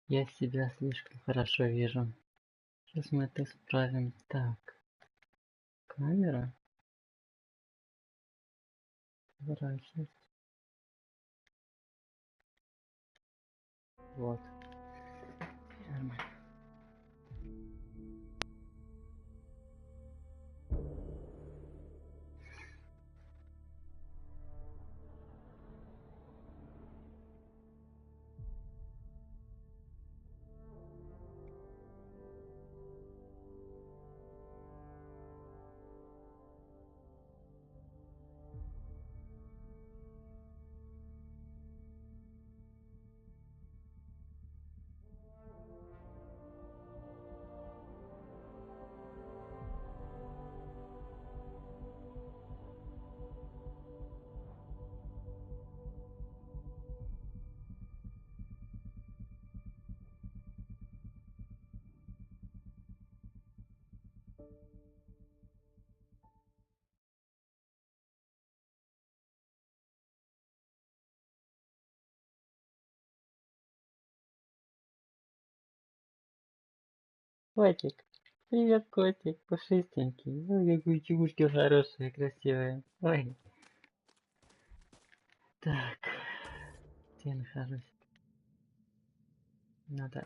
Я себя слишком хорошо вижу. Сейчас мы это исправим. Так. Камера. Поворачивать. Вот. Нормально. Котик. Привет, котик. Пушистенький. Ой, какие чушки хорошие, красивые. Ой. Так. Где я нахожусь? Надо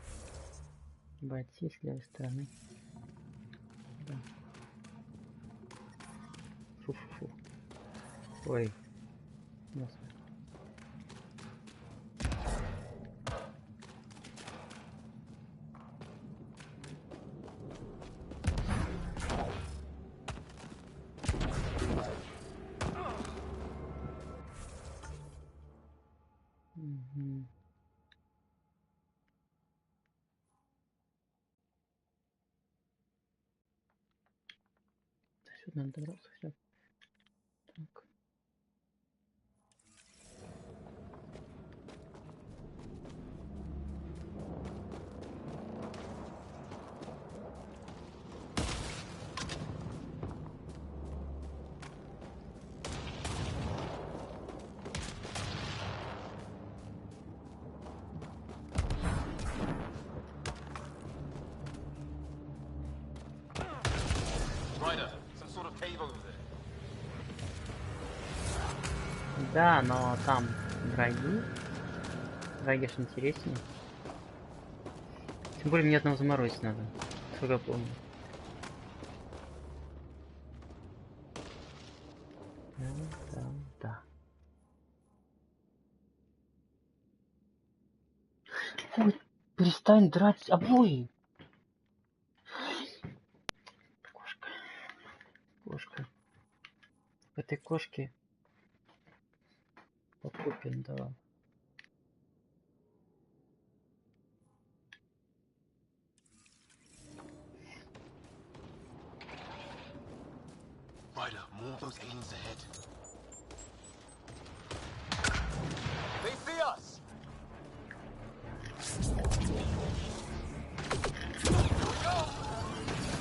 обойти с левой стороны. Да. Фу-фу-фу. Ой. Господи. Угу. Сюда надо добраться хотя бы. Так. Да, но там враги. Враги ж интереснее. Тем более мне одного заморозить надо. Сколько я помню. Да. Ой, перестань драть обои. Кошка. Кошка. В этой кошке покупен, да. More of those aliens ahead. They see us.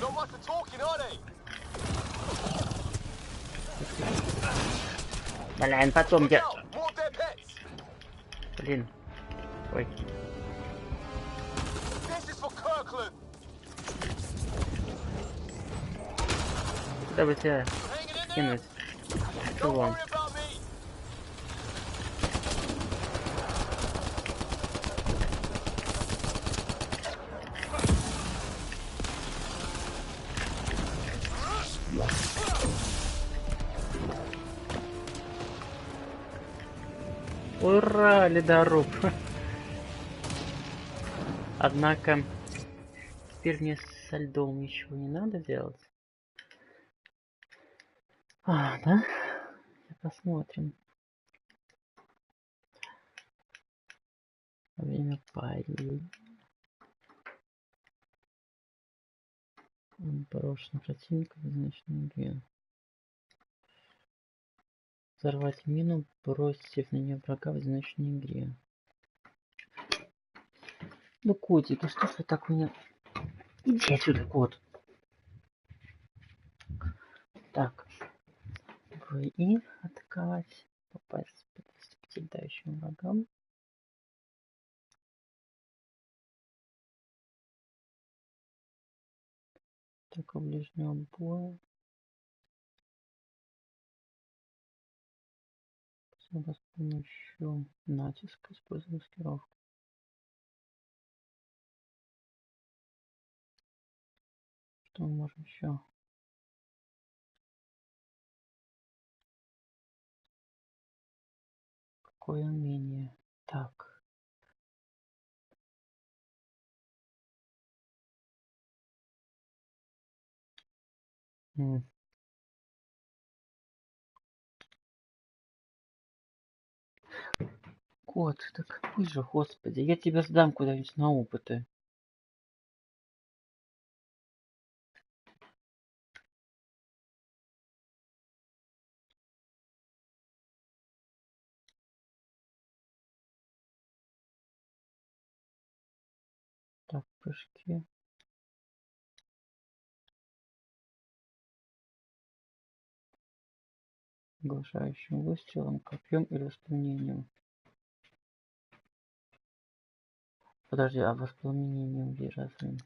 No one's talking, are they? Блин, потом я... More of their pets. Блин. Ой. This is for Kirkland. Куда бы тебя кинуть? Что Don't вон? worry about me. Ура, ледоруб. Однако, теперь мне со льдом ничего не надо делать. А, да? Посмотрим. Время пари. Брошенный противник в одиночной игре. Взорвать мину, бросив на нее врага в одиночной игре. Ну, котик, а что ж вы так меня... Иди отсюда, кот. Так. И атаковать. Попасть по 25 летающим врагам. Только ближнего боя. С помощью натиска используем маскировку. Что мы можем еще? Какое умение? Так. Кот, так пусть же, господи, я тебя сдам куда-нибудь на опыты. Так, прыжки. Оглушающим выстрелом, копьем или воспламенением. Подожди, а воспламенением где разве?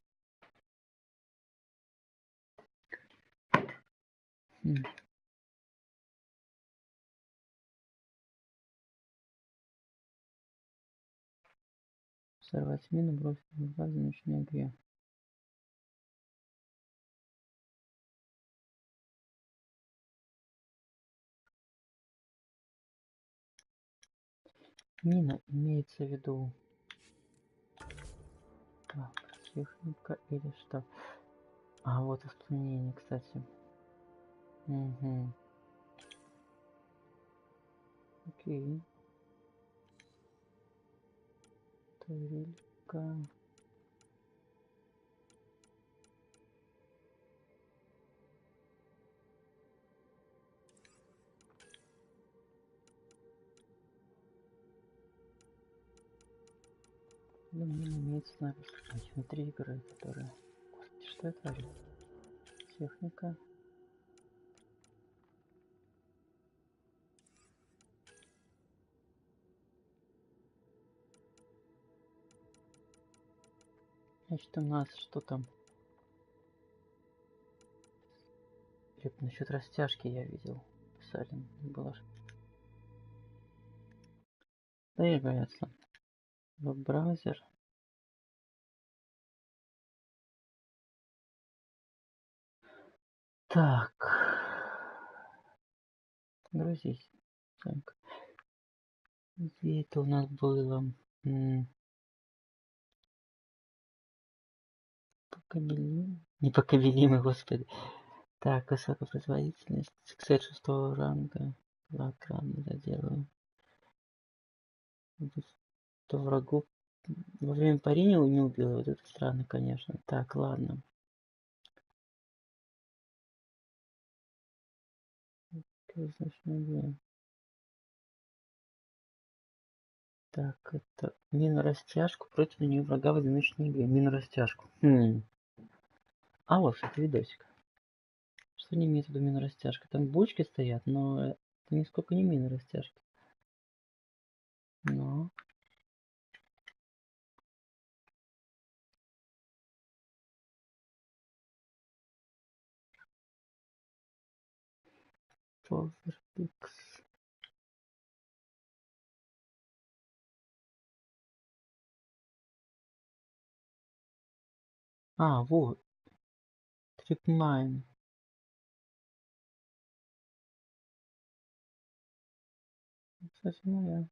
Сорвать мину, бросить в ночной игре. Мина имеется в виду. Так, техника или что? А, вот воспламенение, кстати. Угу. Окей. Тарелька. Ну, мина имеется на 3 игры, которые... Господи, что я творю? Техника. Значит, у нас что там? Насчет растяжки я видел. Писали. Было. Да и боятся. Веб-браузер. Так. Грузись. Так. Где это у нас было? Непокобелимый, господи. Так, высокопроизводительность. Кстати, 6 ранга. Лакран заделаю. То врагу во время парения не убил. Вот это странно, конечно. Так, ладно. Так, это мину-растяжку против нее врага в одиночной игре. Мину-растяжку. А вот это видосик. Что не имеется в виду мину-растяжка? Там бочки стоят, но это нисколько не мину-растяжки. Но... Поверпикс. А, вот. Трипмайн. Кстати, моя.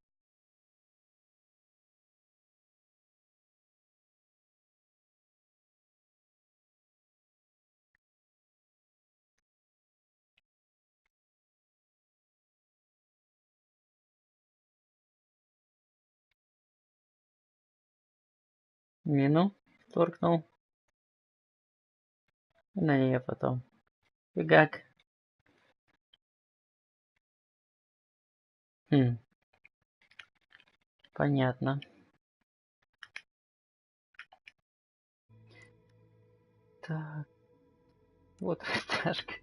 Мину торкнул. И на нее потом. Фигак. Понятно. Так. Вот растяжка.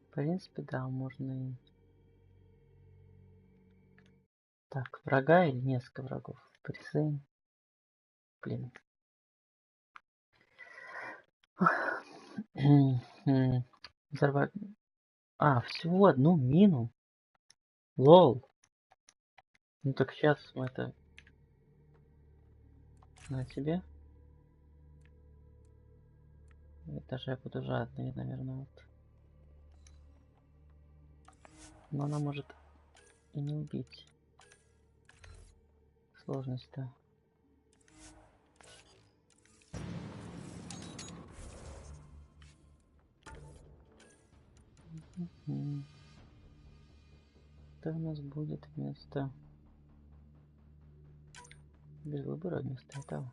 В принципе, да, можно и... Так, врага или несколько врагов? Прицель. Блин. Взорвать. А, всего одну мину? Лол. Ну так сейчас мы это... На тебе. Это же я буду жадный, наверное, вот. Но она может и не убить. Сложность-то. Это у нас будет вместо... Без выбора вместо этого.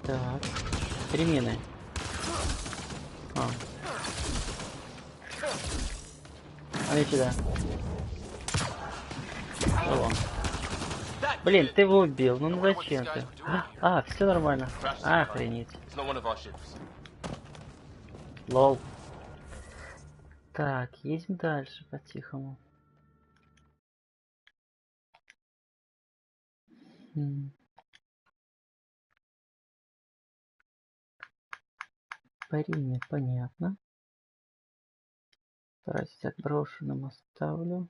Так. Перемены. А сюда. О. Блин, ты его убил. Ну зачем ты? А, все нормально. Охренеть. Лол. Так, едем дальше по-тихому. Парение понятно. Стараюсь отброшенным оставлю.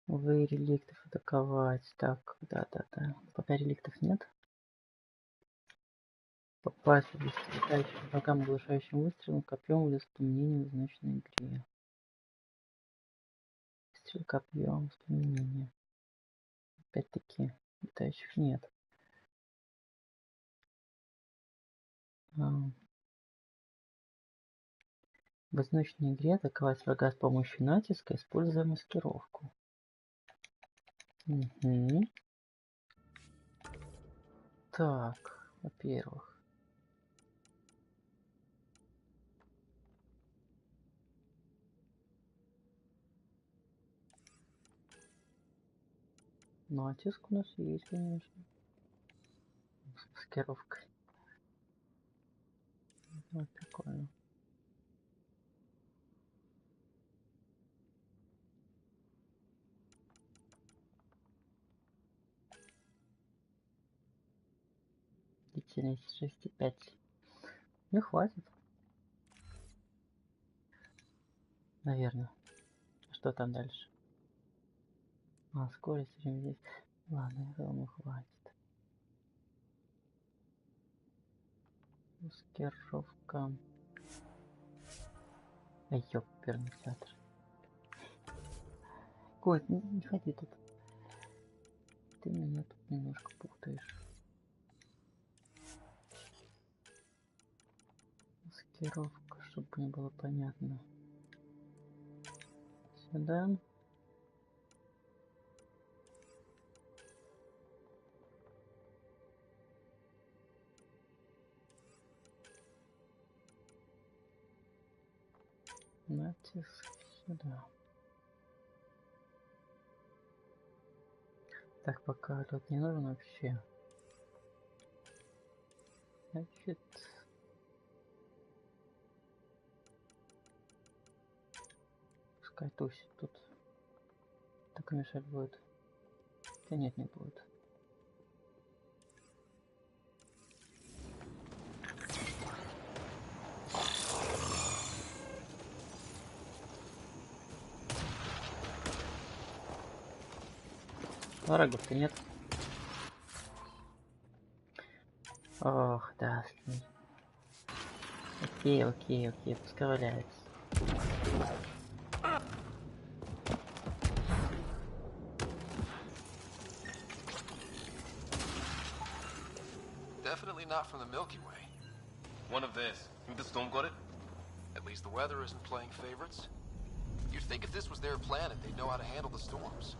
Вы реликтов атаковать. Так, да. Пока реликтов нет. Попасть в летающим врагам оглушающим выстрелом копьем в воспоминания в значной игре. Выстрел копьем воспоминания. Опять-таки, летающих нет. В одиночной игре атаковать врага с помощью натиска, используя маскировку. Угу. Так, во-первых. Натиск у нас есть, конечно. С маскировкой. Вот прикольно. Длительность 6,5. Не хватит. Наверное. Что там дальше? А, скорость время здесь. Ладно, я думаю, хватит. Маскировка. Ай, ёперный театр. Кот, не ходи тут. Ты меня тут немножко путаешь. Маскировка, чтобы не было понятно. Сюда. Натиск сюда. Так, пока тут не нужен вообще. Значит... Пускай тусит тут. Так мешать будет. Да нет, не будет. Врагов-то нет. Ох, да. Окей, пускай валяется. Definitely not from the Milky Way. One of this. Think the storm got it? At least the weather isn't playing favorites. You'd think if this was their planet, they'd know how to handle the storms.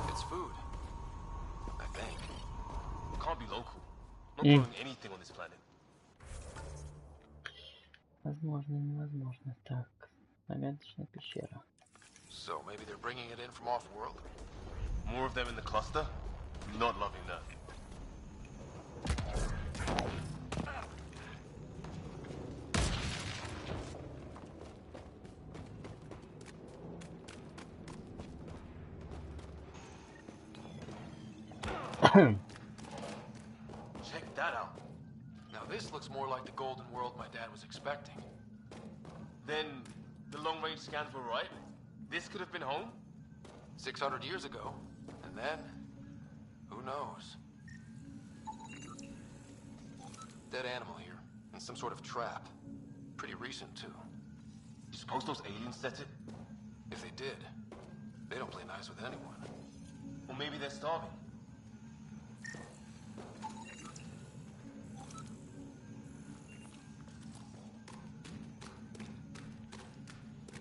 It's food. I think. It can't be local. Not growing anything on this planet. Возможно, невозможно. Так, загадочная пещера. So maybe they're bringing it in from off-world? More of them in the cluster? Not loving that. Check that out. Now this looks more like the golden world my dad was expecting. Then the long-range scans were right? This could have been home? 600 years ago. And then, who knows? Dead animal here, and some sort of trap. Pretty recent, too. You suppose those aliens set it? If they did, they don't play nice with anyone. Or maybe they're starving.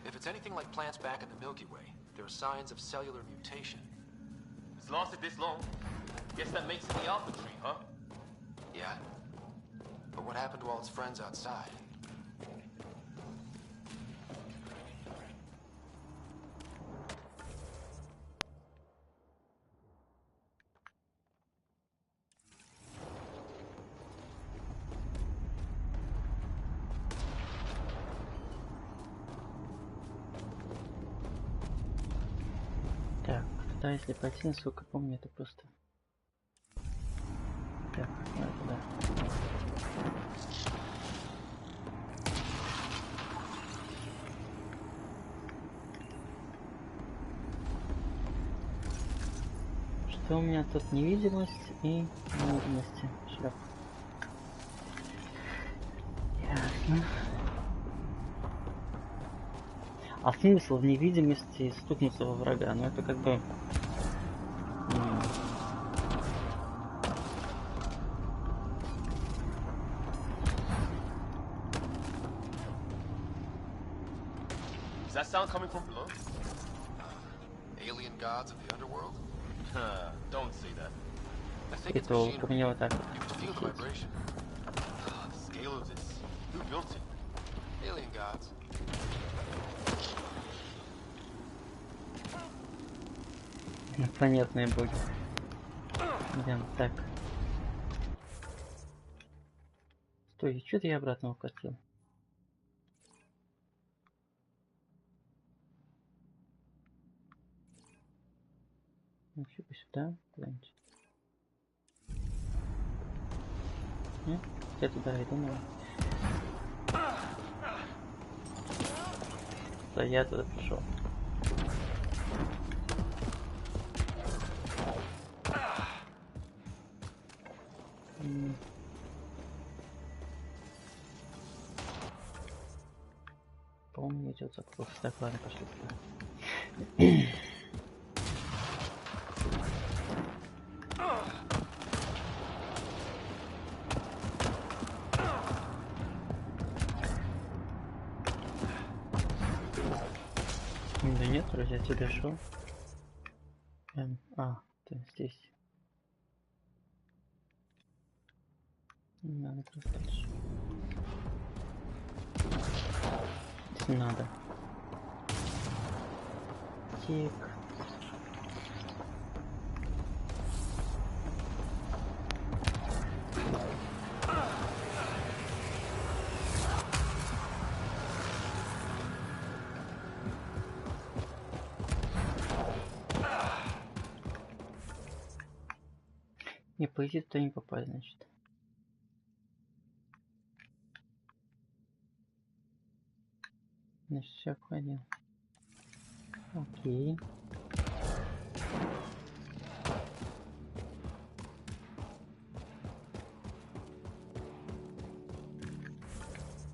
If it's anything like plants back in the Milky Way, there are signs of cellular mutation. It's lasted this long. Guess that makes it the alpha tree, huh? Yeah. But what happened to all its friends outside? Так, туда если пойти, насколько помню, это просто... Так, давай туда. Что у меня тут? Невидимость и невидимости. Шлеп. Ясно. А смысл в невидимости стукнуться во врага? Ну это как бы... Is that sound coming from below? Alien gods of the underworld? Don't say that. I think it's machinery. You can feel the vibration. The scale of this. Who built it? Alien gods. Инопланетные боги. Идем, так. Стой, что-то я обратно укатил. Еще сюда, куда-нибудь. Я туда иду, наверное. Да, я туда пришел. По-моему, идет запрос. Так, ладно, пошли туда. Да нет, вроде я тебя шел. Ты здесь. Не надо просто дальше. Если надо. Тик. Не, по идее туда не попасть, значит. Значит, все обходил. Окей.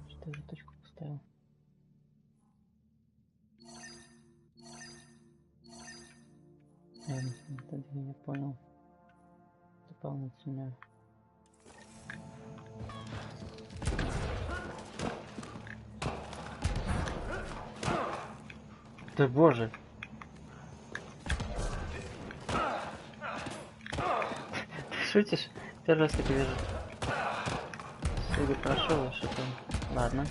Что за точку поставил? Это я не понял. Дополнительно. Да боже! Ты шутишь? Первый раз так вижу. Судя прошел, что там. Ладно.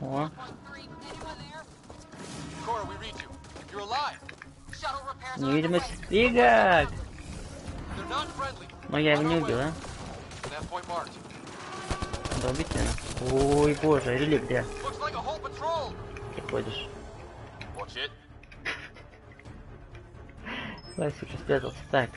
О. Невидимость двигать! Но я его не убил, а? Надо убить, наверное. Ой, боже, релик где? Ты ходишь. Классик спрятался. Так.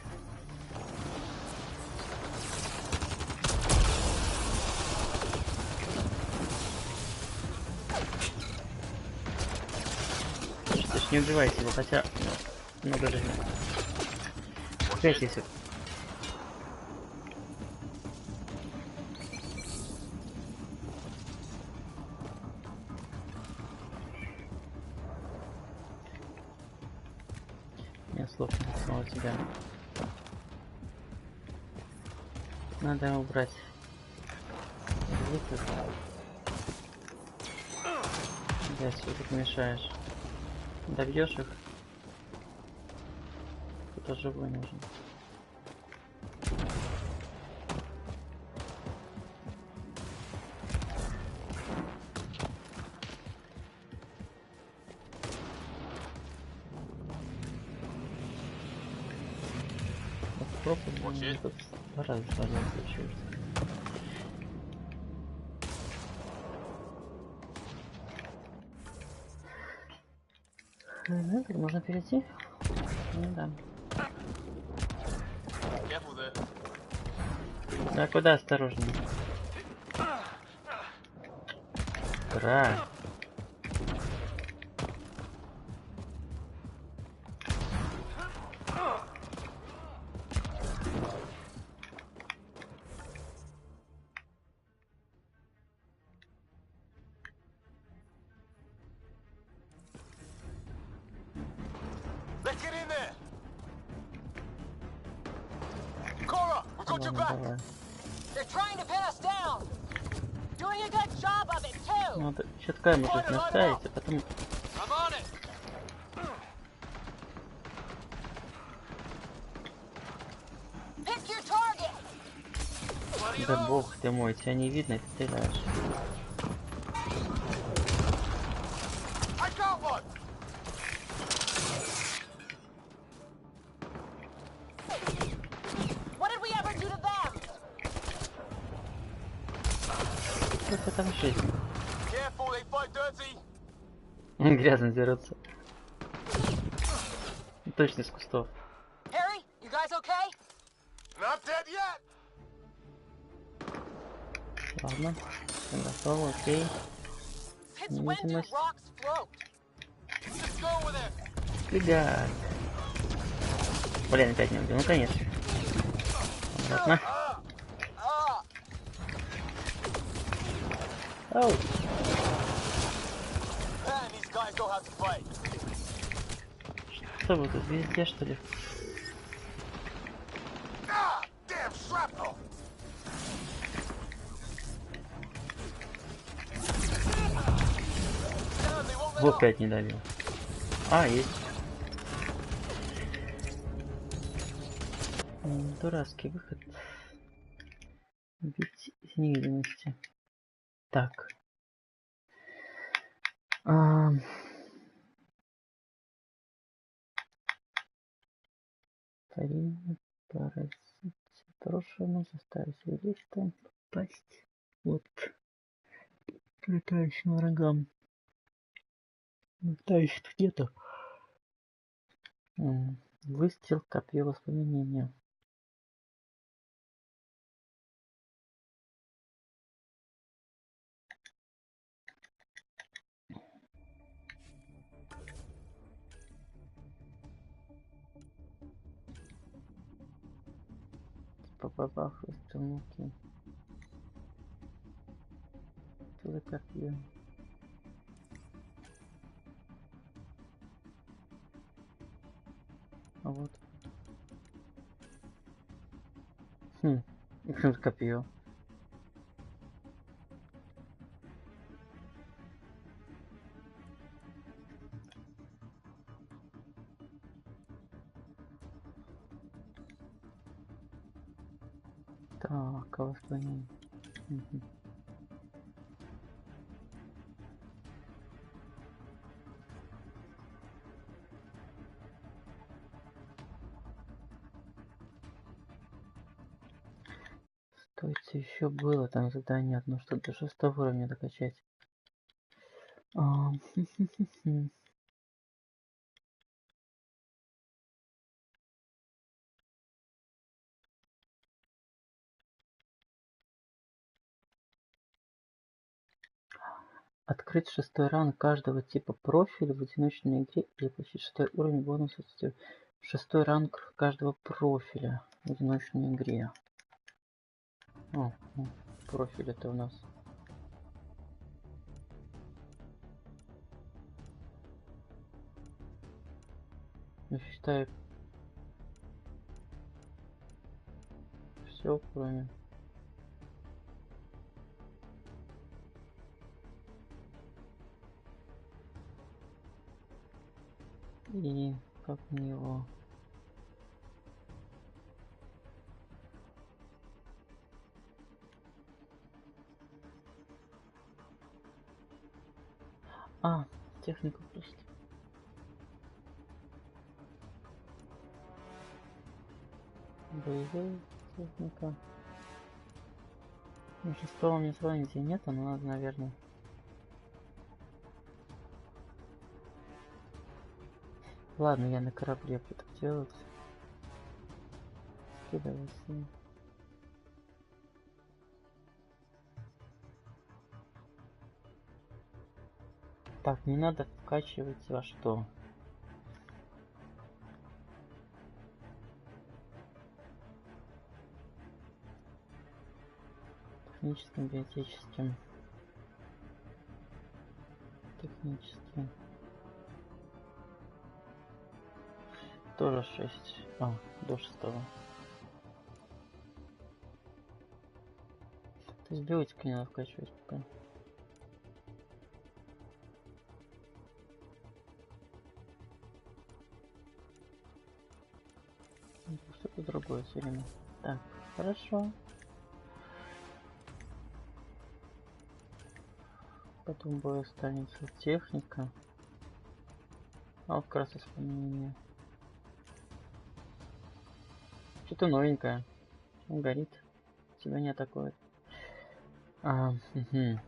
Ты ж не убивайте его, хотя много жизни. 5 если. Я слов не снова тебя. Надо его убрать. Да, все тут мешаешь. Добьешь их. Кто-то живой нужен. Попробуем. Тут раз свалился, черт. Ну, тут можно перейти. Ну да. Да куда осторожнее? Кра. Давай. Надо щитками тут наставить, а потом... Да бог ты мой, тебя не видно, и ты стреляешь. Это там жизнь. Грязно дерутся. Точно из кустов. Ладно, я готов, окей. Невидимость. Бегать. Блин, опять не убил, ну конечно. Обратно. Оу. Что вы тут везде, что ли? Вот опять не добил. А, есть. Дурацкий выход. Убить из невидимости. Так. Паразит. Прошлому заставить листом попасть. Вот. Летающим врагам. Летающих тут нету. Выстрел, копье, воспламенения. Попав выстрел муки. Целое копье. А вот. Копье. Так, а воспламенение. То есть еще было там задание одно, что до 6 уровня докачать. Открыть 6 ранг каждого типа профиля в одиночной игре или получить 6 уровень бонуса. 6 ранг каждого профиля в одиночной игре. О, профиль это у нас. Я считаю все, кроме и как мне его техника просто. Боевая техника. Ну, 6 мне сразу нигде нет, но надо, наверное. Ладно, я на корабле буду делать. Скидывайся. Так, не надо вкачивать во что. Техническим, биотическим. Техническим. Тоже 6. До 6. То есть биотика не надо вкачивать пока. Что-то другое все время. Так, хорошо. Потом бой останется техника. Вот как раз исполнение. Что-то новенькое. Он горит. Тебя не атакует. Угу.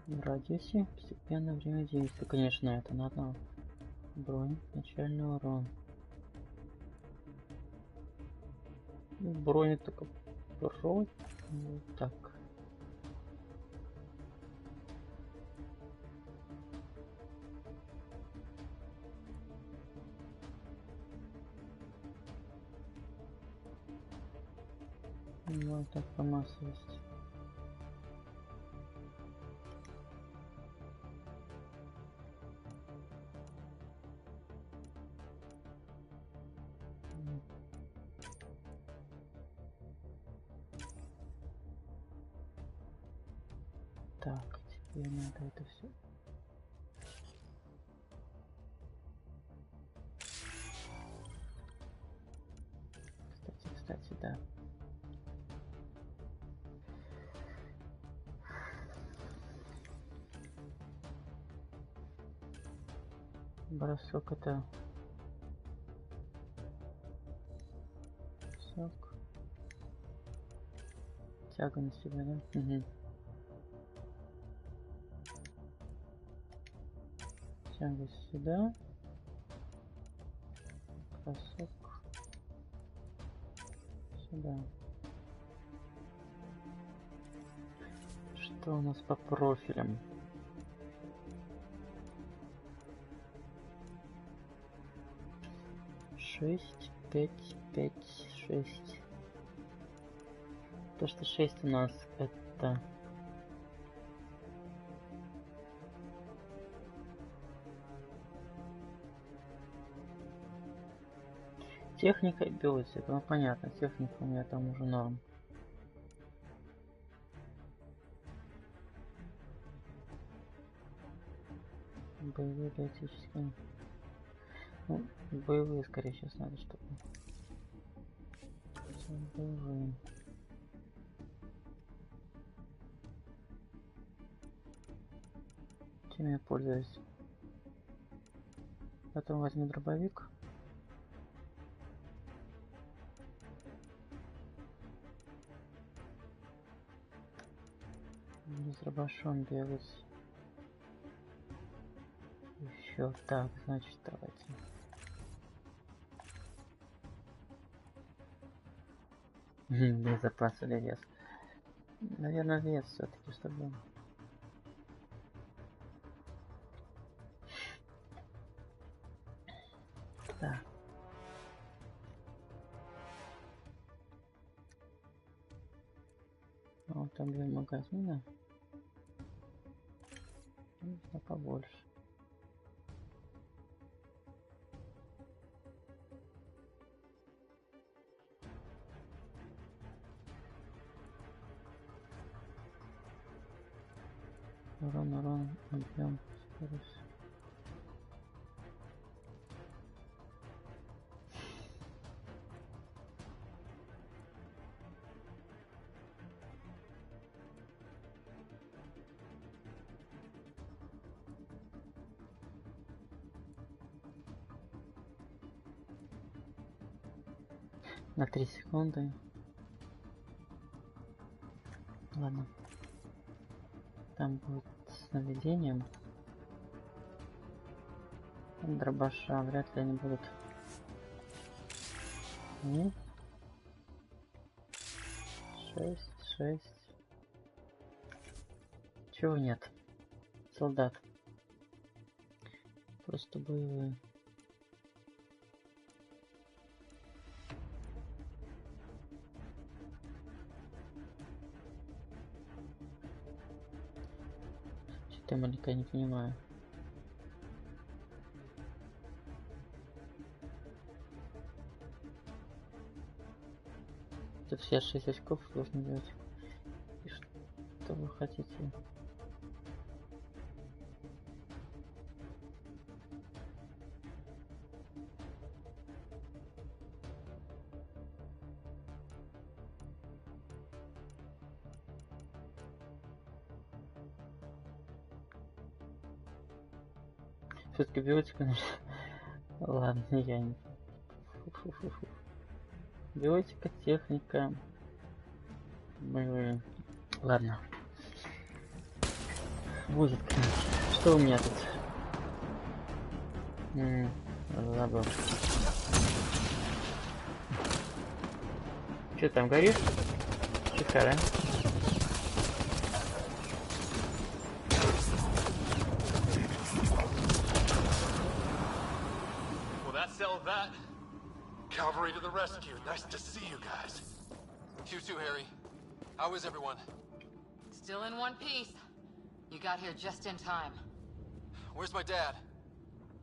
В радиусе постепенное время действия. Конечно, это надо. Бронь, начальный урон. Бронь только бронь. Вот так. Ну, так по массовости. Так, теперь надо это все. Кстати, да. Бросок это бросок. Тяга на себя, да? Угу. Тяга сюда. Бросок сюда. Что у нас по профилям? Шесть, 5, 5, 6. То, что 6 у нас это... Техника и биотика. Ну понятно, техника у меня там уже норм. Боевые, биотические. Ну, боевые скорее сейчас надо, чтобы... Боевые. чем я пользуюсь. Потом возьму дробовик. Не с дробашом бегать. Еще так, значит, давайте. Без запаса или вес? Наверное, вес все-таки, чтобы... Так. Вот там 2 магазина. Нужно побольше. Урон, объем, скорость. На 3 секунды. Ладно. Там будет с наведением. Дробаша вряд ли они будут. 6. Чего нет? Солдат. Просто боевые. Что-то я маленько не понимаю. Тут все 6 очков должны делать. И что вы хотите? Все-таки биотика нужна. Ладно, я не... Фу-фу-фу-фу. Биотика, техника. Боевые. Ладно. Будет, конечно. Что у меня тут? Забыл. Че там, горишь? Шикарно. That. Cavalry to the rescue. Nice to see you guys. You too, Harry. How is everyone? Still in one piece. You got here just in time. Where's my dad?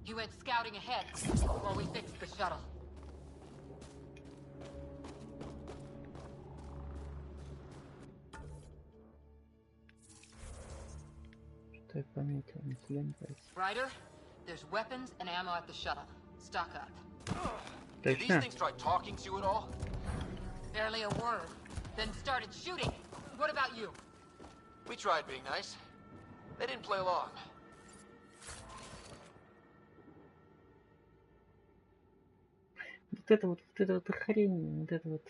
He went scouting ahead while we fixed the shuttle. Что я пометил? Нифига не кажется. Ryder, there's weapons and ammo at the shuttle. Stock up. Did these things try talking to you at all? Barely a word. Then started shooting. What about you? We tried being nice. They didn't play along. Вот это вот хрень, вот это вот.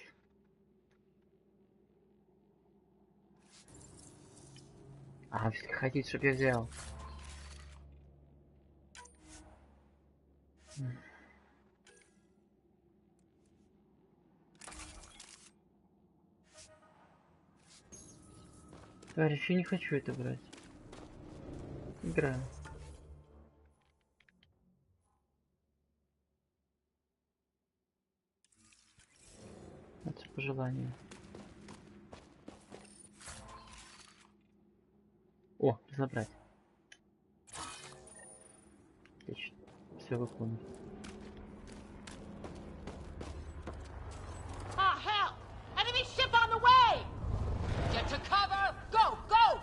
А, если хотите, чтобы я взял. Товарищ, я не хочу это брать. Игра. Это по желанию. О, забрать. Отлично. Все выполнено. Ah, hell! Enemy ship on the way! Get to cover! Go! Go!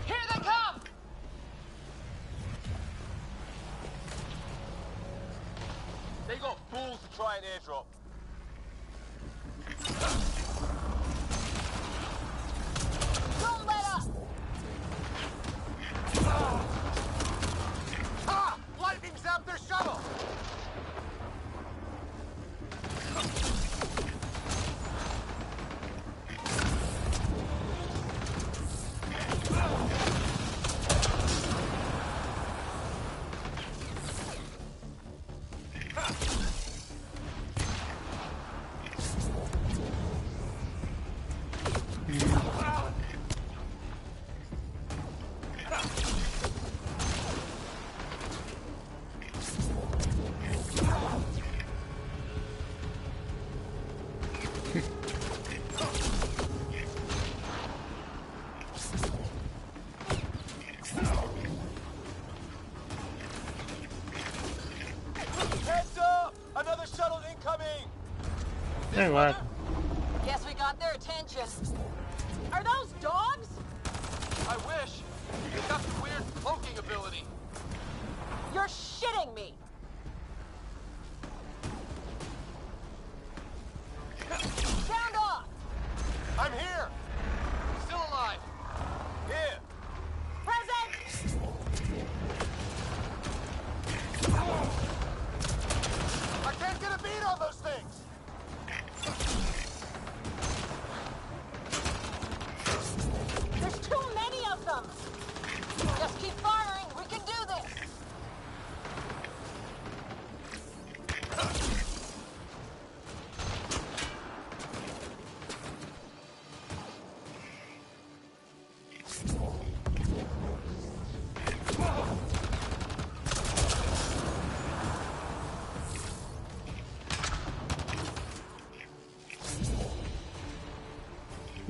Here they come! They got fools to try an airdrop. Don't let up! Ну ладно. Guess we got their attention. Are those dogs? I wish. You've got some weird cloaking ability. You're shitting me. Sound off. I'm here. Still alive. Here. Present. I can't get a beat on those things. There's too many of them. Just keep firing. We can do this.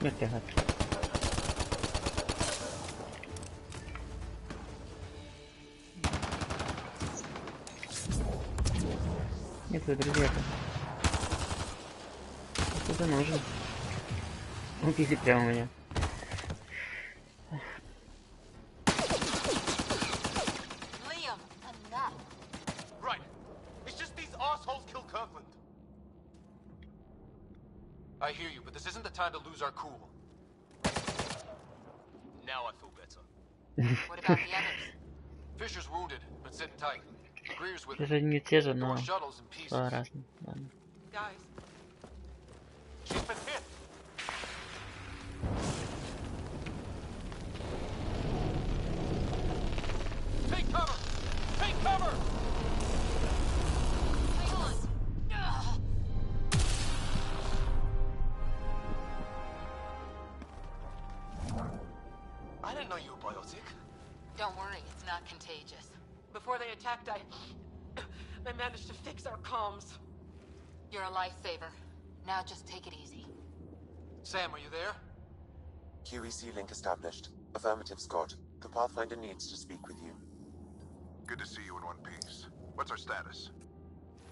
Мертвый гад. Нет, вы, друзья-то. Куда нужен? Убили прямо меня. Liam, enough. Right. It's just these assholes killed Kirkland. I hear you, but this isn't the time to lose our cool. Now I feel better. What about the others? Fisher's wounded, but sitting tight. Greer's with Это him. же не те же, There но were shuttles in pieces. по-разному. Ладно. Guys, She's been hit. Take cover! Take cover! hang on. Ugh. I didn't know you were biotic. Don't worry, it's not contagious. Before they attacked, I managed to fix our comms. You're a lifesaver. Now just take it easy. Sam, are you there? QEC link established. Affirmative, Scott. The Pathfinder needs to speak with you. Good to see you in one piece. What's our status?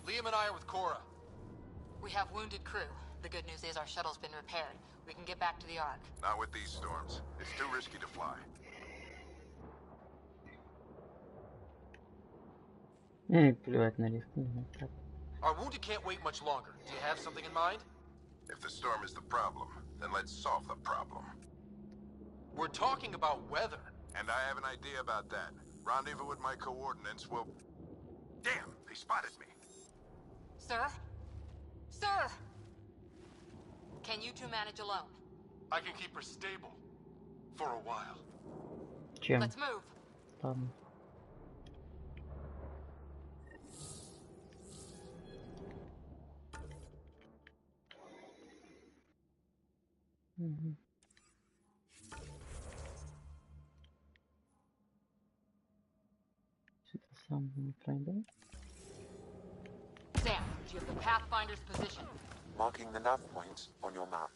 Liam and I are with Cora. We have wounded crew. The good news is our shuttle's been repaired. We can get back to the Ark. Not with these storms. It's too risky to fly. Плевать на лифт. Так. Our wounded can't wait much longer. Do you have something in mind? If the storm is the problem, then let's solve the problem. We're talking about weather. And I have an idea about that. Rendezvous with my coordinates will... Damn, they spotted me. Sir? Sir! Can you two manage alone? I can keep her stable. For a while. Чем? Let's move. Ладно. Мгм. Сюда сам не пройду. Sam, do you have the Pathfinder's position? Marking the nav point on your map.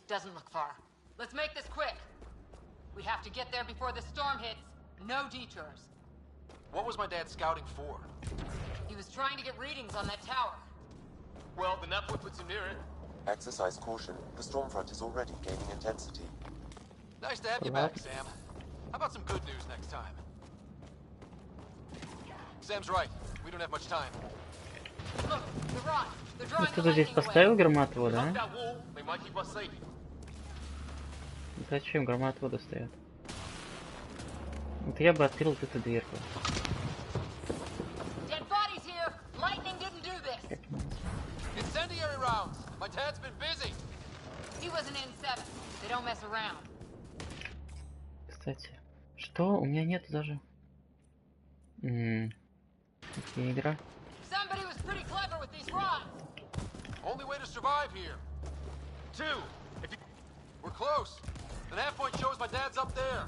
Doesn't look far. Let's make this quick. We have to get there before the storm hits. No detours. What was my dad scouting for? He was trying to get readings on that tower. Well, the Nephilim puts him near it. Exercise caution. The storm front is already gaining intensity. Nice to have you back, Sam. How about some good news next time? Sam's right. We don't have much time. Look, the rod. They're Ну, drawing the кто-то здесь lightning away. поставил громоотвода, Knock а? that wall. They might keep us safe. Зачем громоотводы стоят? Вот я бы открыл вот эту дверку. Dead bodies here. Lightning didn't do this. Incendiary rounds. My dad's been busy. He was an N7. They don't mess around. Кстати, что? У меня нет даже... Окей, игра. Somebody was pretty clever with these rods. Only way to survive here. 2. If you... We're close. The nav point shows my dad's up there.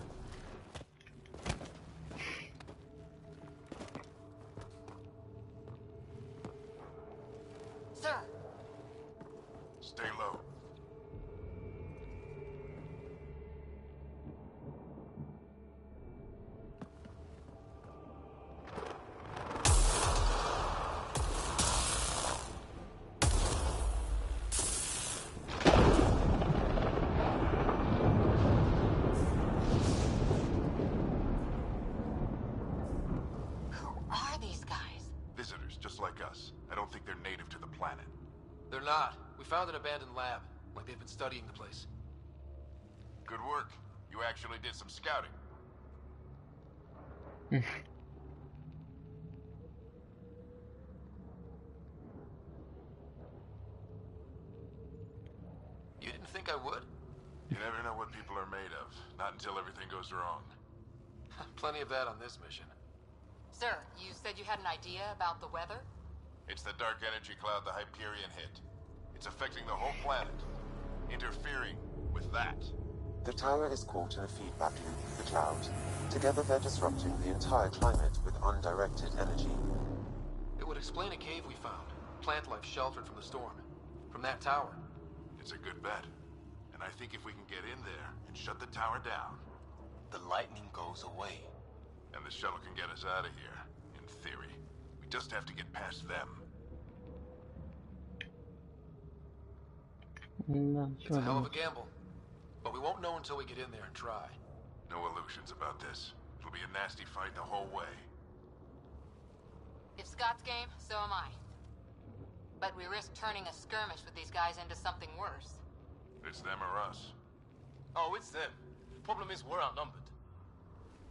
Sir, Stay low. I don't think they're native to the planet. They're not. We found an abandoned lab. Like they've been studying the place. Good work. You actually did some scouting. You didn't think I would? You never know what people are made of. Not until everything goes wrong. Plenty of that on this mission. Sir, you said you had an idea about the weather? It's the dark energy cloud the Hyperion hit. It's affecting the whole planet. Interfering with that. The tower is caught in a feedback loop with the cloud. Together they're disrupting the entire climate with undirected energy. It would explain a cave we found. Plant life sheltered from the storm. From that tower. It's a good bet. And I think if we can get in there and shut the tower down, The lightning goes away. and the shuttle can get us out of here, in theory. We just have to get past them. Да, It's чё a hell of a думать? gamble. But we won't know until we get in there and try. No illusions about this. It'll be a nasty fight the whole way. If Scott's game, so am I. But we risk turning a skirmish with these guys into something worse. It's them or us. Oh, it's them. Problem is, we're outnumbered.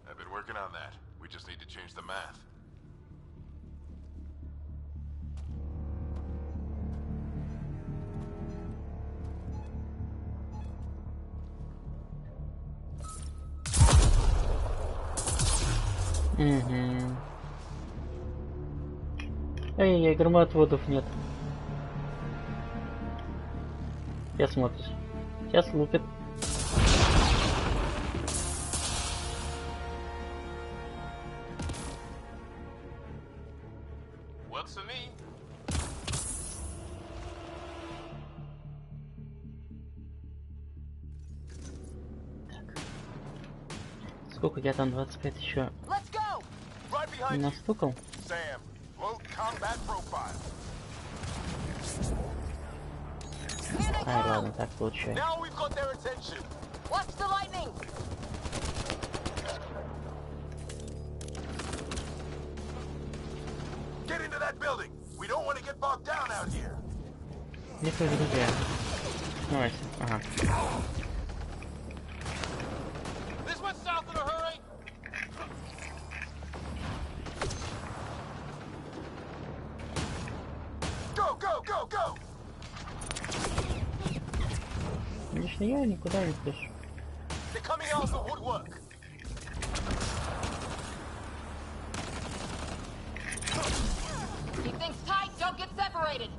I've been working on that. We just need to change the math. Угу. Эй, громоотводов нет. Сейчас смотришь. Сейчас лупит. Works for me. Сколько я там 25 еще Let's go! Right не behind you, настукал? Sam. Load combat profile. Here they Ай, come! ладно, так получается. Now we've got their attention. Watch the lightning! Get into that building. We don't want to get bogged down out here. Где твои друзья? Давайте. Ага. This went south in a hurry. Go, go, go, go! Лично я никуда не спешу. They're coming out of the woodwork. Keep things tight, don't get separated!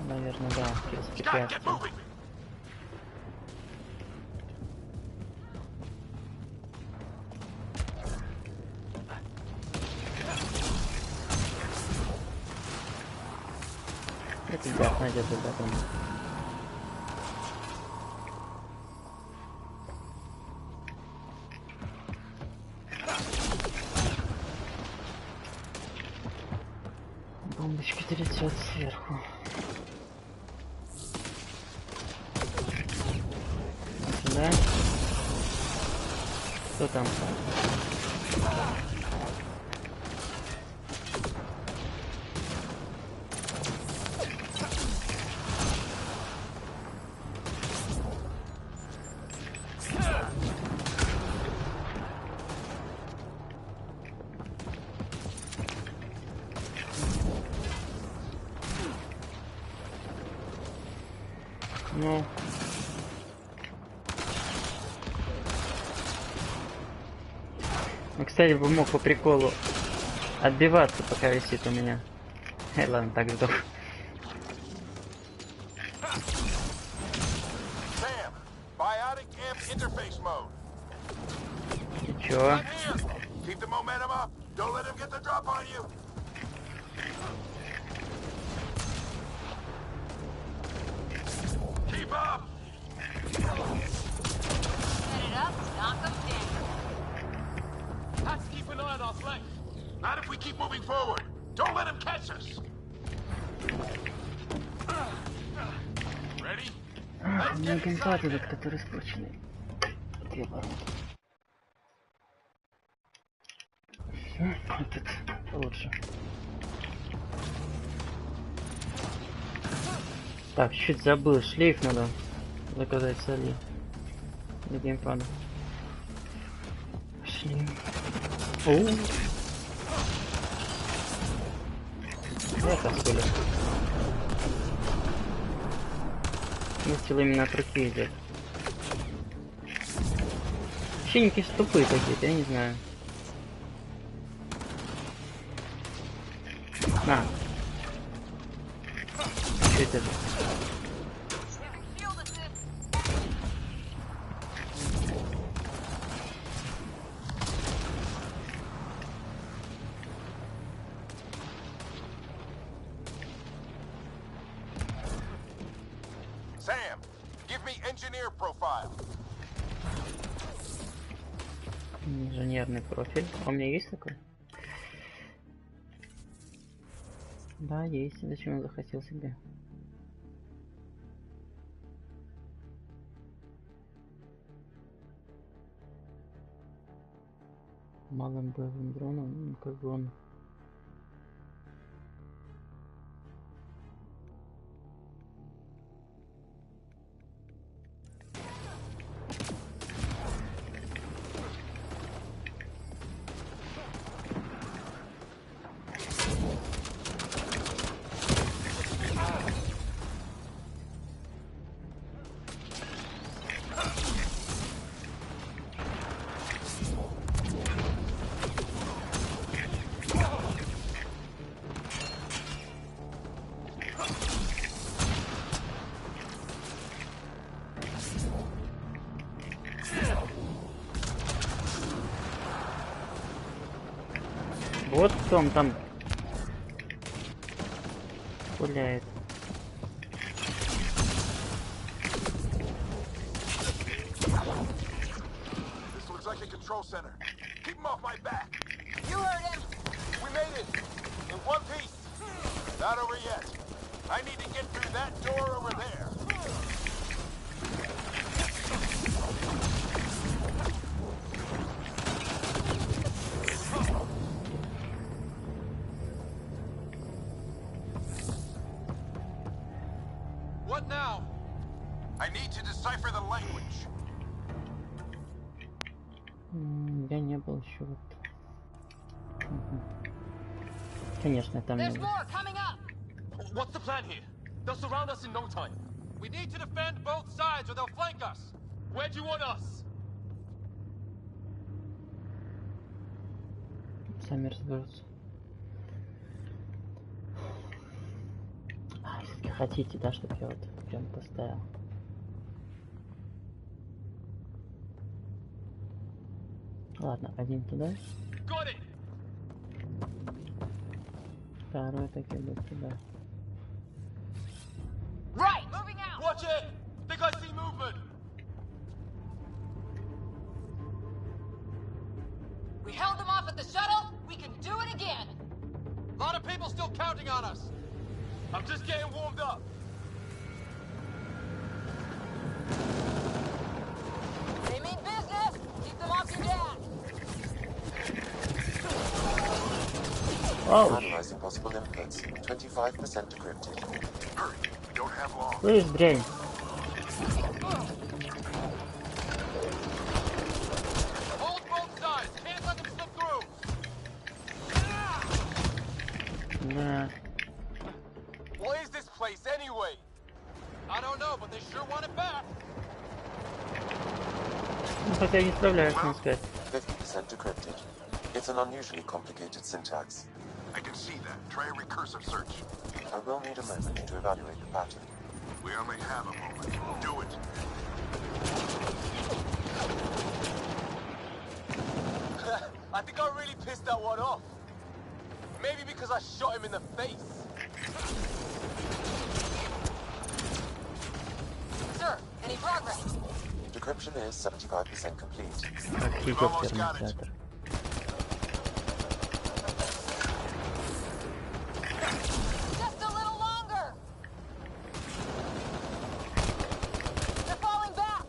Наверное, да. Через Scott, get препятствия. moving! Это гад найдет за потом. Бомбочки летят сверху. Сюда. Кто там? Ну. Ну, кстати, бы мог по приколу отбиваться, пока висит у меня. Ладно, так сдох. Sam, biotic amp interface mode. И чё? Right here. Keep the momentum up. Don't let him get the drop on you. Keep up. Set it up, knock them down. Have to keep an eye on our flank. Not if we keep moving forward. Don't let him catch us. Ready? У меня геймпад этот, который испорченный. Две ворота. Этот лучше. Так, чуть забыл, шлейф надо заказать с Али для геймпада. Шлейф. Это что ли? Мысль именно от руки идет. Щеники тупые какие-то, я не знаю. На. Что это? Sam, give me engineer profile. Инженерный профиль. А у меня есть такой? Да, есть. Зачем я захотел себе? Малым боевым дроном, как бы он... Вот он там гуляет. This looks like a control center. Keep him off my back. You heard him! We made it. In one piece. Not over yet. I need to get through that door over there. What now? I need to decipher the language. Я не был еще вот. Конечно, там There's не был. more coming up! What's the plan here? They'll surround us in no time. We need to defend both sides or they'll flank us. Where do you want us? Сами разберутся. Если хотите, да, чтобы я вот прям поставил. Ладно, один туда, Got it! второй таки будет туда. Right! Moving out! Watch it! Think I see movement! We held them off at the shuttle. We can do it again. A lot of people still counting on us. I'm just getting warmed up. They mean business. Keep them off your gas. Оу, Analyzing possible inputs. 25% decrypted. Hurry. We don't have long. слышь, дрянь. Hold both sides. Can't let them slip through. Да. What is this place anyway? I don't know, but they sure want it back. Ну, хотя не справляюсь, надо сказать. 50% decrypted. It's an unusually complicated syntax. I can see that. Try a recursive search. I will need a moment to evaluate the pattern. We only have a moment. Do it. I think I really pissed that one off. Maybe because I shot him in the face. Sir, any progress? Decryption is 75% complete. Архитектор. Just a little longer. They're falling back.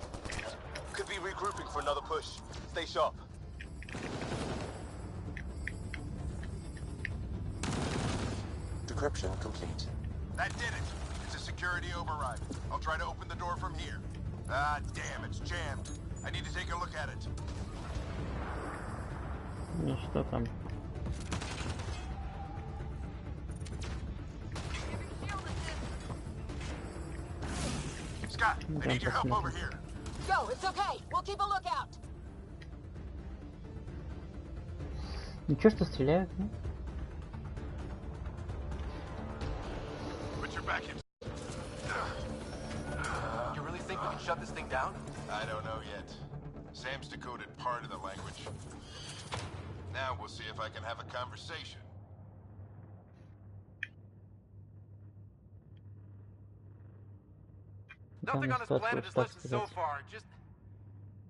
Could be regrouping for another push. Stay sharp. Decryption complete. That did it. It's a security override. I'll try to open the door from here. Ah, damn, it's jammed. I need to take a look at it. Ну что там? Scott, I need your help over here. Go, it's okay. We'll keep a lookout. Ничего, что стреляют, ну? Put your back in. You really think we can shut this thing down? I don't know yet. Sam's decoded part of the language. Now we'll see if I can have a conversation. Nothing on this planet has listened so far. Just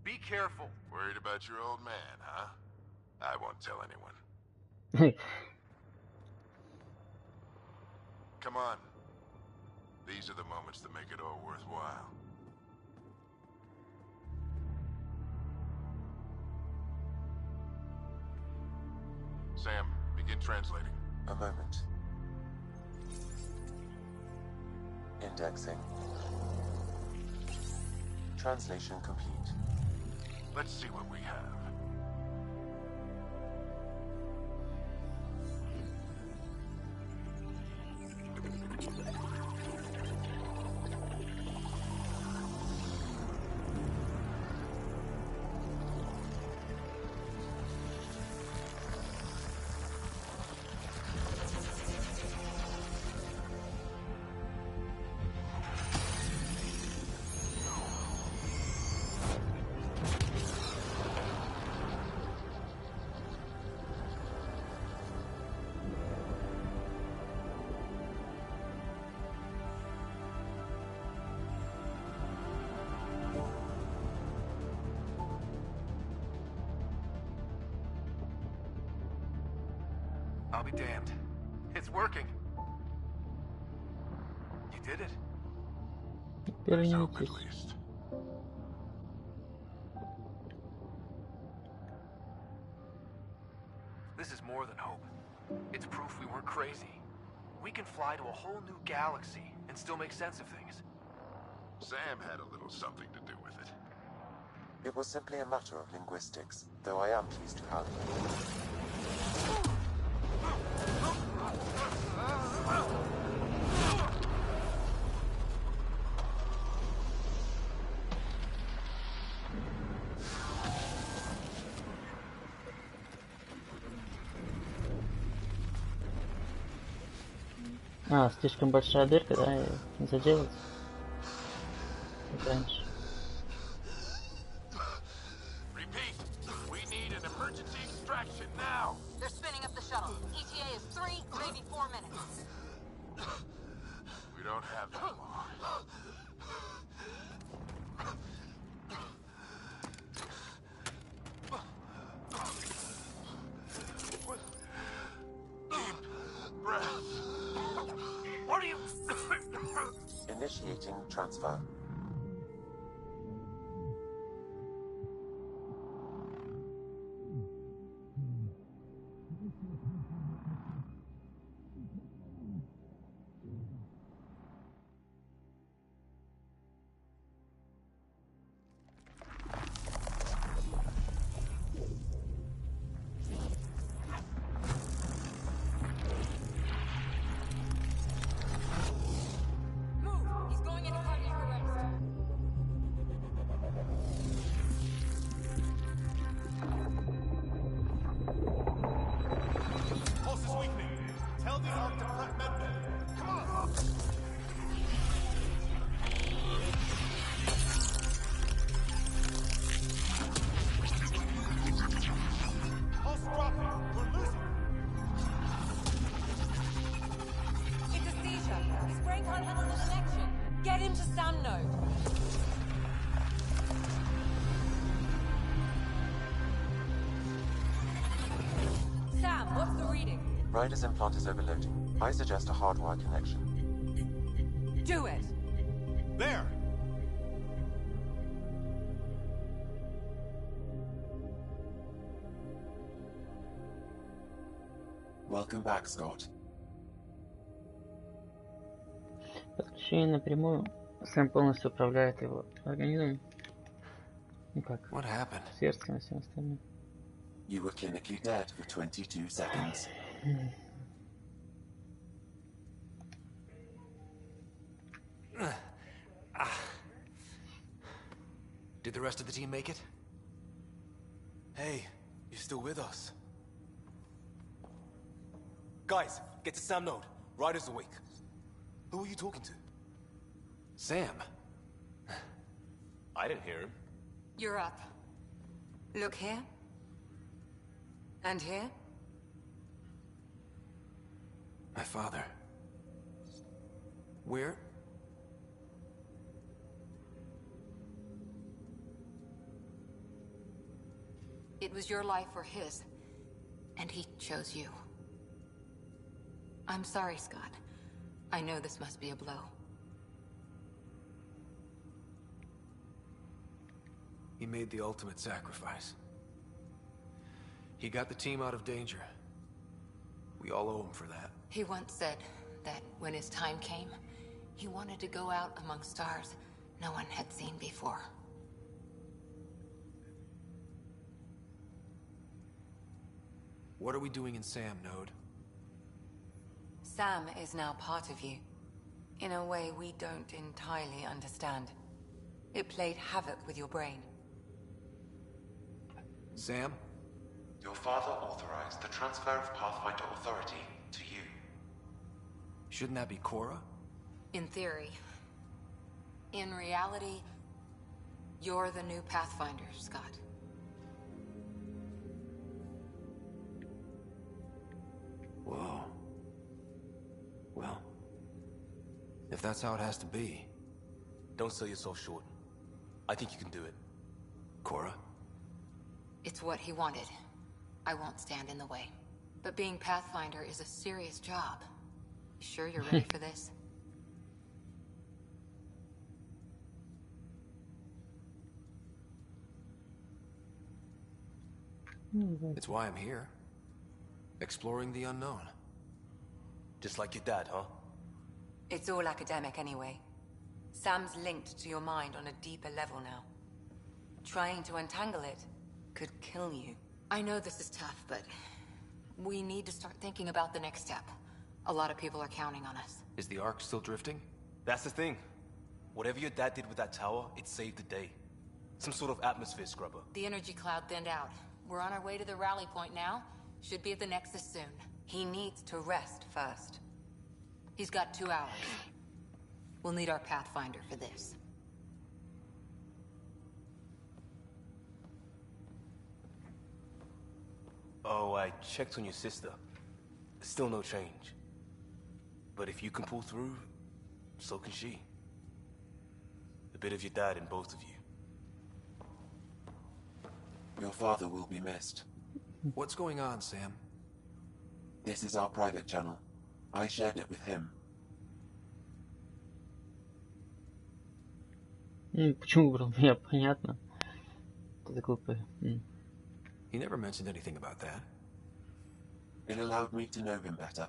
be careful. Worried about your old man, huh? I won't tell anyone. Come on. These are the moments that make it all worthwhile. Sam, begin translating. A moment. Indexing. Translation complete. Let's see what we have. I'll be damned. It's working. You did it. There's hope at least. This is more than hope. It's proof we weren't crazy. We can fly to a whole new galaxy and still make sense of things. Sam had a little something to do with it. It was simply a matter of linguistics, though I am pleased to have you. А, слишком большая дырка, да, и не заделать. Как раньше. Repeat, we need an emergency extraction now. They're spinning up the shuttle. ETA is 3, maybe 4 minutes. We don't have that long. Deep breath. What are you... Initiating transfer. He's going into cardiac arrest. Pulse is weakening. Tell the ARC to prep medbay. Come on! Pulse dropping. We're losing. It's a seizure. His brain can't handle the connection. Get him to Sam node. Sam, what's the reading? Ryder's implant is overloading. I suggest a hardwire connection. Do it. There! Welcome back, Scott. Подключение напрямую. Сэм полностью управляет его организмом. Ну как, What happened? сердцем и всем остальным. You were clinically dead for 22 seconds. Did the rest of the team make it? Hey, you're still with us. Guys, get to Sam Node. Ryder's awake. Who are you talking to? Sam. I didn't hear him. You're up. Look here. And here. My father. Where? It was your life or his, and he chose you. I'm sorry, Scott. I know this must be a blow. He made the ultimate sacrifice. He got the team out of danger. We all owe him for that. He once said that when his time came, he wanted to go out among stars no one had seen before. What are we doing in Sam, Node? Sam is now part of you, in a way we don't entirely understand. It played havoc with your brain. Sam? Your father authorized the transfer of Pathfinder authority to you. Shouldn't that be Cora? In theory. In reality, you're the new Pathfinder, Scott. Whoa. Well, if that's how it has to be. Don't sell yourself short. I think you can do it. Cora? It's what he wanted. I won't stand in the way. But being Pathfinder is a serious job. You sure you're ready for this? It's why I'm here. Exploring the unknown. Just like your dad, huh? It's all academic anyway. Sam's linked to your mind on a deeper level now. Trying to untangle it could kill you. I know this is tough, but we need to start thinking about the next step. A lot of people are counting on us. Is the Ark still drifting? That's the thing. Whatever your dad did with that tower, it saved the day. Some sort of atmosphere scrubber. The energy cloud thinned out. We're on our way to the rally point now. Should be at the Nexus soon. He needs to rest first. He's got 2 hours. We'll need our Pathfinder for this. Oh, I checked on your sister. Still no change. But if you can pull through, so can she. A bit of your dad in both of you. Your father will be missed. What's going on, Sam? This is our private channel. I shared it with him. Почему выбрал меня? Понятно. Это глупое. He never mentioned anything about that. It allowed me to know him better.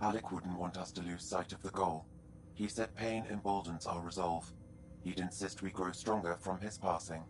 Alec wouldn't want us to lose sight of the goal. He said pain emboldens our resolve. He'd insist we grow stronger from his passing.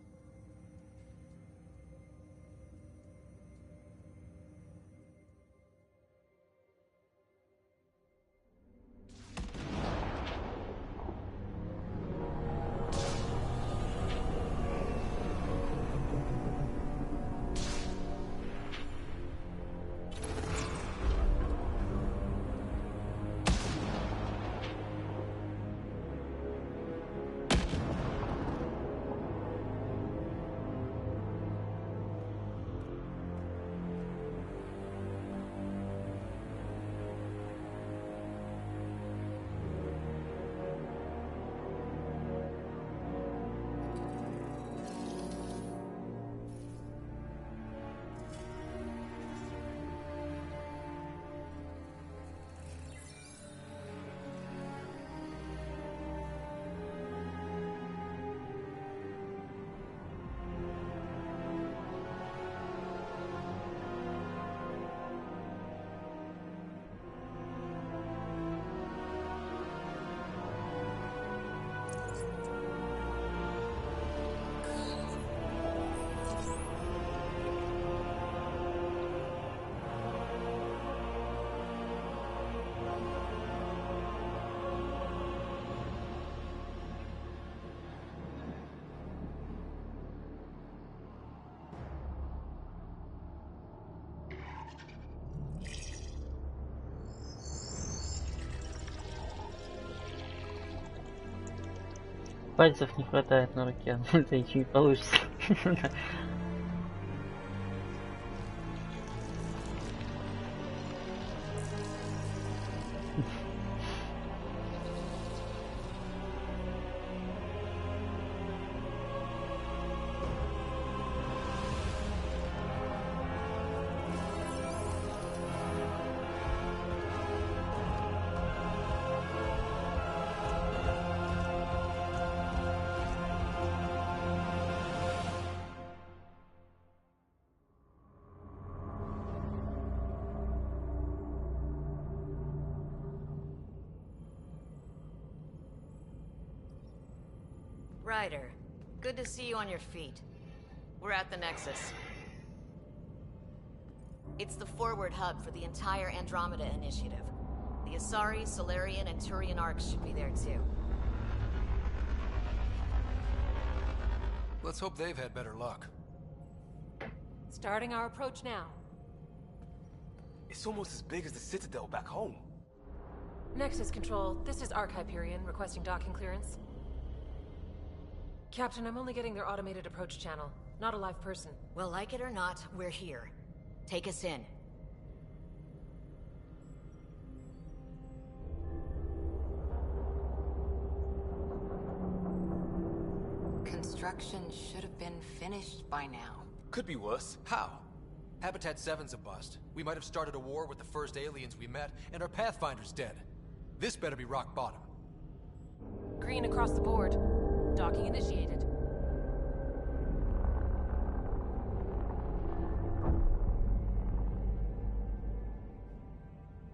Пальцев не хватает на руке, это ничего не получится. Ryder, good to see you on your feet. We're at the Nexus. It's the forward hub for the entire Andromeda Initiative. The Asari, Solarian, and Turian arcs should be there too. Let's hope they've had better luck. Starting our approach now. It's almost as big as the Citadel back home. Nexus Control, this is Arc Hyperion requesting docking clearance. Captain, I'm only getting their automated approach channel, not a live person. Well, like it or not, we're here. Take us in. Construction should have been finished by now. Could be worse. How? Habitat 7's a bust. We might have started a war with the first aliens we met, and our Pathfinder's dead. This better be rock bottom. Green across the board. Docking initiated.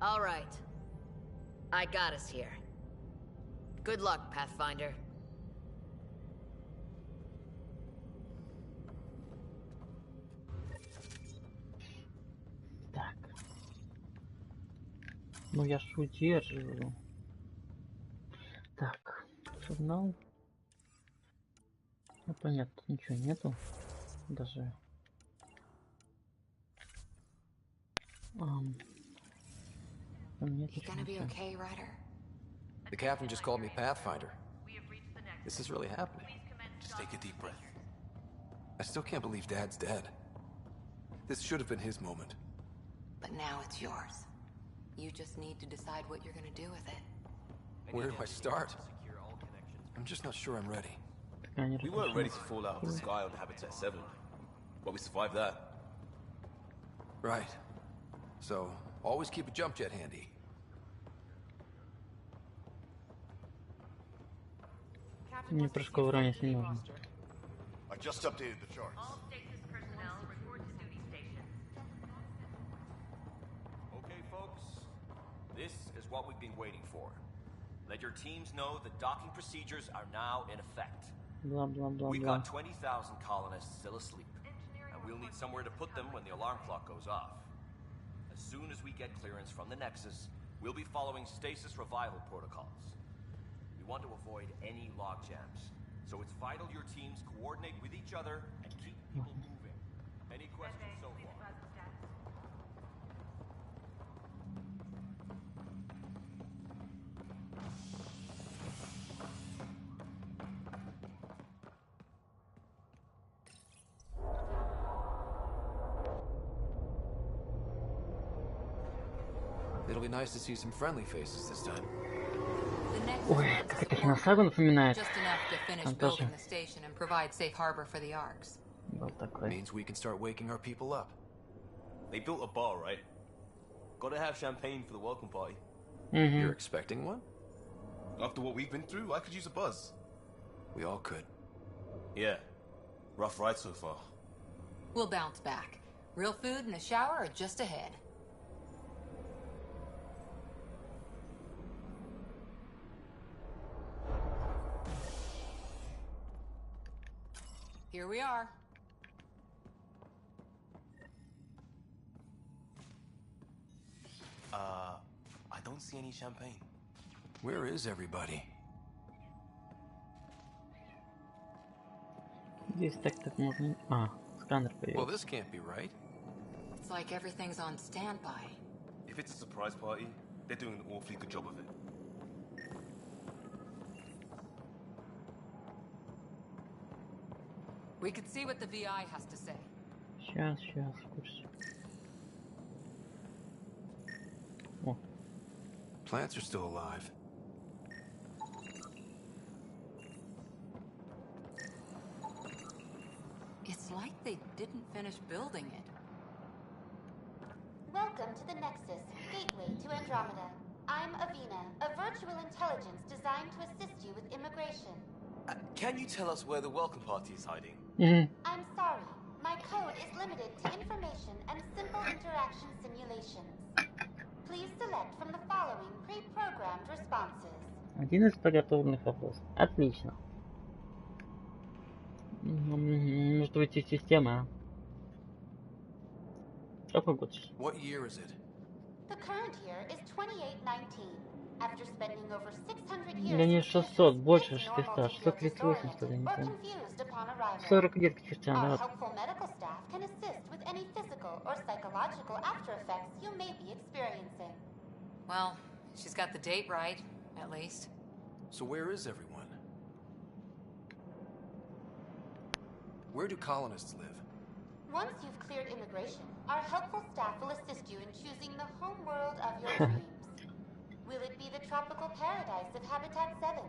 All right. I got us here. Good luck, Pathfinder. Так. Ну я ж удерживаю. Так, журнал. Ну понятно, тут ничего нету. Даже. Нет, You gonna be okay, Ryder? The captain just called me Pathfinder. This is really happening. Just take a deep breath. I still can't believe Dad's dead. This should have been his moment. But now it's yours. You just need to decide what you're gonna do with it. Where do I start? I'm just not sure I'm ready. We weren't ready to fall out of the sky on Habitat 7, but we survived that. Right. So, always keep a jump jet handy. Мне прыжков ранить не нужно. I just updated the charts. Okay, folks. This is what we've been waiting for. Let your teams know the docking procedures are now in effect. Blah blah blah We've blah. got 20,000 colonists still asleep, and we'll need somewhere to put them when the alarm clock goes off. As soon as we get clearance from the Nexus, we'll be following stasis revival protocols. We want to avoid any logjams, so it's vital your teams coordinate with each other and keep people moving. Any questions so far? It'll be nice to see some friendly faces this time. The next Ой, one's как это support Хиносагу напоминает. just enough to finish Там building тоже the station and provide safe harbor for the arcs. был такой. Means we can start waking our people up. They built a bar, right? Gotta have champagne for the welcome party. You're expecting one? After what we've been through, I could use a buzz. We all could. Yeah. Rough ride so far. We'll bounce back. Real food and a shower are just ahead. Here we are. I don't see any champagne. Where is everybody? Здесь так можно... А, сканер Well, появился. this can't be right. It's like everything's on standby. If it's a surprise party, they're doing an awfully good job of it. We could see what the VI has to say. Сейчас, в курсе. О. Plants are still alive. It's like they didn't finish building it. Welcome to the Nexus, gateway to Andromeda. I'm Avina, a virtual intelligence designed to assist you with immigration. Can you tell us where the welcome party is hiding? I'm sorry. My code is limited to information and simple interaction simulations. Please select from the following pre-programmed responses. Один из подготовленных вопросов. Отлично. Может выйти из системы, а? Какой год? What year is it? The current year is 2819. After spending over 600 years Да не 600, больше 600, 638, что ли, не помню. 40 лет спустя, Our да. helpful medical staff can assist with any physical or psychological after effects you may be experiencing. Well, she's got the date right, at least. So where is everyone? Where do colonists live? Once you've cleared immigration, our helpful staff will assist you in choosing the home world of your dreams. Will it be the tropical paradise of Habitat 7,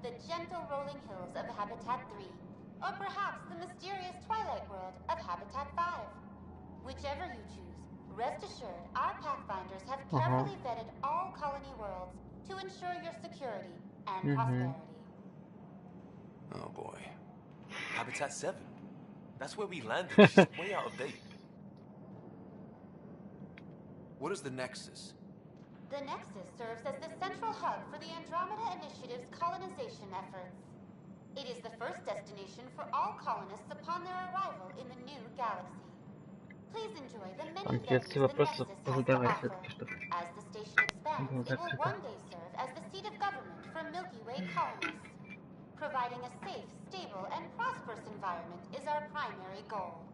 the gentle rolling hills of Habitat 3, or perhaps the mysterious twilight world of Habitat 5? Whichever you choose, rest assured our Pathfinders have carefully vetted all colony worlds to ensure your security and prosperity. Oh boy. Habitat 7? That's where we landed. She's way out of date. What is the Nexus? The Nexus serves as the central hub for the Andromeda Initiative's colonization efforts. It is the first destination for all colonists upon their arrival in the new galaxy. Please enjoy the many venues the Nexus has to offer. As the station expands, it will one day serve as the seat of government for Milky Way colonists. Providing a safe, stable, and prosperous environment is our primary goal.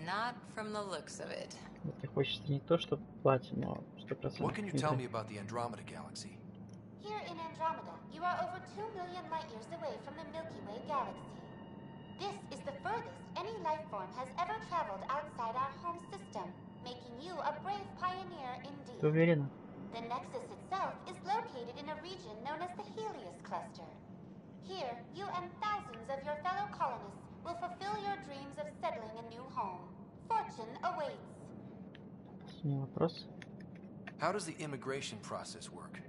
Not from the looks of it. Это хочется не то, что платим, но 100%. What can you tell me about the Andromeda Galaxy? Here in Andromeda, you are over 2 million light years away from the Milky Way galaxy. This is the furthest any life form has ever traveled outside our home system, making you a brave pioneer indeed. Ты уверена? The Nexus itself is located in a region known as the Helios Cluster. Here, you and thousands of your fellow colonists will fulfill your dreams of settling a new home. Fortune awaits. Вопрос. How does the immigration process work?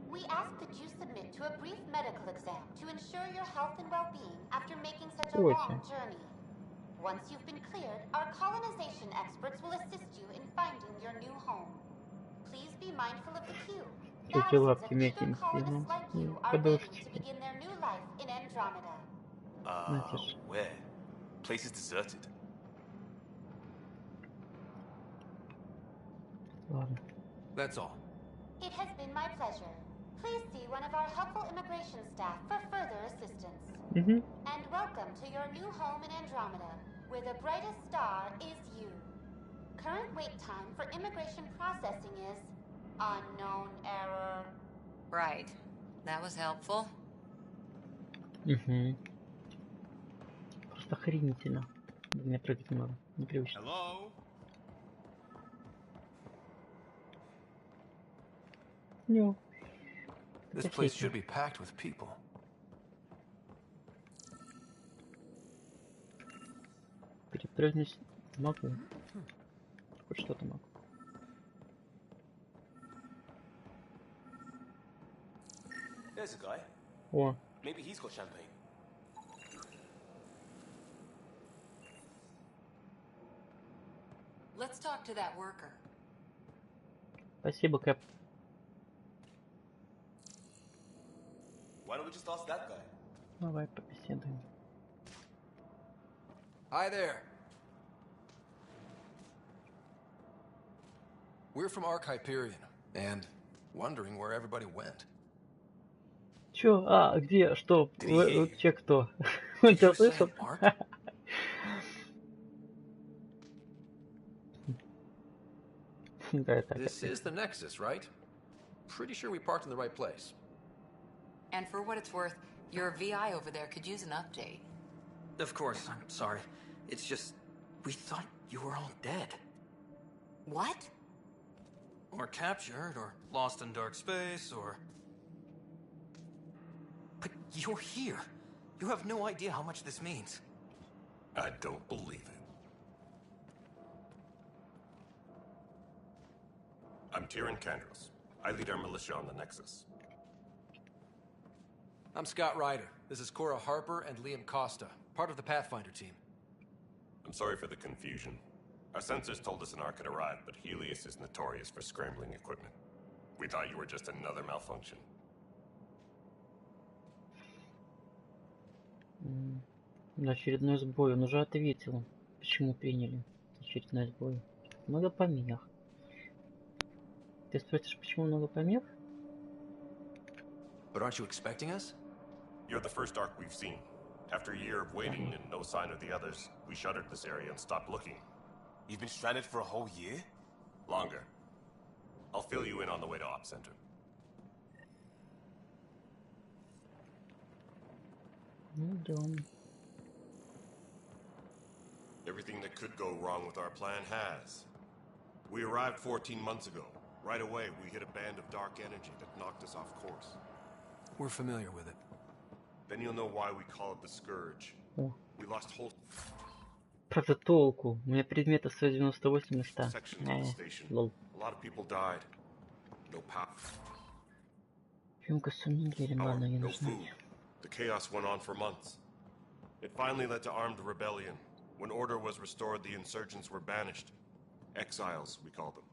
We ask that you submit to a brief medical exam to ensure your health and well-being after making such a long journey. Once you've been cleared, our colonization experts will assist you in finding your new home. Please be mindful of the queue. Thousands of eager colonists like you are waiting to begin their new life in Andromeda. Where? Place is deserted. Ладно. That's all. It has been my pleasure. Please see one of our helpful immigration staff for further assistance. And welcome to your new home in Andromeda, where the brightest star is you. Current wait time for immigration processing is unknown error. Right. That was helpful. Просто охренительно. Мне прыгать не надо. Непривычно. Hello? No. This place should be packed with people. Перепрыгнуть могу. Хоть что-то могу. There's a guy. О. Maybe he's got champagne. Let's talk to that worker. Спасибо, Кэп. Why don't we just ask that guy? Давай побеседуем. Hi there. We're from Hyperion, and wondering where everybody went. Чё? А, где? Что? Че кто? Он тебя слышал? This is the Nexus, right? Pretty sure we parked in the right place. And for what it's worth, your VI over there could use an update. Of course, I'm sorry. It's just, we thought you were all dead. What? Or captured, or lost in dark space, or... But you're here. You have no idea how much this means. I don't believe it. I'm Tyrion Kandros. I lead our militia on the Nexus. I'm Scott Ryder. This is Cora Harper and Liam Costa, part of the Pathfinder team. I'm sorry for the confusion. Our sensors told us an Ark had arrived, but Helios is notorious for scrambling equipment. We thought you were just another malfunction. Очередной сбой. Он уже ответил. Почему приняли очередной сбой? Много помех. Ты спросишь, почему много помех? But aren't you expecting us? You're the first Ark we've seen. After a year of waiting and no sign of the others, we shuttered this area and stopped looking. You've been stranded for a whole year? Longer. I'll fill you in on the way to Op Center. Идем. Everything that could go wrong with our plan has. We arrived 14 months ago. Right away, we hit a band of dark energy that knocked us off course. We're familiar with it. Then you'll know why we call it the Scourge. О, We lost whole правда толку. У меня предметов 198 места. sections of the station. Лол. A lot of people died. No power, Емкость сомнений ремана не no нужна. food. The chaos went on for months. It finally led to armed rebellion. When order was restored, the insurgents were banished. Exiles, we call them.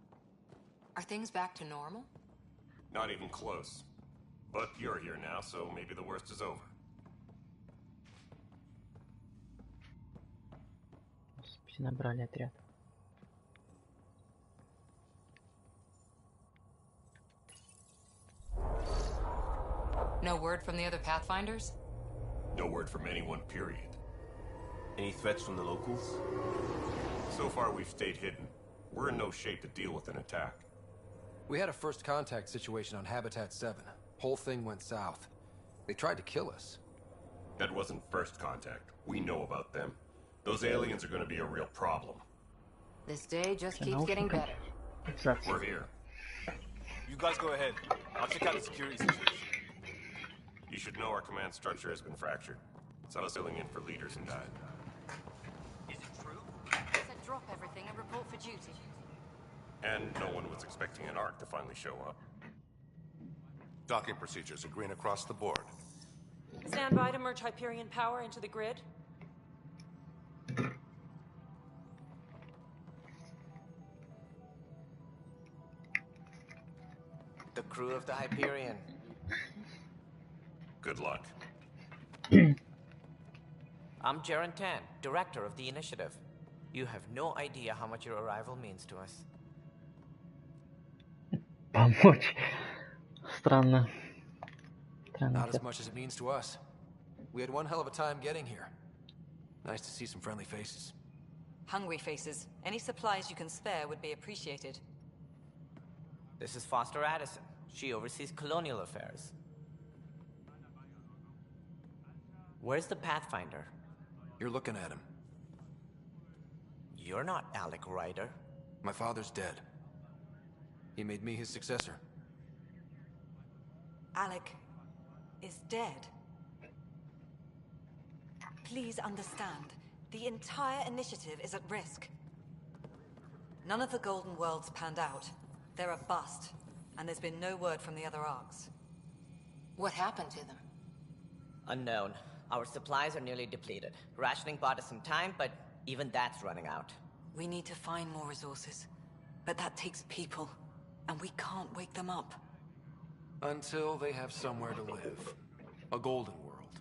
Are things back to normal? Not even close. But you're here now, so maybe the worst is over. Господи, набрали отряд. No word from the other Pathfinders? No word from anyone, period. Any threats from the locals? So far, we've stayed hidden. We're in no shape to deal with an attack. We had a first contact situation on Habitat 7. Whole thing went south. They tried to kill us. That wasn't first contact. We know about them. Those aliens are going to be a real problem. This day just keeps getting better. Exactly. We're here. You guys go ahead. I'll check out the security situation. You should know our command structure has been fractured. So I was filling in for leaders and died. Is it true? Said drop everything and report for duty. And no one was expecting an Ark to finally show up. Docking procedures agreeing across the board. Stand by to merge Hyperion power into the grid. The crew of the Hyperion. Good luck. I'm Jaren Tan, director of the initiative. You have no idea how much your arrival means to us. Помочь. Странно. Not as much as it means to us. We had one hell of a time getting here. Nice to see some friendly faces. Hungry faces. Any supplies you can spare would be appreciated. This is Foster Addison. She oversees colonial affairs. Where's the Pathfinder? You're looking at him. You're not Alec Ryder. My father's dead. He made me his successor. Alec is dead. Please understand, the entire initiative is at risk. None of the Golden Worlds panned out. They're a bust, and there's been no word from the other arcs. What happened to them? Unknown. Our supplies are nearly depleted. Rationing bought us some time, but even that's running out. We need to find more resources, but that takes people, and we can't wake them up. Until they have somewhere to live. A golden world.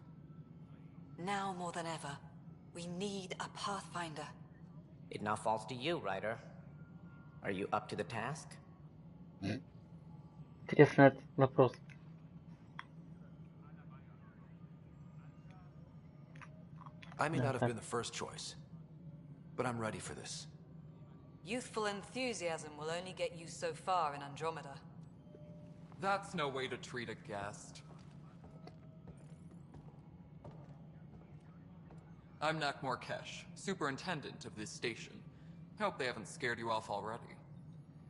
Now more than ever, we need a Pathfinder. It now falls to you, Ryder. Are you up to the task? Интересный вопрос. I may not have been the first choice, but I'm ready for this. Youthful enthusiasm will only get you so far in Andromeda. That's no way to treat a guest. I'm Nakmor Kesh, superintendent of this station. Hope they haven't scared you off already.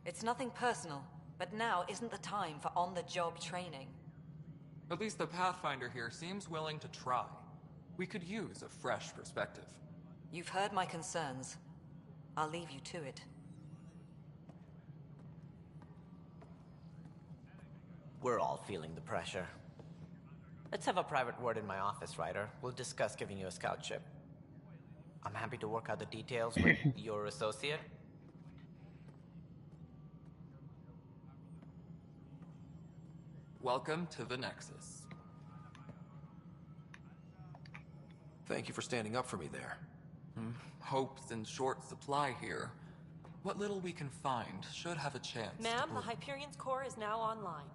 It's nothing personal, but now isn't the time for on-the-job training. At least the Pathfinder here seems willing to try. We could use a fresh perspective. You've heard my concerns. I'll leave you to it. We're all feeling the pressure. Let's have a private word in my office, Ryder. We'll discuss giving you a scout ship. I'm happy to work out the details with your associate. Welcome to the Nexus. Thank you for standing up for me there. Hope's in short supply here. What little we can find should have a chance. Ma'am, the Hyperion's core is now online.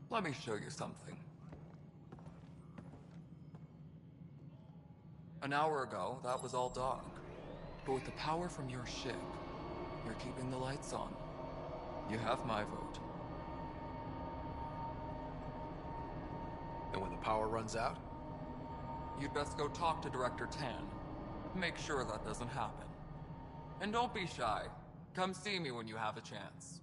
Let me show you something. An hour ago, that was all dark. But with the power from your ship, you're keeping the lights on. You have my vote. And when the power runs out? You'd best go talk to Director Tan. Make sure that doesn't happen. And don't be shy. Come see me when you have a chance.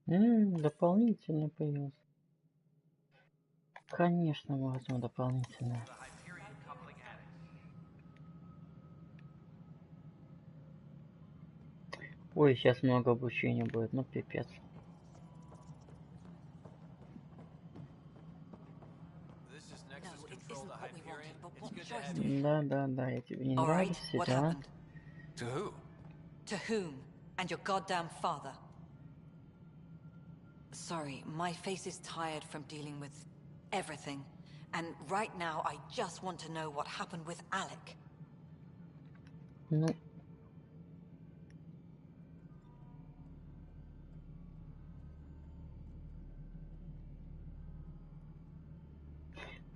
Дополнительно появился. Конечно, мы возьмем дополнительное. Ой, сейчас много обучения будет, ну пипец. Да, я тебе не нравишься, да? To who? To whom? And your goddamn father. Sorry, my face is tired from dealing with everything. And right now, I just want to know what happened with Alec. Ну...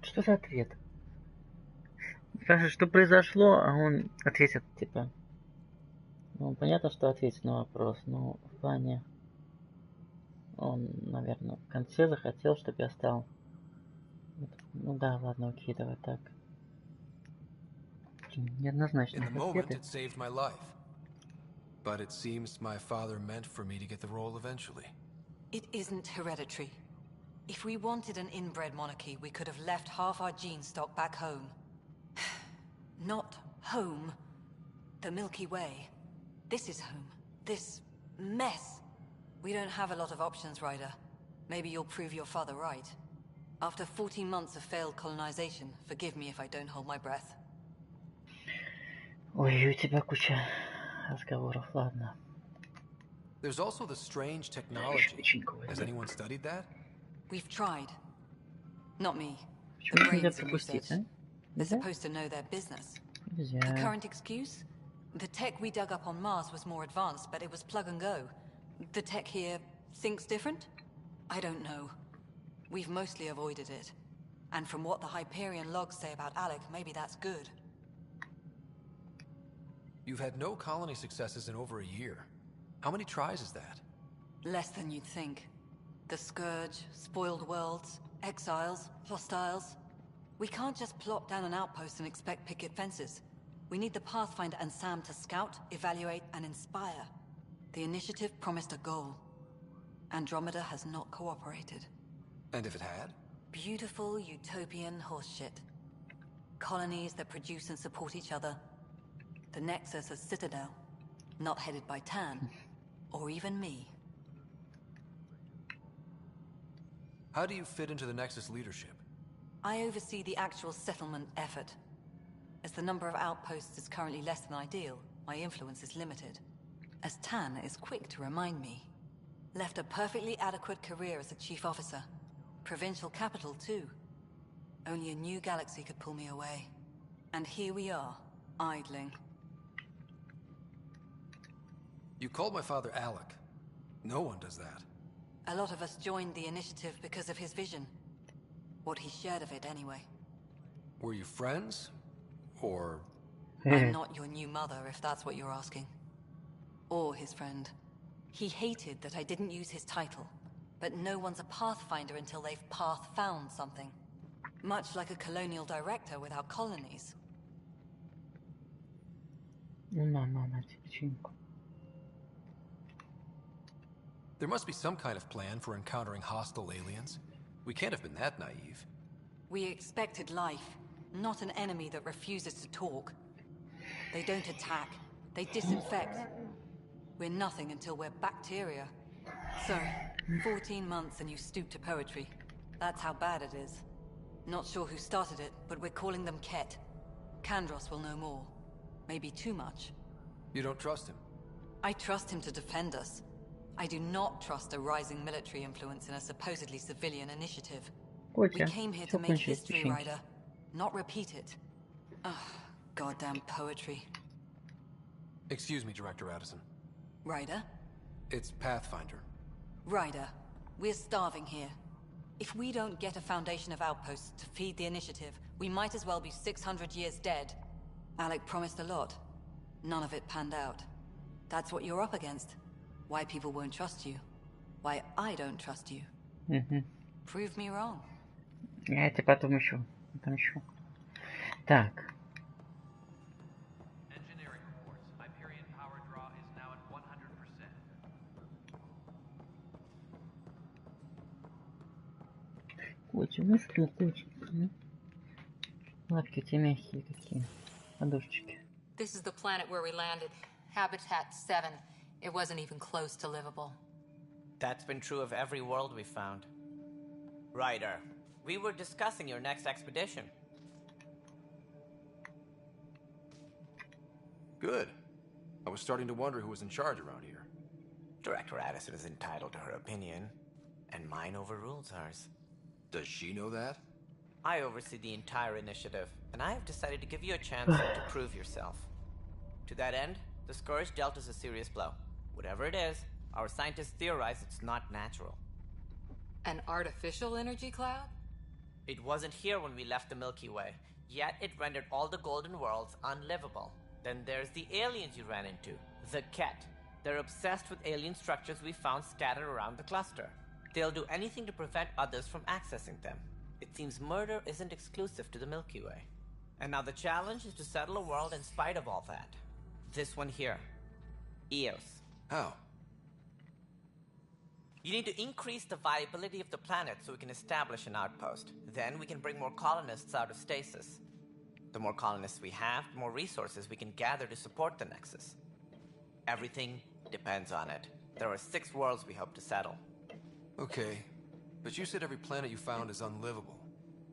Что за ответ? Спрашивает, что произошло, а он ответит, типа... Ну, понятно, что ответит на вопрос, но в плане... Он, наверное, в конце захотел, чтобы я стал... Ну да, ладно, окей, давай так. Неоднозначные ответы. But it seems my father meant for me to get the role eventually. It isn't hereditary. If we wanted an inbred monarchy, we could have left half our gene stock back home. Not home. The Milky Way. This is home. This mess. We don't have a lot of options, Ryder. Maybe you'll prove your father right. After 14 months of failed colonization, forgive me if I don't hold my breath. Ой, у тебя куча разговоров, ладно. There's also the strange technology. Has anyone studied that? We've tried. Not me. The brains in research. They're supposed to know their business. The current excuse? The tech we dug up on Mars was more advanced, but it was plug and go. The tech here thinks different? I don't know. We've mostly avoided it. And from what the Hyperion logs say about Alec, maybe that's good. You've had no colony successes in over a year. How many tries is that? Less than you'd think. The Scourge, spoiled worlds, exiles, hostiles. We can't just plop down an outpost and expect picket fences. We need the Pathfinder and Sam to scout, evaluate, and inspire. The initiative promised a goal. Andromeda has not cooperated. And if it had? Beautiful utopian horseshit. Colonies that produce and support each other. The Nexus as Citadel. Not headed by Tan. Or even me. How do you fit into the Nexus leadership? I oversee the actual settlement effort. As the number of outposts is currently less than ideal, my influence is limited. As Tan is quick to remind me. Left a perfectly adequate career as a chief officer. Provincial capital, too. Only a new galaxy could pull me away. And here we are, idling. You called my father Alec. No one does that. A lot of us joined the initiative because of his vision. What he shared of it, anyway. Were you friends? Or... I'm not your new mother, if that's what you're asking. Or his friend. He hated that I didn't use his title. But no one's a Pathfinder until they've path-found something. Much like a colonial director without colonies. There must be some kind of plan for encountering hostile aliens. We can't have been that naive. We expected life, not an enemy that refuses to talk. They don't attack, they disinfect. We're nothing until we're bacteria. So, 14 months and you stoop to poetry. That's how bad it is. Not sure who started it, but we're calling them Ket. Kandros will know more. Maybe too much. You don't trust him? I trust him to defend us. I do not trust a rising military influence in a supposedly civilian initiative. We came here to make history, Ryder, not repeat it. Ugh, goddamn poetry. Excuse me, Director Addison. Ryder? It's Pathfinder. Ryder, we're starving here. If we don't get a foundation of outposts to feed the initiative, we might as well be 600 years dead. Alec promised a lot. None of it panned out. That's what you're up against. Why people won't trust you. Why I don't trust you. Prove me wrong. Я это потом еще отомщу. Так. Котик, ну что, котик? Лапки у тебя мягкие какие. Подушечки. This is the planet where we landed. Habitat 7. It wasn't even close to livable. That's been true of every world we found. Ryder, we were discussing your next expedition. Good. I was starting to wonder who was in charge around here. Director Addison is entitled to her opinion, and mine overrules hers. Does she know that? I oversee the entire initiative, and I have decided to give you a chance to prove yourself. To that end, the Scourge dealt us a serious blow. Whatever it is, our scientists theorize it's not natural. An artificial energy cloud? It wasn't here when we left the Milky Way, yet it rendered all the Golden Worlds unlivable. Then there's the aliens you ran into, the Ket. They're obsessed with alien structures we found scattered around the cluster. They'll do anything to prevent others from accessing them. It seems murder isn't exclusive to the Milky Way. And now the challenge is to settle a world in spite of all that. This one here. Eos. How? You need to increase the viability of the planet so we can establish an outpost. Then we can bring more colonists out of stasis. The more colonists we have, the more resources we can gather to support the Nexus. Everything depends on it. There are 6 worlds we hope to settle. Okay, but you said every planet you found is unlivable.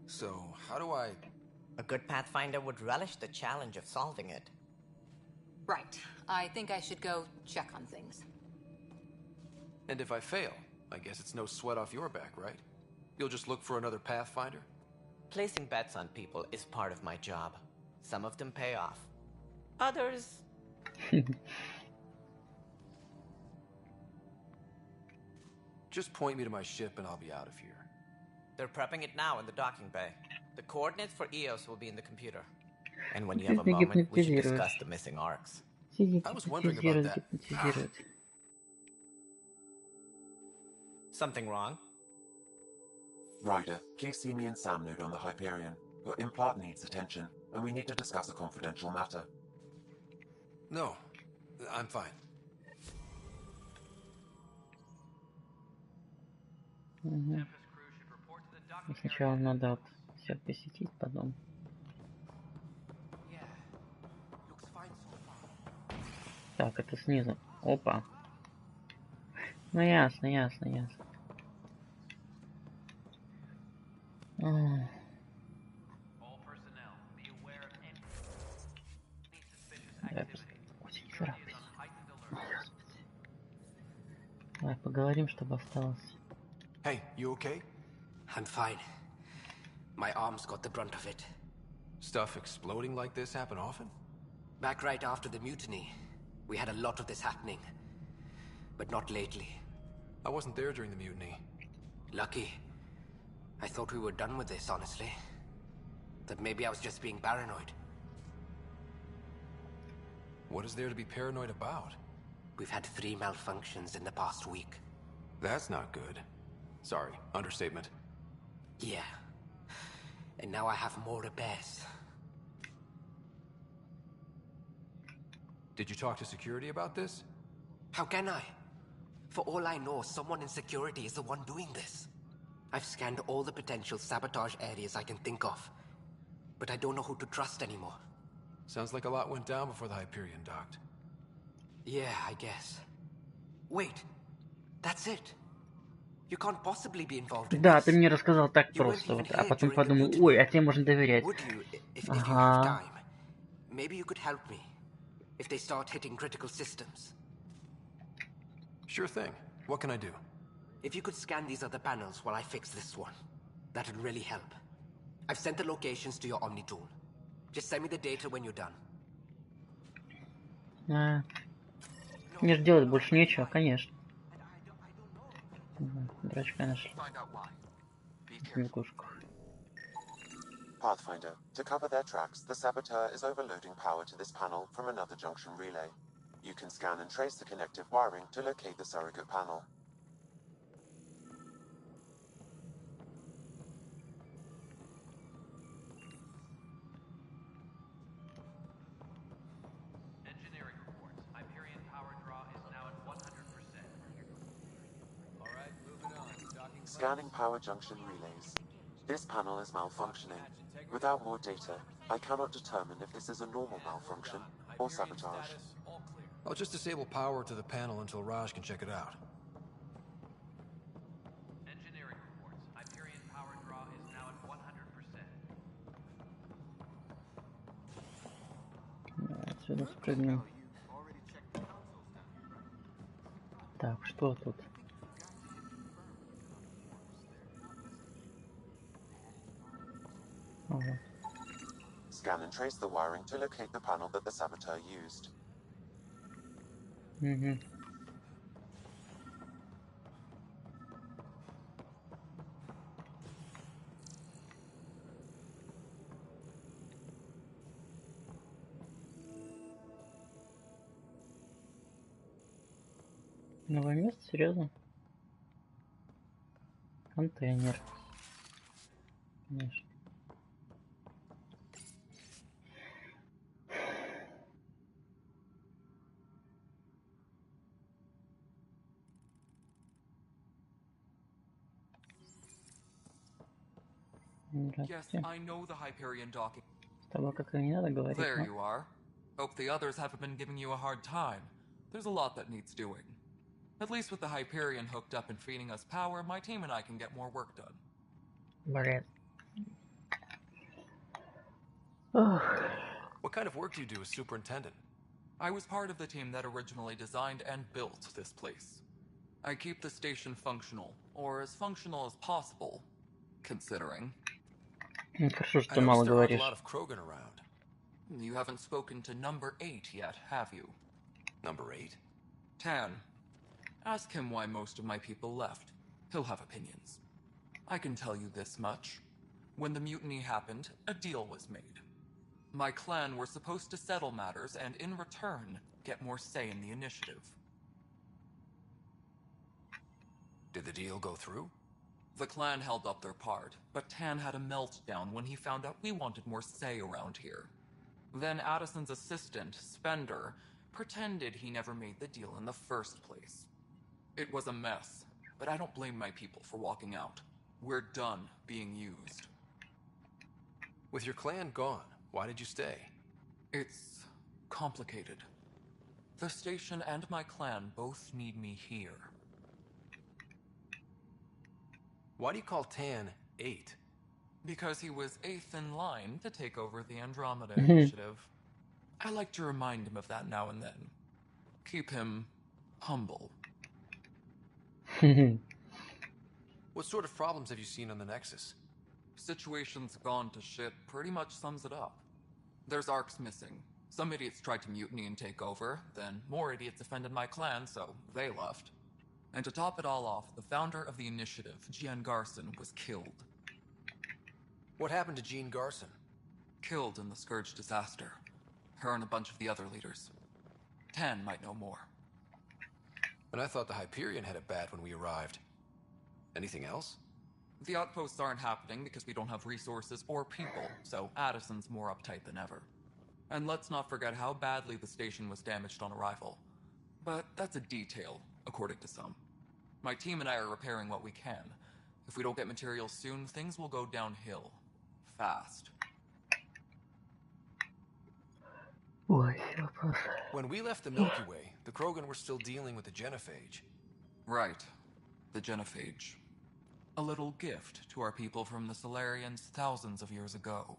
So, how do I... A good Pathfinder would relish the challenge of solving it. Right. I think I should go check on things. And if I fail, I guess it's no sweat off your back, right? You'll just look for another Pathfinder? Placing bets on people is part of my job. Some of them pay off. Others... Just point me to my ship and I'll be out of here. They're prepping it now in the docking bay. The coordinates for Eos will be in the computer. And when you have a moment, we should discuss the missing arcs. I was wondering about that. Something wrong? Ryder, please me and Sam node on the Hyperion. Your implant needs attention, and we need to discuss a confidential matter. No, I'm fine. Сначала надо все посетить, потом. Так, это снизу. Опа. Ну ясно, ясно, ясно. Давай поговорим, чтобы осталось. Hey, you okay? I'm fine. My arms got the brunt of it. Stuff exploding like this happen often? Back right after the mutiny, we had a lot of this happening. But not lately. I wasn't there during the mutiny. Lucky. I thought we were done with this, honestly. That maybe I was just being paranoid. What is there to be paranoid about? We've had 3 malfunctions in the past week. That's not good. Sorry, understatement. Yeah. And now I have more repairs. Did you talk to security about this? How can I? For all I know, someone in security is the one doing this. I've scanned all the potential sabotage areas I can think of. But I don't know who to trust anymore. Sounds like a lot went down before the Hyperion docked. Yeah, I guess. Wait. That's it. You can't possibly be involved in Да, this. ты мне рассказал так просто, вот, а потом подумал, ой, а тебе можно доверять. Would you, if you have Ага. time? Maybe you could help me. If they start hitting critical systems. Sure thing. What can I do? If you could scan these other panels while I fix this one, that'd really help. I've sent the locations to your Omni tool. Just send me the data when you're done. Мне же делать больше нечего, конечно. Дурачка нашли. Микушку. Pathfinder, to cover their tracks, the saboteur is overloading power to this panel from another junction relay. You can scan and trace the connective wiring to locate the surrogate panel. Engineering reports. Hyperion power draw is now at 100%. Alright, moving on. Scanning power junction relays. This panel is malfunctioning. Without more data, I cannot determine if this is a normal malfunction or sabotage. I'll just disable power to the panel until Raj can check it out. Engineering reports. Hyperion power draw is now at 100%. Отсюда спрыгнем. Так, что тут? Ага. Scan and trace the wiring to locate the panel that the saboteur used. Угу. Новое место? Серьезно? Контейнер. Конечно. Yes, I know the Hyperion docking. С тобой как-то не надо говорить, There но... you are. Hope the others haven't been giving you a hard time. There's a lot that needs doing. At least with the Hyperion hooked up and feeding us power, my team and I can get more work done. Блин. What kind of work do you do as superintendent? I was part of the team that originally designed and built this place. I keep the station functional, or as functional as possible, considering. Хорошо, I что ты мало noticed there aren't a говоришь. lot of Krogan around. You haven't spoken to number 8 yet, have you? Number 8? Tan. Ask him why most of my people left. He'll have opinions. I can tell you this much. When the mutiny happened, a deal was made. My clan were supposed to settle matters and, in return, get more say in the initiative. Did the deal go through? The clan held up their part, but Tan had a meltdown when he found out we wanted more say around here. Then Addison's assistant, Spender, pretended he never made the deal in the first place. It was a mess, but I don't blame my people for walking out. We're done being used. With your clan gone, why did you stay? It's complicated. The station and my clan both need me here. Why do you call Tan 8? Because he was 8th in line to take over the Andromeda Initiative. I like to remind him of that now and then. Keep him humble. What sort of problems have you seen on the Nexus? Situation's gone to shit pretty much sums it up. There's arcs missing. Some idiots tried to mutiny and take over, then more idiots offended my clan, so they left. And to top it all off, the founder of the initiative, Jean Garson, was killed. What happened to Jean Garson? Killed in the Scourge disaster. Her and a bunch of the other leaders. Tan might know more. And I thought the Hyperion had it bad when we arrived. Anything else? The outposts aren't happening because we don't have resources or people, so Addison's more uptight than ever. And let's not forget how badly the station was damaged on arrival. But that's a detail, according to some. My team and I are repairing what we can. If we don't get materials soon, things will go downhill. Fast. When we left the Milky Way, the Krogan were still dealing with the genophage. Right. The genophage. A little gift to our people from the Solarians thousands of years ago.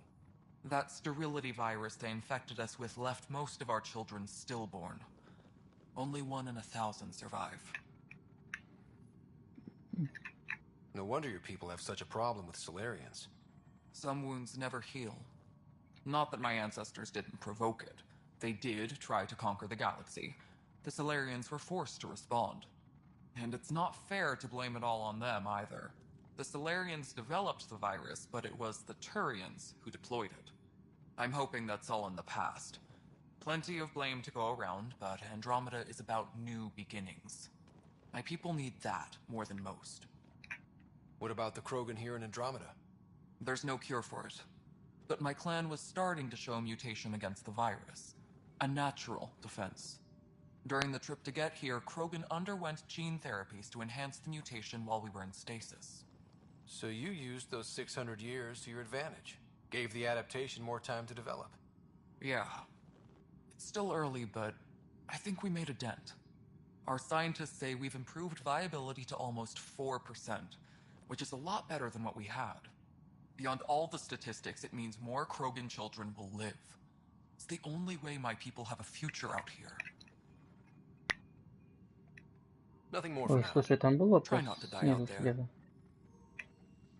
That sterility virus they infected us with left most of our children stillborn. Only 1 in 1,000 survive. No wonder your people have such a problem with Solarians. Some wounds never heal. Not that my ancestors didn't provoke it. They did try to conquer the galaxy. The Solarians were forced to respond. And it's not fair to blame it all on them either. The Solarians developed the virus, but it was the Turians who deployed it. I'm hoping that's all in the past. Plenty of blame to go around, but Andromeda is about new beginnings. My people need that more than most. What about the Krogan here in Andromeda? There's no cure for it. But my clan was starting to show mutation against the virus. A natural defense. During the trip to get here, Krogan underwent gene therapies to enhance the mutation while we were in stasis. So you used those 600 years to your advantage. Gave the adaptation more time to develop. Yeah. It's still early, but I think we made a dent. Our scientists say we've improved viability to almost 4%, which is a lot better than what we had. Beyond all the statistics, it means more Krogan children will live. It's the only way my people have a future out here. Nothing more for Ой, now. слушай, там был вопрос Try not to die снизу out there. слева.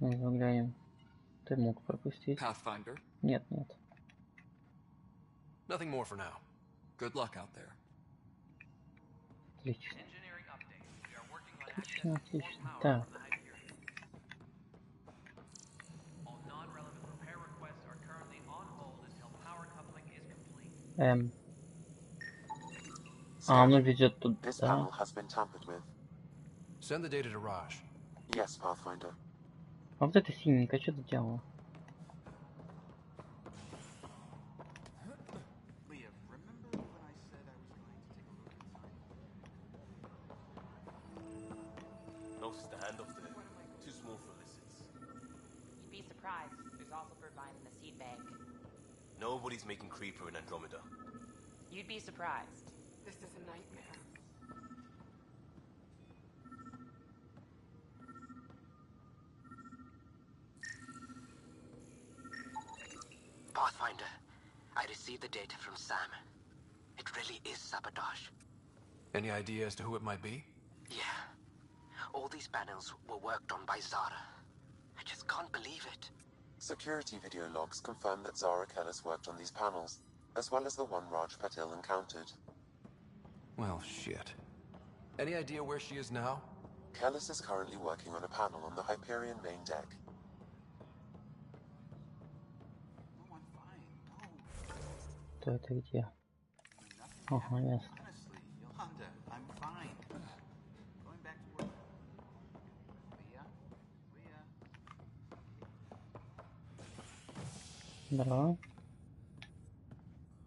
Ну, заглянем. Ты мог пропустить. Pathfinder, Нет, нет. Nothing more for now. good luck out there. Отлично. Engineering update. We are working on Отлично, accessing отлично. all power Так. from the Hyperion. All non-relevant repair requests are currently on hold until power coupling is complete. Оно ведет туда. This panel has been tampered with. Send the data to Raj. Yes, Pathfinder. А вот это синенькое, что ты делала? Leah, remember when I said I was going to take a look inside? No stand up there. Too small for lizards. You'd be surprised. There's also Birdvine in the seed bank. Nobody's making Creeper in Andromeda. You'd be surprised. This is a nightmare. Pathfinder, I received the data from Sam. It really is sabotage. Any idea as to who it might be? Yeah. All these panels were worked on by Zara. I just can't believe it. Security video logs confirm that Zara Kellis worked on these panels, as well as the one Raj Patil encountered. Well, shit. Any idea where she is now? Kellis is currently working on a panel on the Hyperion main deck. No, I'm fine. No. Кто это где? Ага, ясно. Honestly, Yolanda, I'm fine. Going back to work. Leah? Leah? Здорово.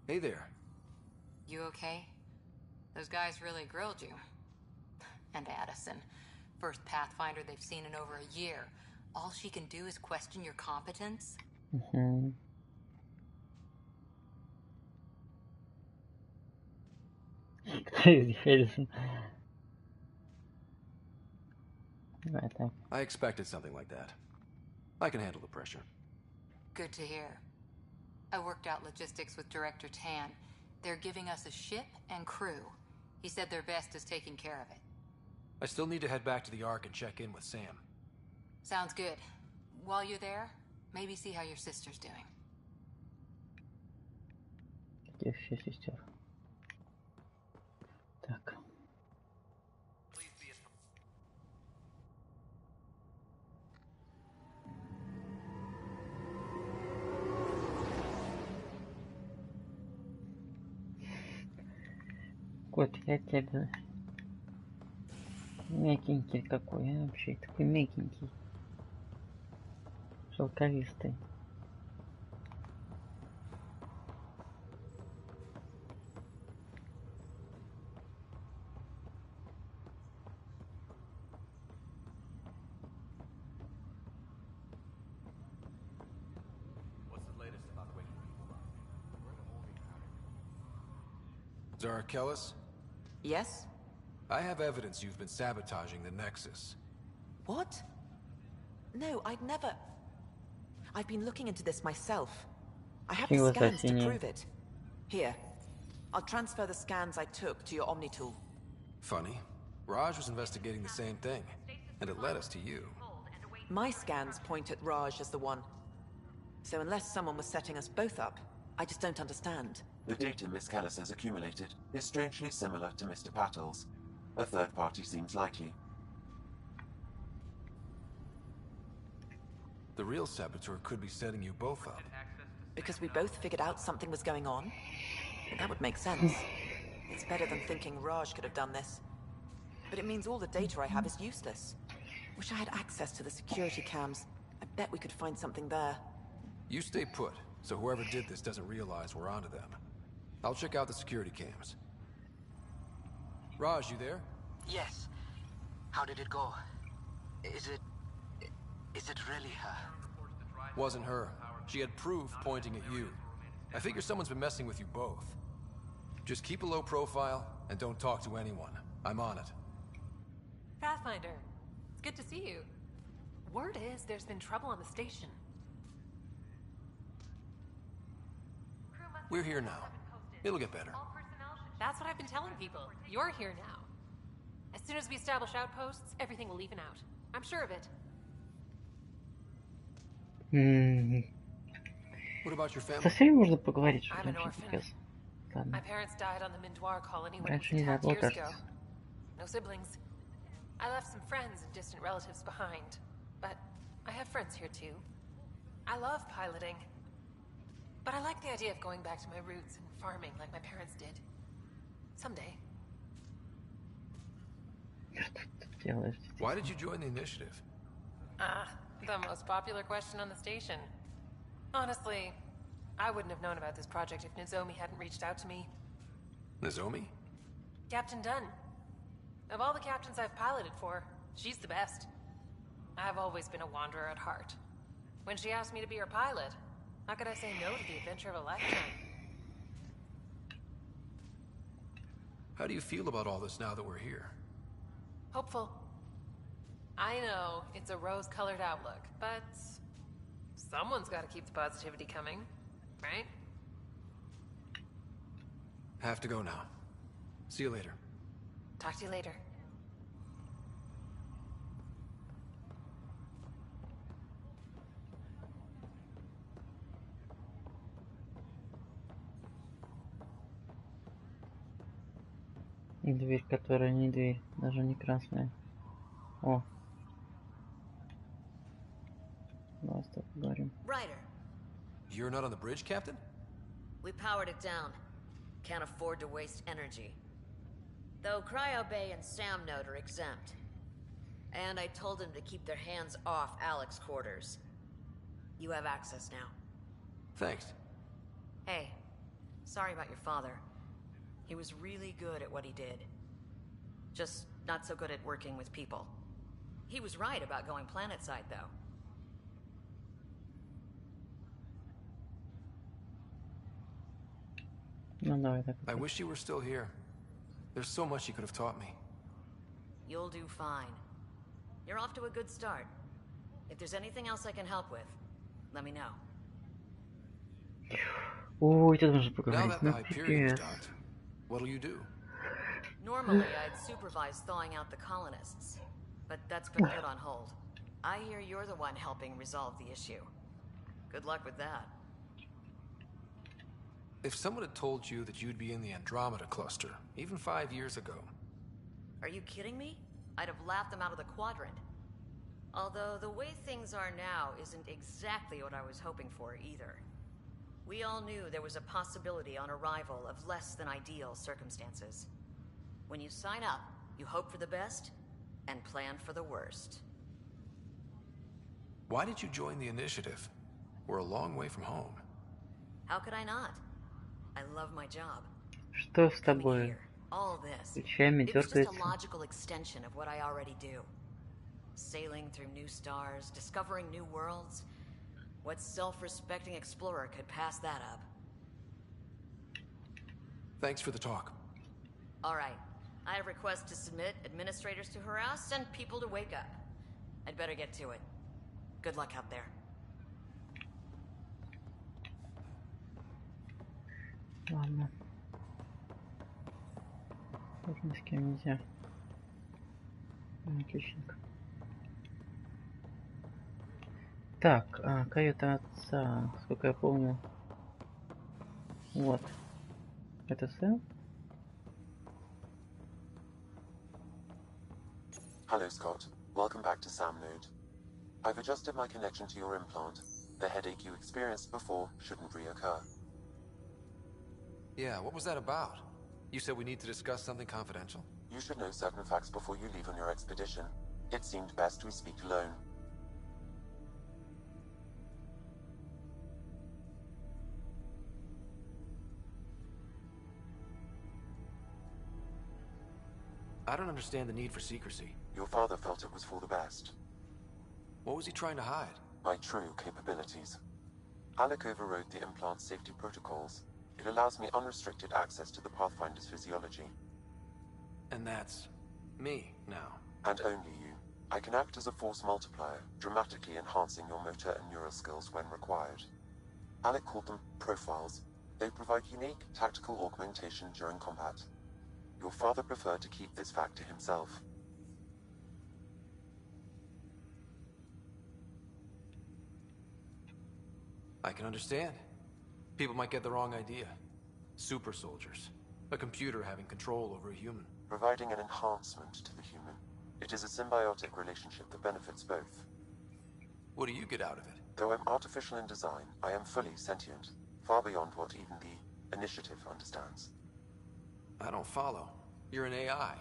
Hey there. You okay? Those guys really grilled you. And Addison. First Pathfinder they've seen in over a year. All she can do is question your competence? Угу. Кто из Хельсон? Давай так. I expected something like that. I can handle the pressure. Good to hear. I worked out logistics with Director Tan. They're giving us a ship and crew. He said their best is taking care of it. I still need to head back to the Ark and check in with Sam. Sounds good. While you're there, maybe see how your sister's doing. Где все сестер? Так. Кот, я тебя... Мягенький какой, а вообще такой мягенький. Шелковистый. Zara Kellis? Yes? I have evidence you've been sabotaging the Nexus. What? No, I'd never... I've been looking into this myself. I have the scans to prove it. Here. I'll transfer the scans I took to your Omni tool. Funny. Raj was investigating the same thing, and it led us to you. My scans point at Raj as the one. So unless someone was setting us both up, I just don't understand. The data Miss Callis has accumulated is strangely similar to Mr. Patel's. A third party seems likely. The real saboteur could be setting you both up. Because we both figured out something was going on? That would make sense. It's better than thinking Raj could have done this. But it means all the data I have is useless. Wish I had access to the security cams. I bet we could find something there. You stay put, so whoever did this doesn't realize we're onto them. I'll check out the security cams. Raj, you there? Yes. How did it go? Is it really her? Wasn't her. She had proof pointing at you. I figure someone's been messing with you both. Just keep a low profile and don't talk to anyone. I'm on it. Pathfinder, it's good to see you. Word is there's been trouble on the station. We're here now. It'll get better. That's what I've been telling people. You're here now. As soon as we establish outposts, everything will even out. I'm sure of it. What about your family? Со всеми можно поговорить, что I'm an там orphan. сейчас. Ладно. My parents died on the Mindoir colony when it Раньше was не attacked было, years ago. кажется. No siblings. I left some friends and distant relatives behind. But I have friends here too. I love piloting. But I like the idea of going back to my roots and farming like my parents did. Someday. Why did you join the initiative? The most popular question on the station. Honestly, I wouldn't have known about this project if Nozomi hadn't reached out to me. Nozomi? Captain Dunn. Of all the captains I've piloted for, she's the best. I've always been a wanderer at heart. When she asked me to be her pilot, how could I say no to the adventure of a lifetime? How do you feel about all this now that we're here? Hopeful. I know it's a rose-colored outlook, but someone's got to keep the positivity coming, right? Have to go now. See you later. Talk to you later. Дверь, которая не дверь, даже не красная. О. Давай с тобой поговорим. Ryder, You're not on the bridge, Captain? we powered it down. Can't afford to waste energy. Though Cryo Bay and Sam Note are exempt. And I told them to keep their hands off Alec's quarters. You have access now. Thanks. Hey, sorry about your father. He was really good at what he did. Just not so good at working with people. He was right about going planetside, though. Ну давай так. I wish you were still here. There's so much you could have taught me. You'll do fine. You're off to a good start. If there's anything else I can help with, let me know. Ой, тут нужно Now поговорить. that the Ну Hyperion is пипец. docked, what'll you do? Normally, I'd supervise thawing out the colonists, but that's been put on hold. I hear you're the one helping resolve the issue. Good luck with that. If someone had told you that you'd be in the Andromeda cluster, even 5 years ago. Are you kidding me? I'd have laughed them out of the quadrant. Although the way things are now isn't exactly what I was hoping for either. We all knew there was a possibility on arrival of less than ideal circumstances. When you sign up, you hope for the best and plan for the worst. Why did you join the initiative? We're a long way from home. How could I not? I love my job. Что с тобой? All this. Плечами It was just a дергается. logical extension of what I already do. Sailing through new stars, discovering new worlds. What self-respecting explorer could pass that up? Thanks for the talk. All right. I have requests to submit, administrators to harass, and people to wake up. I'd better get to it. Good luck out there. Ладно. Тут ни с кем нельзя. Отличненько. Так, каюта отца, сколько я помню. Вот. Это Сэм? Hello, Scott. Welcome back to Sam Node. I've adjusted my connection to your implant. The headache you experienced before shouldn't reoccur. Yeah, what was that about? You said we need to discuss something confidential? You should know certain facts before you leave on your expedition. It seemed best we speak alone. I don't understand the need for secrecy. Your father felt it was for the best. What was he trying to hide? My true capabilities. Alec overrode the implant's safety protocols. It allows me unrestricted access to the Pathfinder's physiology. And that's me now. And only you. I can act as a force multiplier, dramatically enhancing your motor and neural skills when required. Alec called them profiles. They provide unique tactical augmentation during combat. Your father preferred to keep this fact to himself. I can understand. People might get the wrong idea. Super soldiers. A computer having control over a human. Providing an enhancement to the human. It is a symbiotic relationship that benefits both. What do you get out of it? Though I'm artificial in design, I am fully sentient. Far beyond what even the Initiative understands. I don't follow. You're an AI.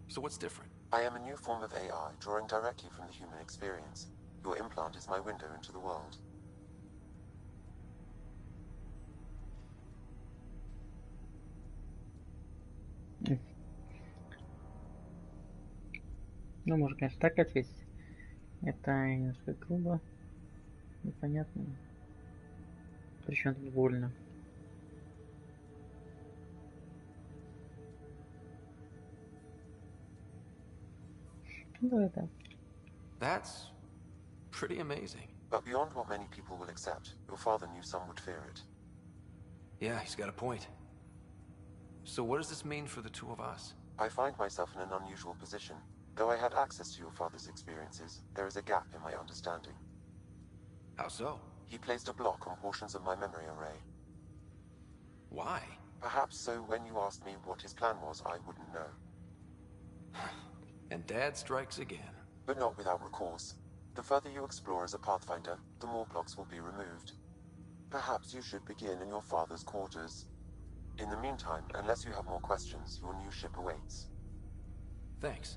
So what's different? I am a new form of AI, drawing directly from the human experience. Your implant is my window into the world. Ну, можно, конечно, так ответить. Это немножко грубо, непонятно. Причем тут больно. Ну, это. That's pretty amazing. But beyond what many people will accept, your father knew some would fear it. Yeah, he's got a point. So what does this mean for the two of us? I find myself in an unusual position. Though I had access to your father's experiences, there is a gap in my understanding. How so? He placed a block on portions of my memory array. Why? Perhaps so when you asked me what his plan was, I wouldn't know. And Dad strikes again. But not without recourse. The further you explore as a Pathfinder, the more blocks will be removed. Perhaps you should begin in your father's quarters. In the meantime, unless you have more questions, your new ship awaits. Thanks.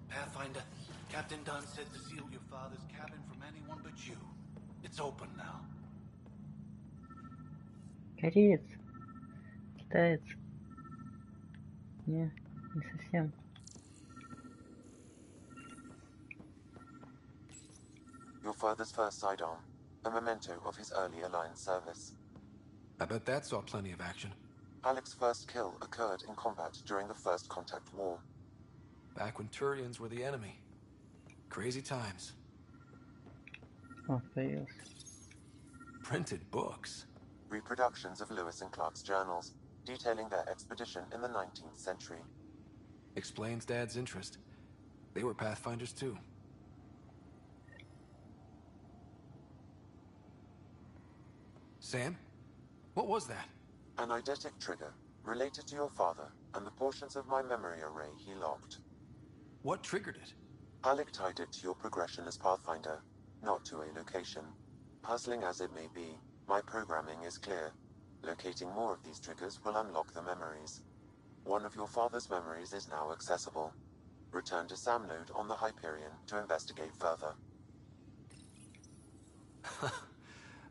Pathfinder, Captain Dunn said to seal your father's cabin from anyone but you. It's open now. Кореец. Китаец. Не совсем. Your father's first sidearm, a memento of his early Alliance service. I bet that saw plenty of action. Alec's first kill occurred in combat during the First Contact War. Back when Turians were the enemy. Crazy times. О, появился. Printed books? Reproductions of Lewis and Clark's journals, detailing their expedition in the 19th century. Explains Dad's interest. They were Pathfinders too. Sam? What was that? An eidetic trigger, related to your father, and the portions of my memory array he logged. What triggered it? Alec tied it to your progression as Pathfinder, not to a location. Puzzling as it may be, my programming is clear. Locating more of these triggers will unlock the memories. One of your father's memories is now accessible. Return to Sam node on the Hyperion to investigate further.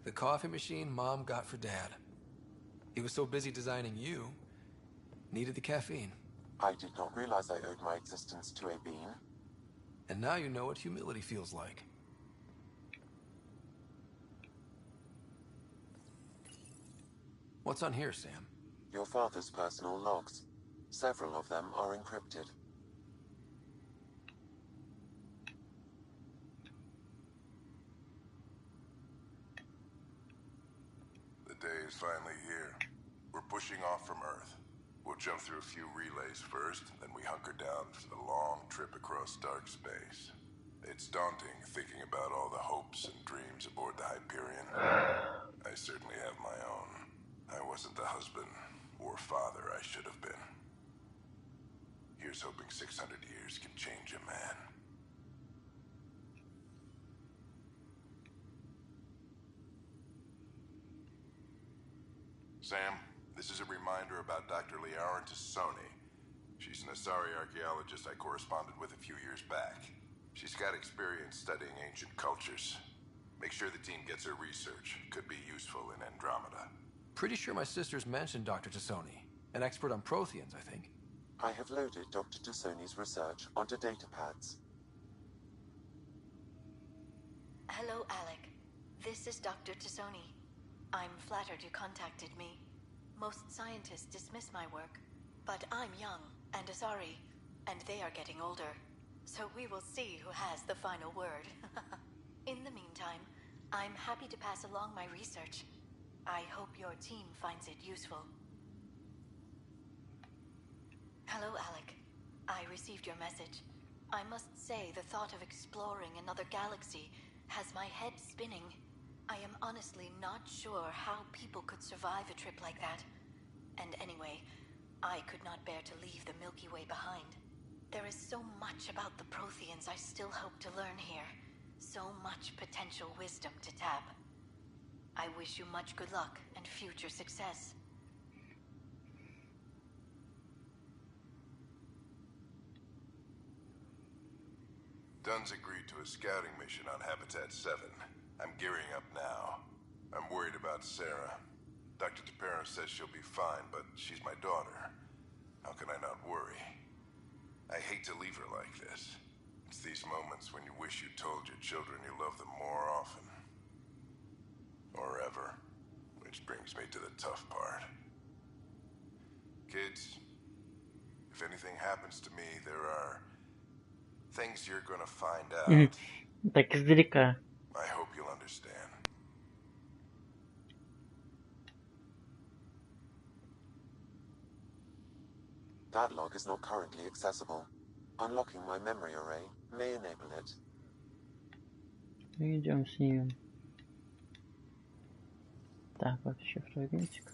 The coffee machine Mom got for Dad. He was so busy designing you, needed the caffeine. I did not realize I owed my existence to a bean. And now you know what humility feels like. What's on here, Sam? Your father's personal logs. Several of them are encrypted. The day is finally here. We're pushing off from Earth. We'll jump through a few relays first, then we hunker down for the long trip across dark space. It's daunting thinking about all the hopes and dreams aboard the Hyperion. I certainly have my own. I wasn't the husband or father I should have been. Here's hoping 600 years can change a man. Sam, this is a reminder about Dr. Olgis13. She's an Asari archaeologist I corresponded with a few years back. She's got experience studying ancient cultures. Make sure the team gets her research. Could be useful in Andromeda. Pretty sure my sisters mentioned Dr. Tassoni. An expert on Protheans, I think. I have loaded Dr. Tassoni's research onto datapads. Hello, Alec. This is Dr. Tassoni. I'm flattered you contacted me. Most scientists dismiss my work, but I'm young and Asari, and they are getting older. So we will see who has the final word. In the meantime, I'm happy to pass along my research. I hope your team finds it useful. Hello, Alec. I received your message. I must say the thought of exploring another galaxy has my head spinning. I am honestly not sure how people could survive a trip like that. And anyway, I could not bear to leave the Milky Way behind. There is so much about the Protheans I still hope to learn here. So much potential wisdom to tap. I wish you much good luck and future success. Dunn's agreed to a scouting mission on Habitat 7. I'm gearing up now. I'm worried about Sarah. Dr. Tapero says she'll be fine, but she's my daughter. How can I not worry? I hate to leave her like this. It's these moments when you wish you told your children you love them more often. Or ever. Which brings me to the tough part. Kids, if anything happens to me, there are things you're gonna find out. Так издалека. I hope you'll understand. That log is not currently accessible. Unlocking my memory array may enable it. Идем снимем. Так, вот еще фрагментик.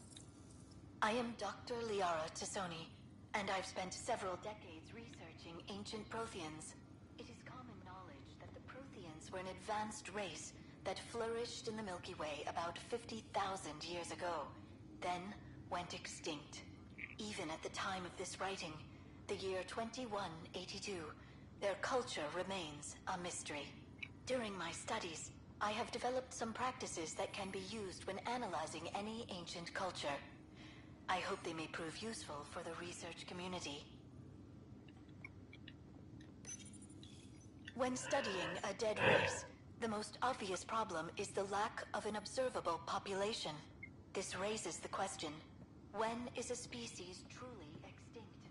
I am Dr. Liara Tassoni, and I've spent several decades researching ancient Protheans. It is common knowledge that the Protheans were an advanced race that flourished in the Milky Way about 50,000 years ago, then went extinct. Even at the time of this writing, the year 2182, their culture remains a mystery. During my studies, I have developed some practices that can be used when analyzing any ancient culture. I hope they may prove useful for the research community. When studying a dead race, the most obvious problem is the lack of an observable population. This raises the question, when is a species truly extinct?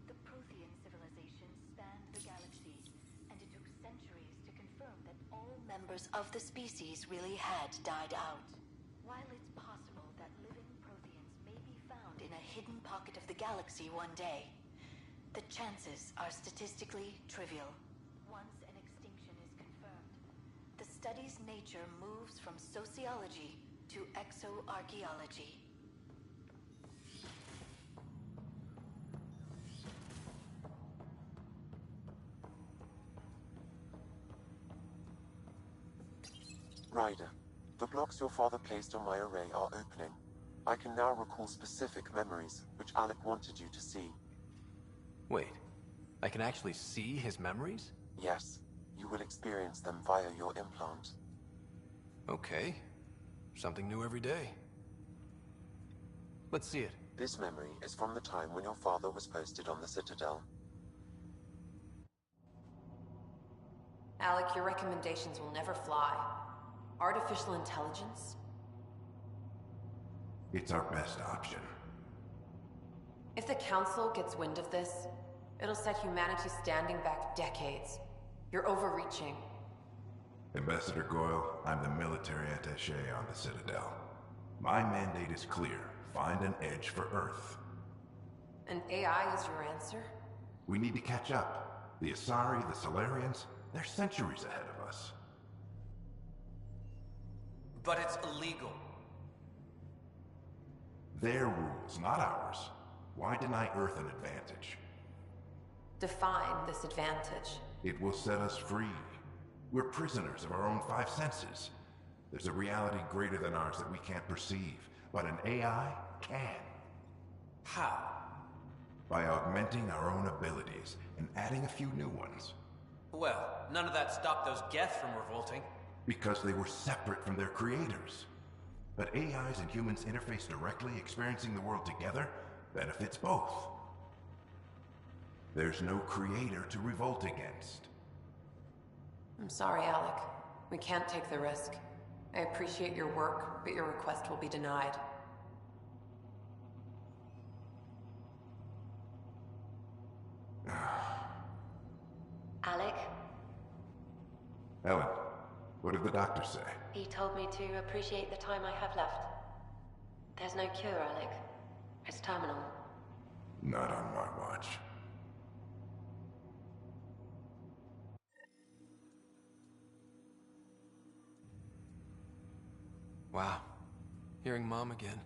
The Prothean civilization spanned the galaxies, and it took centuries to confirm that all members of the species really had died out. While it's possible that living Protheans may be found in a hidden pocket of the galaxy one day, the chances are statistically trivial. Once an extinction is confirmed, the study's nature moves from sociology to exoarchaeology. Ryder, the blocks your father placed on my array are opening. I can now recall specific memories, which Alec wanted you to see. Wait, I can actually see his memories? Yes, you will experience them via your implant. Okay. Something new every day. Let's see it. This memory is from the time when your father was posted on the Citadel. Alec, your recommendations will never fly. Artificial intelligence? It's our best option. If the Council gets wind of this, it'll set humanity standing back decades. You're overreaching. Ambassador Goyle, I'm the military attaché on the Citadel. My mandate is clear. Find an edge for Earth. And AI is your answer? We need to catch up. The Asari, the Solarians, they're centuries ahead of us. But it's illegal. Their rules, not ours. Why deny Earth an advantage? Define this advantage. It will set us free. We're prisoners of our own five senses. There's a reality greater than ours that we can't perceive, but an AI can. How? By augmenting our own abilities and adding a few new ones. Well, none of that stopped those Geth from revolting. Because they were separate from their creators. But AIs and humans interface directly, experiencing the world together, benefits both. There's no creator to revolt against. I'm sorry, Alec. We can't take the risk. I appreciate your work, but your request will be denied. Alec, Ellen, what did the doctor say? he told me to appreciate the time I have left. There's no cure, Alec. It's terminal. Not on my watch. Wow. Hearing Mom again.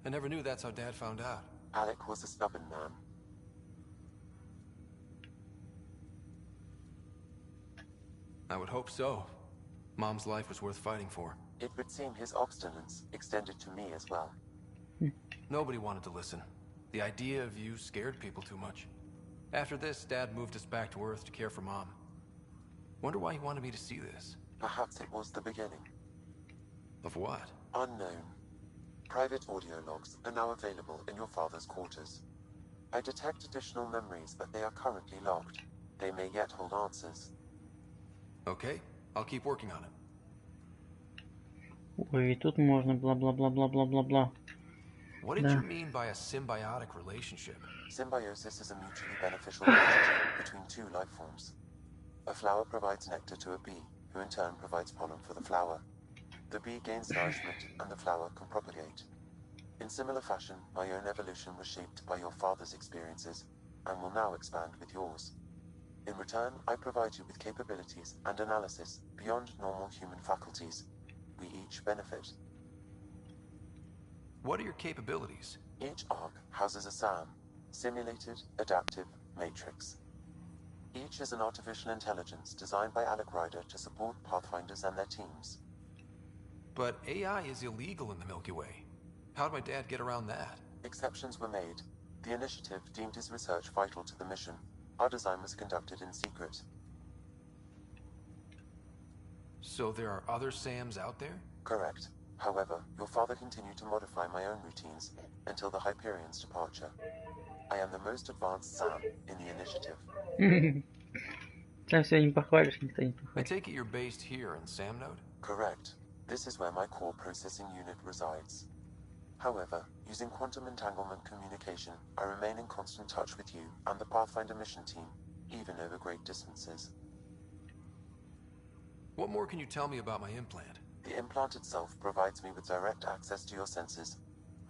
I never knew that's how Dad found out. Alec was a stubborn man. I would hope so. Mom's life was worth fighting for. It would seem his obstinance extended to me as well. Nobody wanted to listen. The idea of you scared people too much. After this, Dad moved us back to Earth to care for Mom. Wonder why he wanted me to see this. Perhaps it was the beginning. Of what? Unknown. Private audio logs are now available in your father's quarters. I detect additional memories, but they are currently logged. They may yet hold answers. Okay, I'll keep working on it. Ой, и тут можно бла-бла-бла-бла-бла-бла-бла. What did you mean by a symbiotic relationship? Symbiosis is a mutually beneficial relationship between two life forms. A flower provides nectar to a bee, who in turn provides pollen for the flower. The bee gains nourishment, and the flower can propagate. In similar fashion, my own evolution was shaped by your father's experiences, and will now expand with yours. In return, I provide you with capabilities and analysis beyond normal human faculties. We each benefit. What are your capabilities? Each arc houses a SAM, Simulated Adaptive Matrix. Each is an artificial intelligence designed by Alec Ryder to support Pathfinders and their teams. But AI is illegal in the Milky Way. How'd my dad get around that? Exceptions were made. The initiative deemed his research vital to the mission. Our design was conducted in secret. So there are other SAMs out there? Correct. However, your father continued to modify my own routines until the Hyperion's departure. I am the most advanced SAM in the initiative. Там все не похвалишь, никто не I похвалит. take it you're based here in Sam Node? Correct. This is where my core processing unit resides. However, using quantum entanglement communication, I remain in constant touch with you and the Pathfinder mission team, even over great distances. What more can you tell me about my implant? The implant itself provides me with direct access to your senses.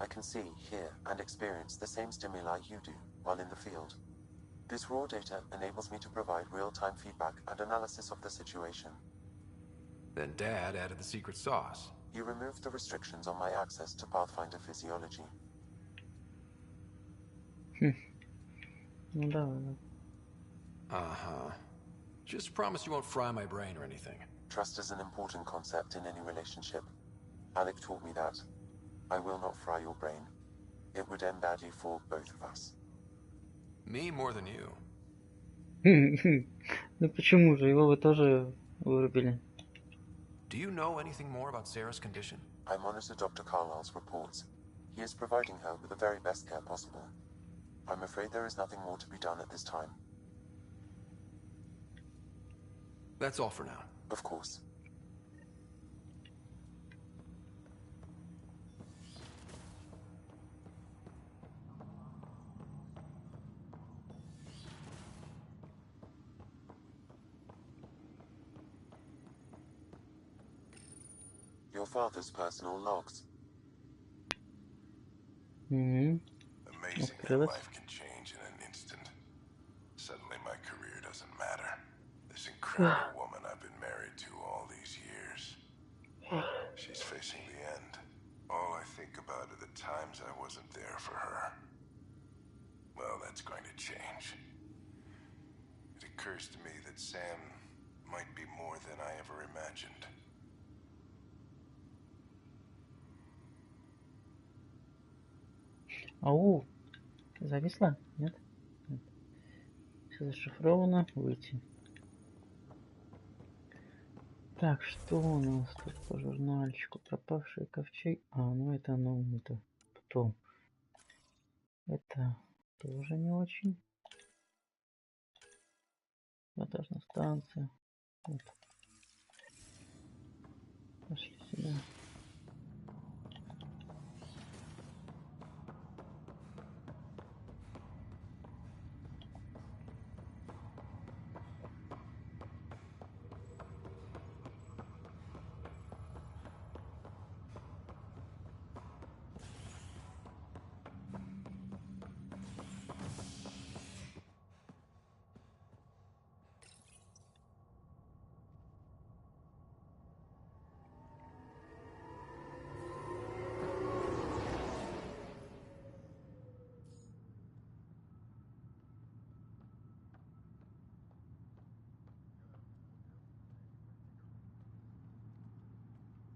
I can see, hear, and experience the same stimuli you do while in the field. This raw data enables me to provide real-time feedback and analysis of the situation. Then Dad added the secret sauce. You removed the restrictions on my access to Pathfinder physiology. Ну давай. Uh-huh. Just promise you won't fry my brain or anything. Trust is an important concept in any relationship. Alec taught me that. I will not fry your brain. It would end badly for both of us. Me more than you. Ну почему же? Его вы тоже вырубили. Do you know anything more about Sarah's condition? I monitor Dr. Carlisle's reports. He is providing her with the very best care possible. I'm afraid there is nothing more to be done at this time. That's all for now. Of course. Your father's personal logs. Amazing how life can change in an instant. Suddenly my career doesn't matter. This incredible woman I've been married to all these years. She's facing the end. All I think about are the times I wasn't there for her. Well, that's going to change. It occurs to me that Sam might be more than I ever imagined. Ау, зависла? Нет? Все зашифровано. Выйти. Так, что у нас тут по журнальчику? Пропавший ковчег. Ну это, это потом. Это тоже не очень. Монтажная станция. Вот. Пошли сюда.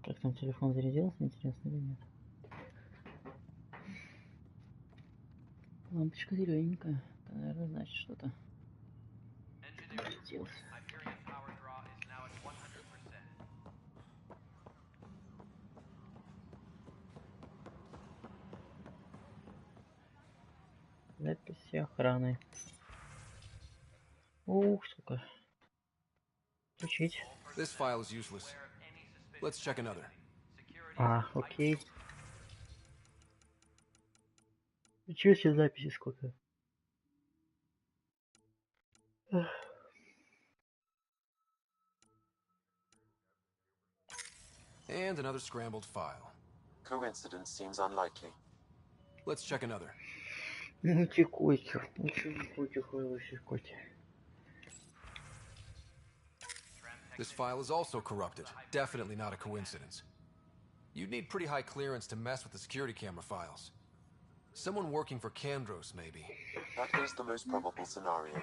Как там телефон зарядился, интересно или нет? Лампочка зелененькая. Это, наверное, значит что-то. Зарядился. Записи охраны. Ух, сука. Включить. This file is useless. Let's check another. Окей. Ничего себе записи сколько. And another scrambled file. Coincidence seems unlikely. Let's check another. Мультикотик. Мультикотик. This file is also corrupted. Definitely not a coincidence. You'd need pretty high clearance to mess with the security camera files. Someone working for Kandros, maybe. That is the most probable scenario.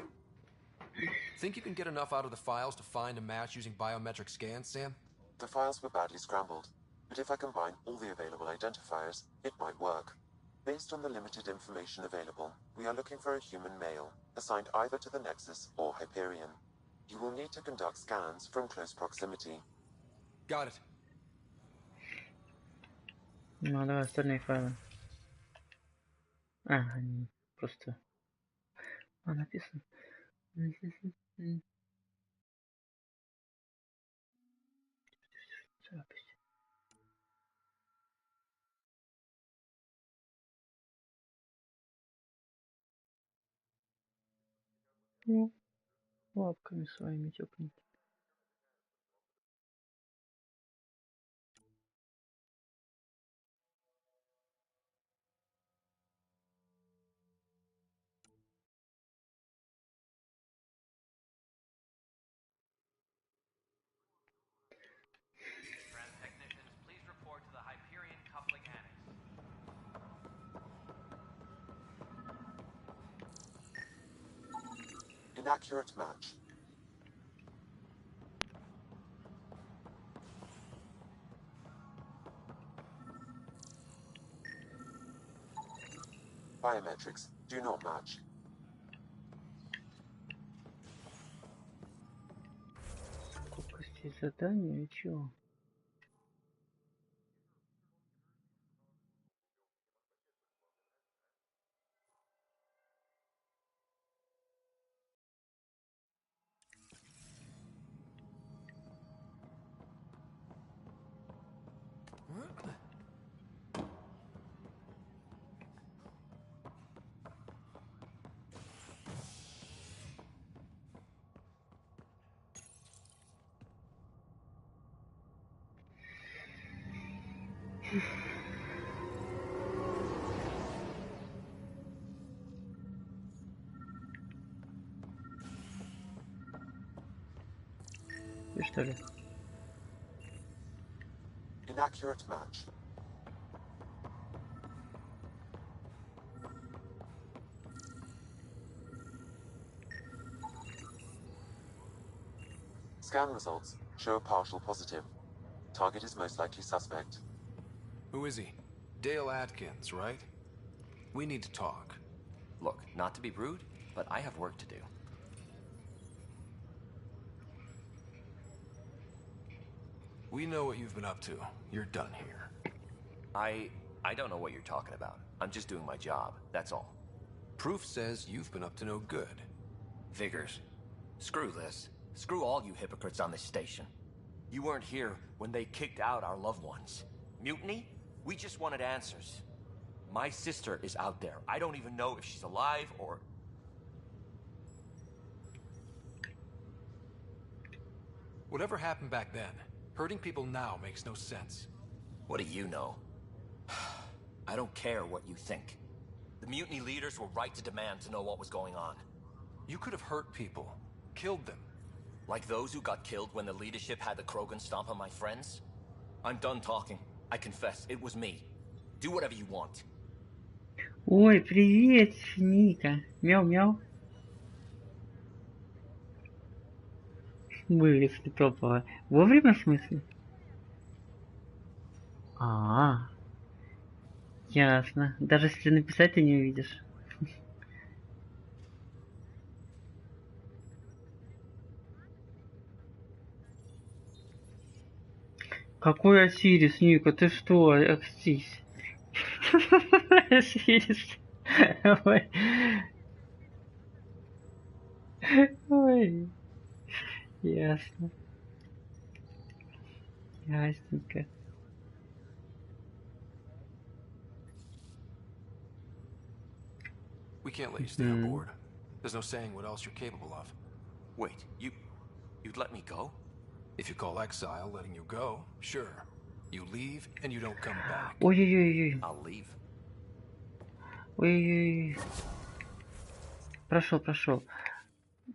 Think you can get enough out of the files to find a match using biometric scans, Sam? The files were badly scrambled, but if I combine all the available identifiers, it might work. Based on the limited information available, we are looking for a human male, assigned either to the Nexus or Hyperion. You will need to conduct scans from close proximity. Got it. Ну, давай остальные файлы. Они просто... написано. Запись. Ну, лапками своими тепленькими. Inaccurate match. Biometrics do not match. Сколько здесь заданий и чего? И что ли? Inaccurate match. Scan results show a partial positive. Target is most likely suspect. Who is he? Dale Atkins, right? We need to talk. Look, not to be rude, but I have work to do. We know what you've been up to. You're done here. I don't know what you're talking about. I'm just doing my job, that's all. Proof says you've been up to no good. Figures. Screw this. Screw all you hypocrites on this station. You weren't here when they kicked out our loved ones. Mutiny? We just wanted answers. My sister is out there. I don't even know if she's alive or... Whatever happened back then, hurting people now makes no sense. What do you know? I don't care what you think. The mutiny leaders were right to demand to know what was going on. You could have hurt people, killed them. Like those who got killed when the leadership had the Krogan stomp on my friends? I'm done talking. I confess, it was me. Do whatever you want. Ой, привет, Ника. Мяу-мяу. Вылезли топово. Вовремя, в смысле? Ясно. Даже если написать, ты не увидишь. Какой Осирис, Ника, ты что, окстись? Осирис. Ой. Ой. Ясно. Ясненько. We can't let you stay on board. There's no saying what else you're capable of. Wait, you'd let me go? If you call exile letting you go, sure. You leave and you don't come back. Ой-ой-ой. I'll leave. Ой-ой-ой. Прошел.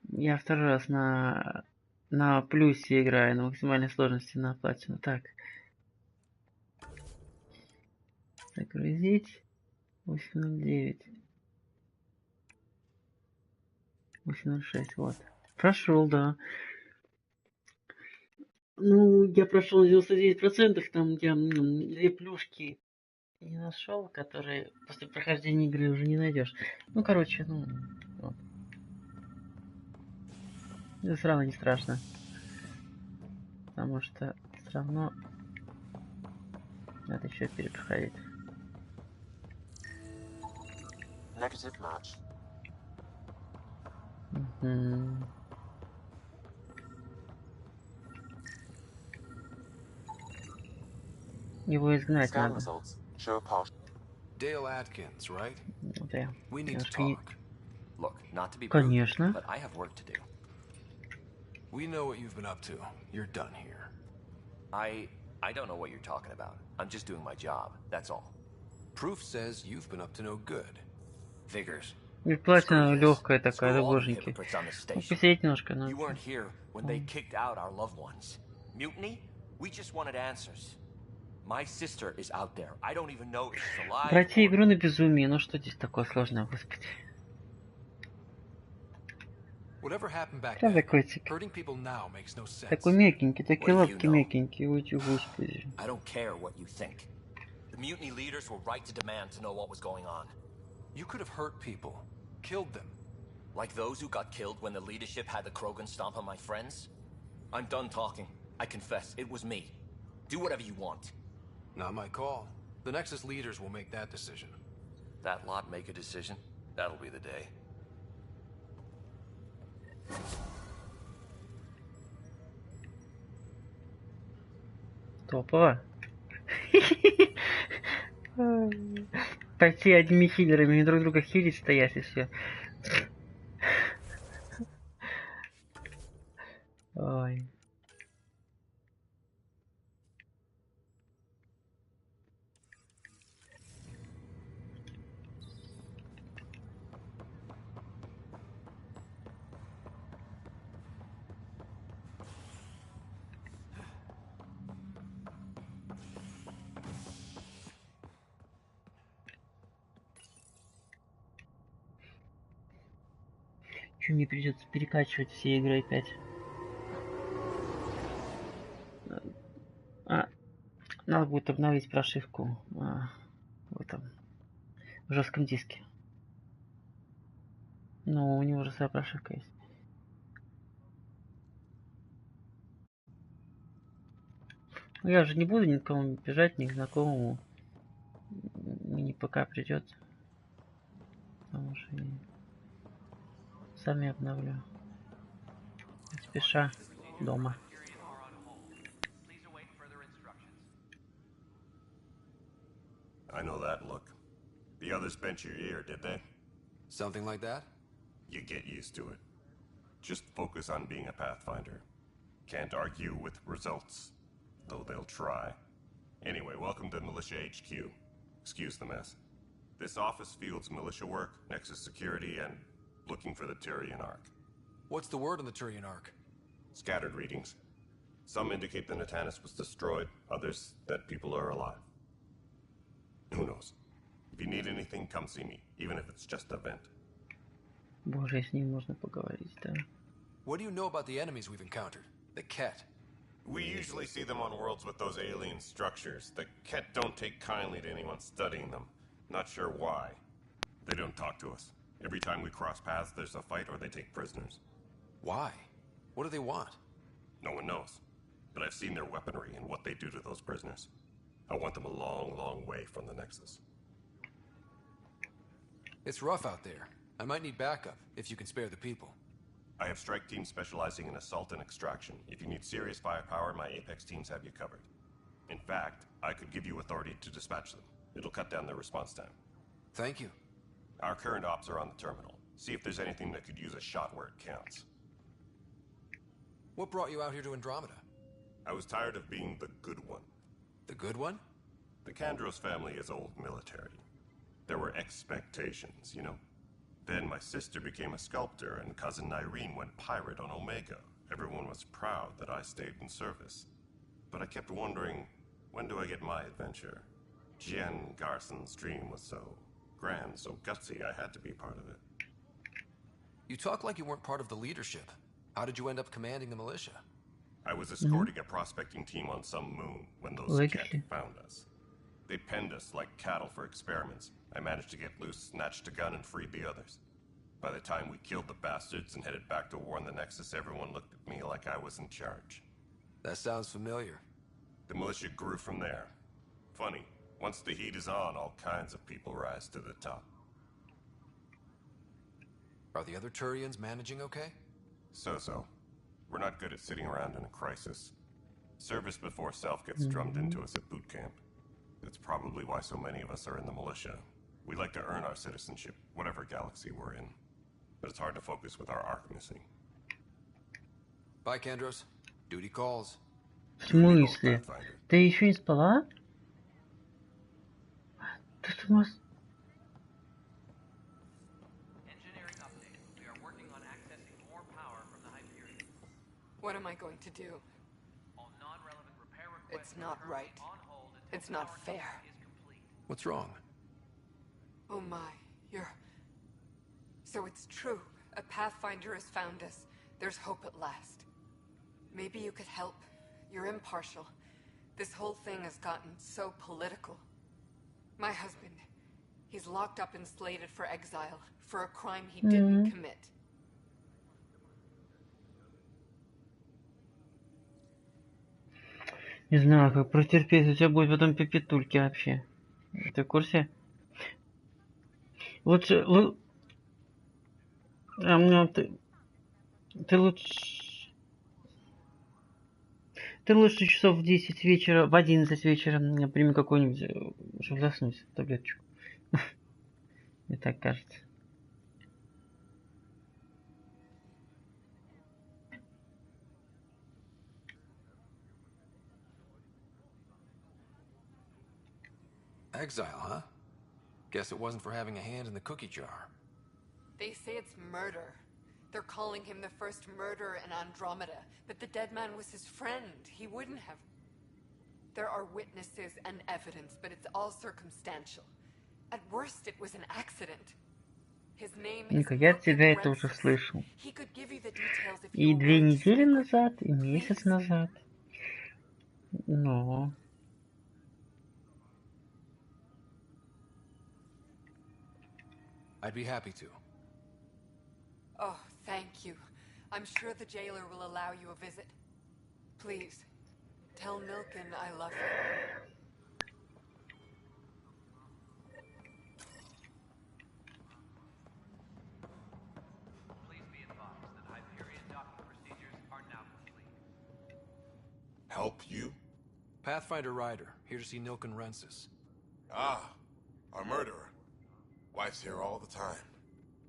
Я второй раз на плюсе играю, на максимальной сложности на платину. Так. Загрузить. 809. 806, вот. Прошел, да. Ну, я прошел 99%, там я две плюшки не нашел, которые после прохождения игры уже не найдешь. Ну, короче, вот. Это все равно не страшно. Потому что все равно надо еще перепроходить. Negative match. Его изгнать Scan надо. results show a partial. Dale Atkins, right? Да. We need to talk. Look, not to be rude, Конечно. but I have work to do. We know what you've been up to. You're done here. I don't know what you're talking about. I'm just doing my job, that's all. Proof says you've been up to no good. Figures. И платина легкая такая, да боженьки. Ну, посидеть немножко, но... You weren't here when they kicked out our loved ones. Mutiny? We just wanted answers. My sister is out there. I don't even know if she's alive. Пройти игру на безумие. Ну что здесь такое сложное, господи. Whatever happened back Правда, then, котик? hurting people now makes no sense. Такой мягенький, такой What do you лапки know? мягенькие, ой, господи. I don't care what you think. The mutiny leaders were right to demand to know what was going on. You could have hurt people, killed them. Like those who got killed when the leadership had the Krogan stomp on my friends? I'm done talking. I confess, it was me. Do whatever you want. Not my call. The Nexus leaders will make that decision. That lot make a decision? That'll be the day. Топово. Почти одними хиллерами, они друг друга хилить стоят и все. Ой. Че мне придется перекачивать все игры опять? Надо будет обновить прошивку в этом в жестком диске. Но у него уже своя прошивка есть. Ну, я же не буду никому бежать, ни к знакомому. Мини ПК придет. Потому что сами обновлю. Не спеша дома. I know that look. The others bent your ear, did they? Something like that? You get used to it. Just focus on being a Pathfinder. Can't argue with results, though they'll try. Anyway, welcome to Militia HQ. Excuse the mess. This office fields militia work, Nexus security, and looking for the Tyrian Ark. What's the word on the Tyrian Ark? Scattered readings. Some indicate the Natanus was destroyed, others that people are alive. Who knows? If you need anything, come see me, even if it's just a vent. Боже, с ним можно поговорить, да. What do you know about the enemies we've encountered? The Ket. We usually see them on worlds with those alien structures. The Ket don't take kindly to anyone studying them. Not sure why. They don't talk to us. Every time we cross paths, there's a fight or they take prisoners. Why? What do they want? No one knows. But I've seen their weaponry and what they do to those prisoners. I want them a long, long way from the Nexus. It's rough out there. I might need backup, if you can spare the people. I have strike teams specializing in assault and extraction. If you need serious firepower, my Apex teams have you covered. In fact, I could give you authority to dispatch them. It'll cut down their response time. Thank you. Our current ops are on the terminal. See if there's anything that could use a shot where it counts. What brought you out here to Andromeda? I was tired of being the good one. The good one? The Kandros family is old military. There were expectations, you know? Then my sister became a sculptor and cousin Irene went pirate on Omega. Everyone was proud that I stayed in service. But I kept wondering, when do I get my adventure? Jen Garson's dream was so grand, so gutsy, I had to be part of it. You talk like you weren't part of the leadership. How did you end up commanding the militia? I was escorting a prospecting team on some moon when those Ket found us. They penned us like cattle for experiments. I managed to get loose, snatched a gun, and freed the others. By the time we killed the bastards and headed back to war in the Nexus, everyone looked at me like I was in charge. That sounds familiar. The militia grew from there. Funny, once the heat is on, all kinds of people rise to the top. Are the other Turians managing okay? So-so. We're not good at sitting around in a crisis. Service before self gets drummed into us at boot camp. That's probably why so many of us are in the militia. We like to earn our citizenship, whatever galaxy we're in. But it's hard to focus with our arc missing. Bye, Kandros. Duty calls. В смысле? Ты еще не спала? Ты с ума... What am I going to do? It's not right. It's not fair. What's wrong? Oh my, you're... So it's true. A Pathfinder has found us. There's hope at last. Maybe you could help. You're impartial. This whole thing has gotten so political. My husband, he's locked up and slated for exile for a crime he didn't commit. Не знаю, как протерпеть, у тебя будет потом пипетульки вообще. Ты в курсе? Лучше... Ты лучше... Ты лучше часов в 10 вечера, в 11 вечера прими какую-нибудь, чтобы заснуть, таблеточку. Мне так кажется. Exile, huh? Guess it wasn't for having a hand in the cookie jar. They say it's murder. They're calling him the first murderer in Andromeda, but the dead man was his friend. He wouldn't have... There are witnesses and evidence, but it's all circumstantial. At worst, it was an accident. His name is Ника, я от тебя это уже слышал. И 2 недели назад, и месяц назад. Но... I'd be happy to. Oh, thank you. I'm sure the jailer will allow you a visit. Please, tell Milken I love him. Please be advised that Hyperion docking procedures are now complete. Help you? Pathfinder Ryder, here to see Nilken Rensis. Ah, our murderer. Wife's here all the time.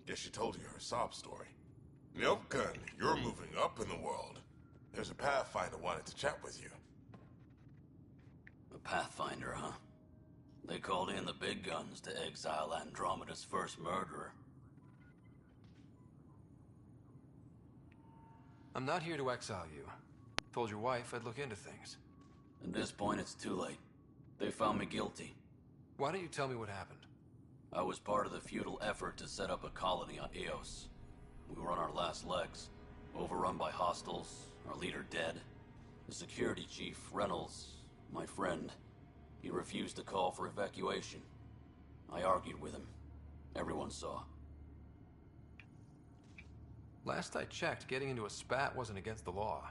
Guess she told you her sob story. Nilken, you're moving up in the world. There's a Pathfinder wanted to chat with you. A Pathfinder, huh? They called in the big guns to exile Andromeda's first murderer. I'm not here to exile you. Told your wife I'd look into things. At this point, it's too late. They found me guilty. Why don't you tell me what happened? I was part of the futile effort to set up a colony on Eos. We were on our last legs, overrun by hostiles, our leader dead. The security chief, Reynolds, my friend, he refused to call for evacuation. I argued with him. Everyone saw. Last I checked, getting into a spat wasn't against the law.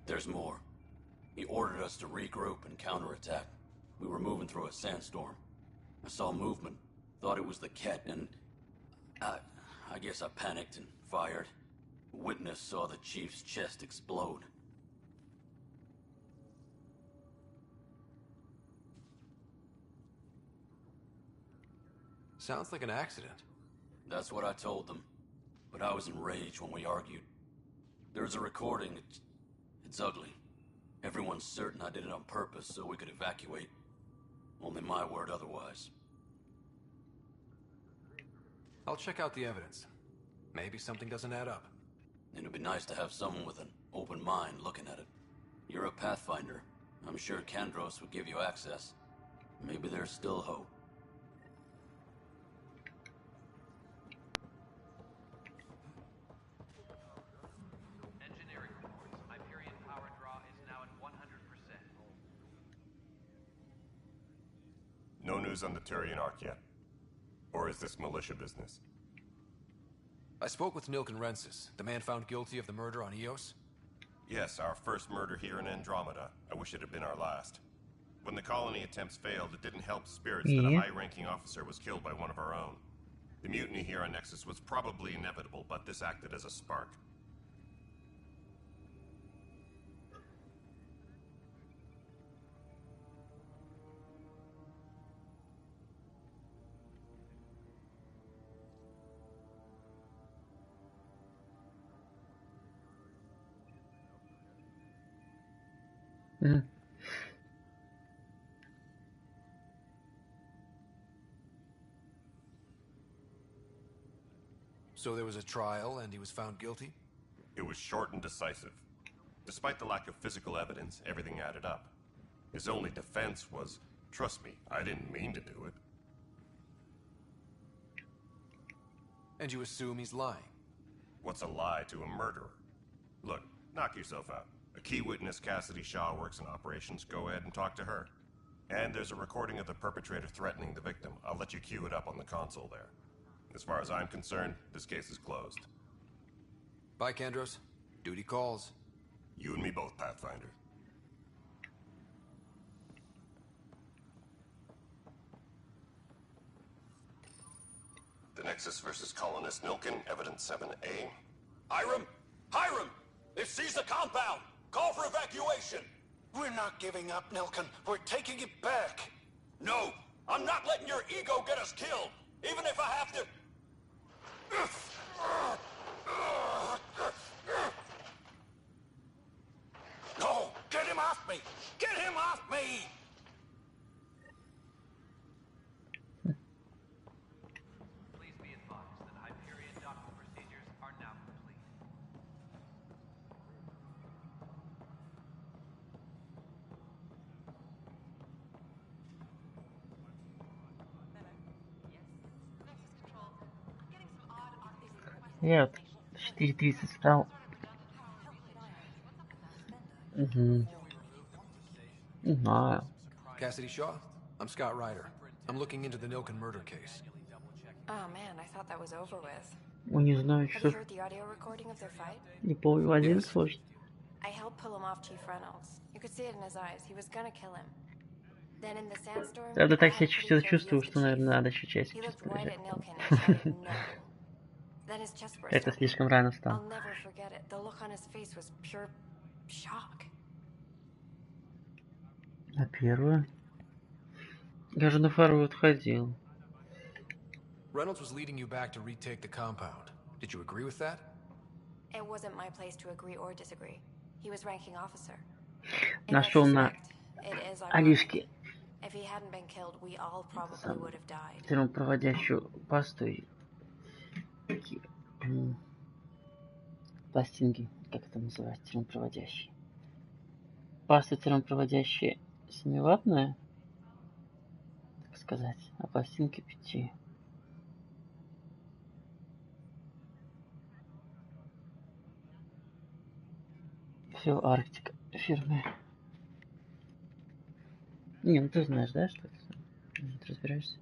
There's more. He ordered us to regroup and counterattack. We were moving through a sandstorm. I saw movement. Thought it was the Ket, and I guess I panicked and fired. Witness saw the chief's chest explode. Sounds like an accident. That's what I told them. But I was enraged when we argued. There's a recording. It's ugly. Everyone's certain I did it on purpose so we could evacuate. Only my word otherwise. I'll check out the evidence. Maybe something doesn't add up. It'd be nice to have someone with an open mind looking at it. You're a Pathfinder. I'm sure Kandros would give you access. Maybe there's still hope. Engineering reports. Hyperion power draw is now at 100%. No news on the Turian Arc yet. Or is this militia business? I spoke with Nilken Rensis, the man found guilty of the murder on Eos. Yes, our first murder here in Andromeda. I wish it had been our last. When the colony attempts failed, it didn't help spirits that a high-ranking officer was killed by one of our own. The mutiny here on Nexus was probably inevitable, but this acted as a spark. So there was a trial and he was found guilty? It was short and decisive. Despite the lack of physical evidence, everything added up. His only defense was, trust me, I didn't mean to do it. And you assume he's lying? What's a lie to a murderer? Look, knock yourself out. A key witness, Cassidy Shaw, works in operations. Go ahead and talk to her. And there's a recording of the perpetrator threatening the victim. I'll let you cue it up on the console there. As far as I'm concerned, this case is closed. Bye, Kandros. Duty calls. You and me both, Pathfinder. The Nexus versus Colonist Milken, Evidence 7A. Hiram! Hiram! They've seized the compound! Call for evacuation! We're not giving up, Nilken. We're taking it back. No! I'm not letting your ego get us killed! Even if I have to... No! Get him off me! Get him off me! Please be advised that Hyperion docking procedures are now complete. Я вот 4:30 встал. Угу. Не знаю. Cassidy Shaw? I'm Scott Ryder. I'm looking into the Nilken murder case. Oh man, I thought that was over with. Ну, не знаю, Have you что... heard the audio recording of their fight? Не помню, один слышит. I helped pull him off Chief Reynolds. You could see it in his eyes. He was gonna kill him. Then in the sandstorm, Правда, так I себя had pretty clear чувствую, view of что, the наверное, chief. надо еще часик He looked чуть right полежать. at Nilken and shouted no. Then his chest burst Это open. слишком рано встал. I'll never forget it. The look on his face was pure shock. На первую? Я же на вторую отходил. Reynolds was leading you back to retake the compound. Did you agree with that? It wasn't my place to agree or disagree. He was ranking officer. Нашел на It is ironic. Алишке If he hadn't been killed, we all probably would have died. термопроводящую пасту и пластинки, как это называется, термопроводящие. Паста термопроводящая 7-ваттная, так сказать, а пластинки 5. Все, Арктика фирмы. Не, ну ты знаешь, да, что это? Ты разбираешься?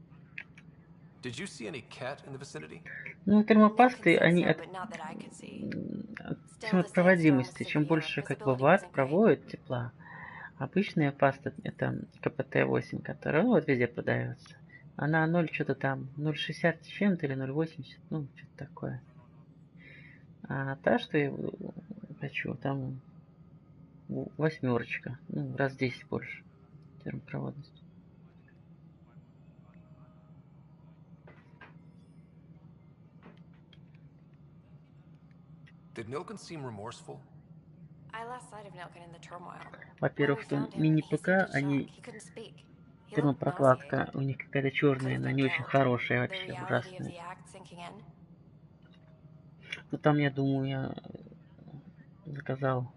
Did you see any cat in the vicinity? Ну, термопасты, они от термопроводимости. Чем больше как бы ватт проводит тепла, обычная паста, это КПТ-8, которая ну, вот везде продается. Она 0 что-то там, 0,60 с чем-то или 0,80, ну, что-то такое. А та, что я хочу, там 8, ну, раз в 10 больше термопроводность. Did Nilken seem remorseful? I lost sight of Nilken in the turmoil. Во-первых, в том мини-ПК, они термопрокладка, у них какая-то черная, но не очень хорошая вообще, ужасная. Ну там, я думаю, я заказал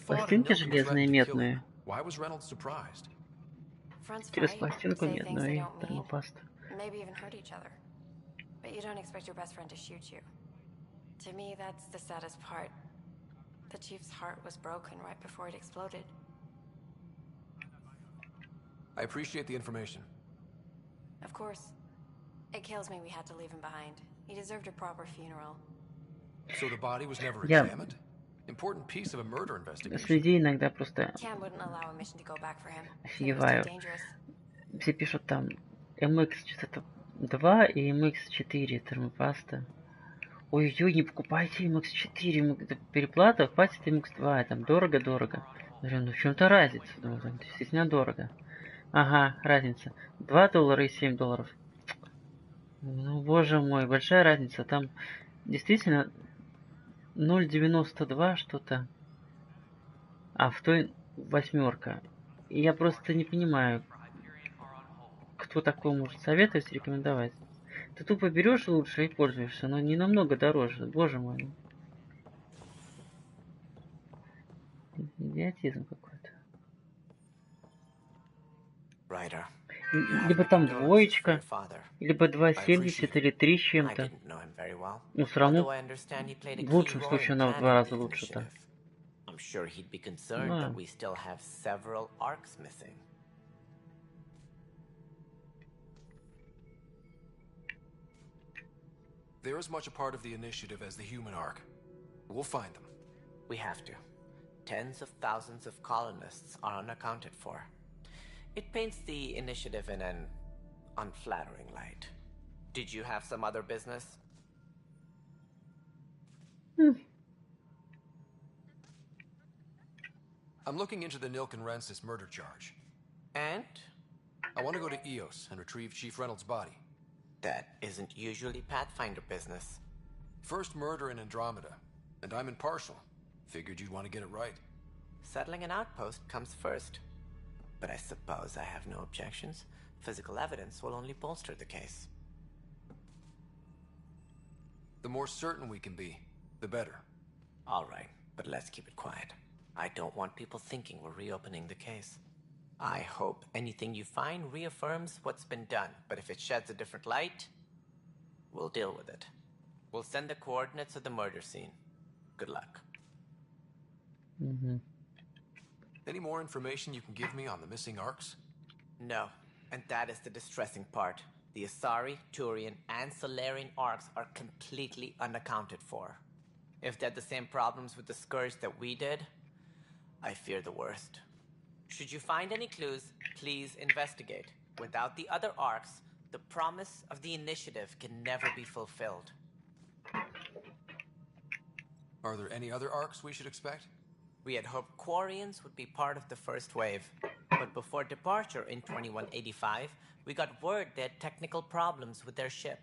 пластинки железные, медные. Через пластинку медную и термопасту. Maybe even hurt each other. But you don't expect your best friend to shoot you. To me, that's the saddest part. The chief's heart was broken right before it exploded. I appreciate the information. Of course. It kills me we had to leave him behind. He deserved a proper funeral. So the body was never examined? Important piece of a murder investigation. С людей иногда просто Cam wouldn't allow a mission to go back for him. офигеваю. Все пишут там MX что-то 2 и MX4 термопаста. Ой-ой, не покупайте MX4, переплата, хватит MX2, там дорого-дорого. Говорю, ну в чем-то разница? Ну, там действительно дорого. Ага, разница. $2 и $7. Ну, боже мой, большая разница. Там действительно 0,92 что-то. А в той 8. И я просто не понимаю, кто такой может советовать, рекомендовать. Ты тупо берешь лучше и пользуешься, но не намного дороже. Боже мой. Идиотизм какой-то. Ryder. Либо там двоечка, либо 2,70 или 3 с чем-то. Но все равно в лучшем случае она в 2 раза лучше-то. I'm sure he'd be concerned Да. that we still have several arcs missing. They're as much a part of the initiative as the human arc. We'll find them. We have to. Tens of thousands of colonists are unaccounted for. It paints the initiative in an unflattering light. Did you have some other business? I'm looking into the Olgis13 murder charge. And? I want to go to EOS and retrieve Chief Reynolds' body. That isn't usually Pathfinder business. First murder in Andromeda, and I'm impartial. Figured you'd want to get it right. Settling an outpost comes first. But I suppose I have no objections. Physical evidence will only bolster the case. The more certain we can be, the better. All right, but let's keep it quiet. I don't want people thinking we're reopening the case. I hope anything you find reaffirms what's been done, but if it sheds a different light, we'll deal with it. We'll send the coordinates of the murder scene. Good luck. Any more information you can give me on the missing arcs? No, and that is the distressing part. The Asari, Turian, and Solarian arcs are completely unaccounted for. If they had the same problems with the Scourge that we did, I fear the worst. Should you find any clues, please investigate. Without the other arcs, the promise of the initiative can never be fulfilled. Are there any other arcs we should expect? We had hoped Quarians would be part of the first wave, but before departure in 2185, we got word they had technical problems with their ship.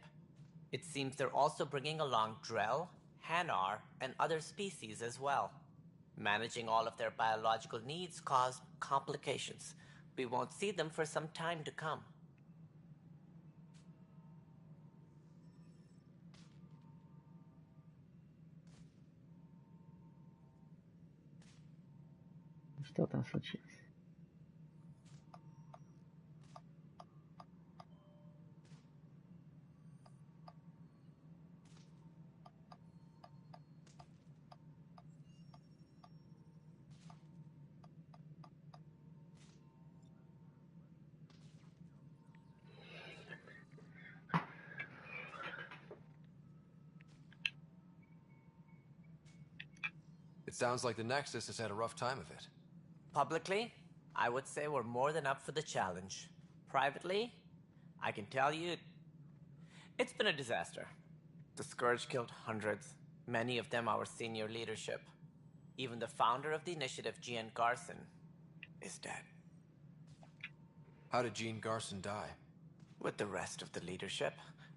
It seems they're also bringing along Drell, Hanar, and other species as well. Managing all of their biological needs caused complications. We won't see them for some time to come. Что там случилось? It sounds like the Nexus has had a rough time of it. Publicly, I would say we're more than up for the challenge. Privately, I can tell you, it's been a disaster. The Scourge killed hundreds, many of them our senior leadership. Even the founder of the initiative, Gian Garson, is dead. How did Jean Garson die? With the rest of the leadership.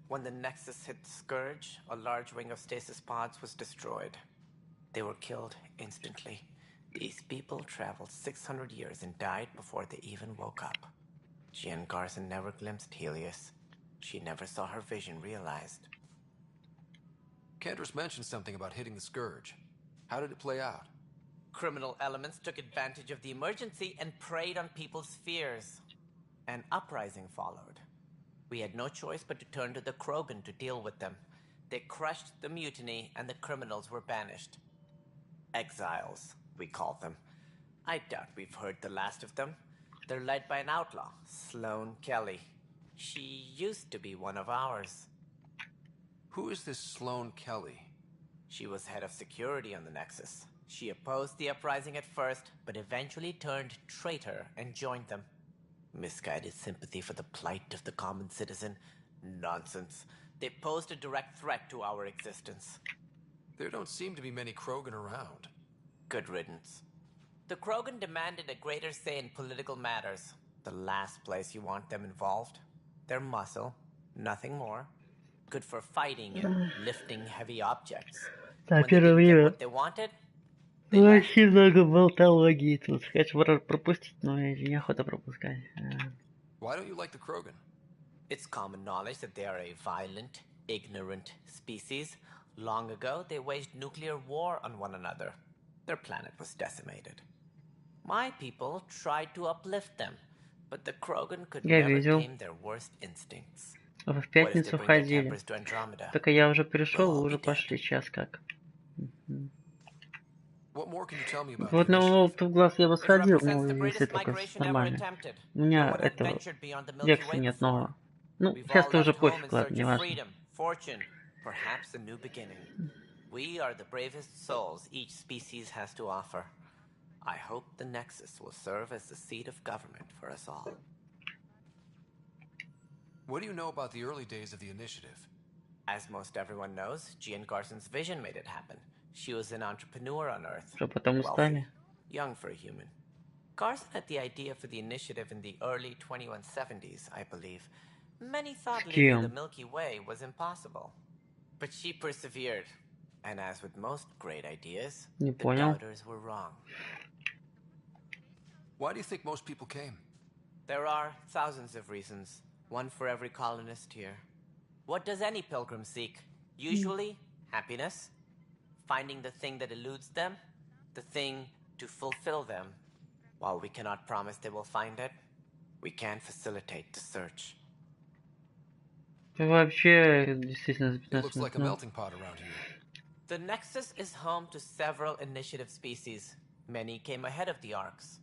When the Nexus hit the Scourge, a large wing of stasis pods was destroyed. They were killed instantly. These people traveled 600 years and died before they even woke up. Jean Garson never glimpsed Helios. She never saw her vision realized. Cantor's mentioned something about hitting the Scourge. How did it play out? Criminal elements took advantage of the emergency and preyed on people's fears. An uprising followed. We had no choice but to turn to the Krogan to deal with them. They crushed the mutiny and the criminals were banished. Exiles, we call them. I doubt we've heard the last of them. They're led by an outlaw, Sloane Kelly. She used to be one of ours. Who is this Sloane Kelly? She was head of security on the Nexus. She opposed the uprising at first, but eventually turned traitor and joined them. Misguided sympathy for the plight of the common citizen? Nonsense. They posed a direct threat to our existence. There don't seem to be many Krogan around. Good riddance. The Krogan demanded a greater say in political matters. The last place you want them involved. Their muscle, nothing more. Good for fighting and lifting heavy objects. Так, When they первое didn't get время what they wanted, очень много болтологии тут. Хочу пропустить, но неохота пропускать. Why don't you like the Krogan? it's common knowledge that they are a violent, ignorant species. Long ago, they waged nuclear war on one another. Their planet was decimated. My people tried to uplift them, But the Krogan could Я never видел. tame their worst instincts. Вы в What if they пятницу bring their ходили. tempers to Andromeda? Так я уже пришел, We'll вы all уже be dead. пошли. Сейчас как. What more can you tell me about Вот the на initiative? в глаз я бы It сходил, represents ну, the если greatest только migration ever нормально. attempted. У No меня one had этого ventured beyond the Milky векса Way нет before. нового. Ну, We've all сейчас-то уже left home пофиг, in ладно, search не of важно. freedom, fortune, perhaps a new beginning. We are the bravest souls each species has to offer. I hope the Nexus will serve as the seat of government for us all. What do you know about the early days of the initiative? As most everyone knows, Jean Garson's vision made it happen. She was an entrepreneur on Earth. Что потом Wealthy, стали? young for a human. Garson had the idea for the initiative in the early 2170s, I believe. Many thought leaving the Milky Way was impossible. But she persevered. And as with most great ideas, Не the понял. doubters were wrong. Why do you think most people came? There are thousands of reasons, one for every colonist here. What does any pilgrim seek? Usually, happiness, finding the thing that eludes them, the thing to fulfill them. While we cannot promise they will find it, we can facilitate the search. Вообще, действительно, за It looks 15 like a минут. melting pot around here. The Nexus is home to several initiative species. Many came ahead of the Arks.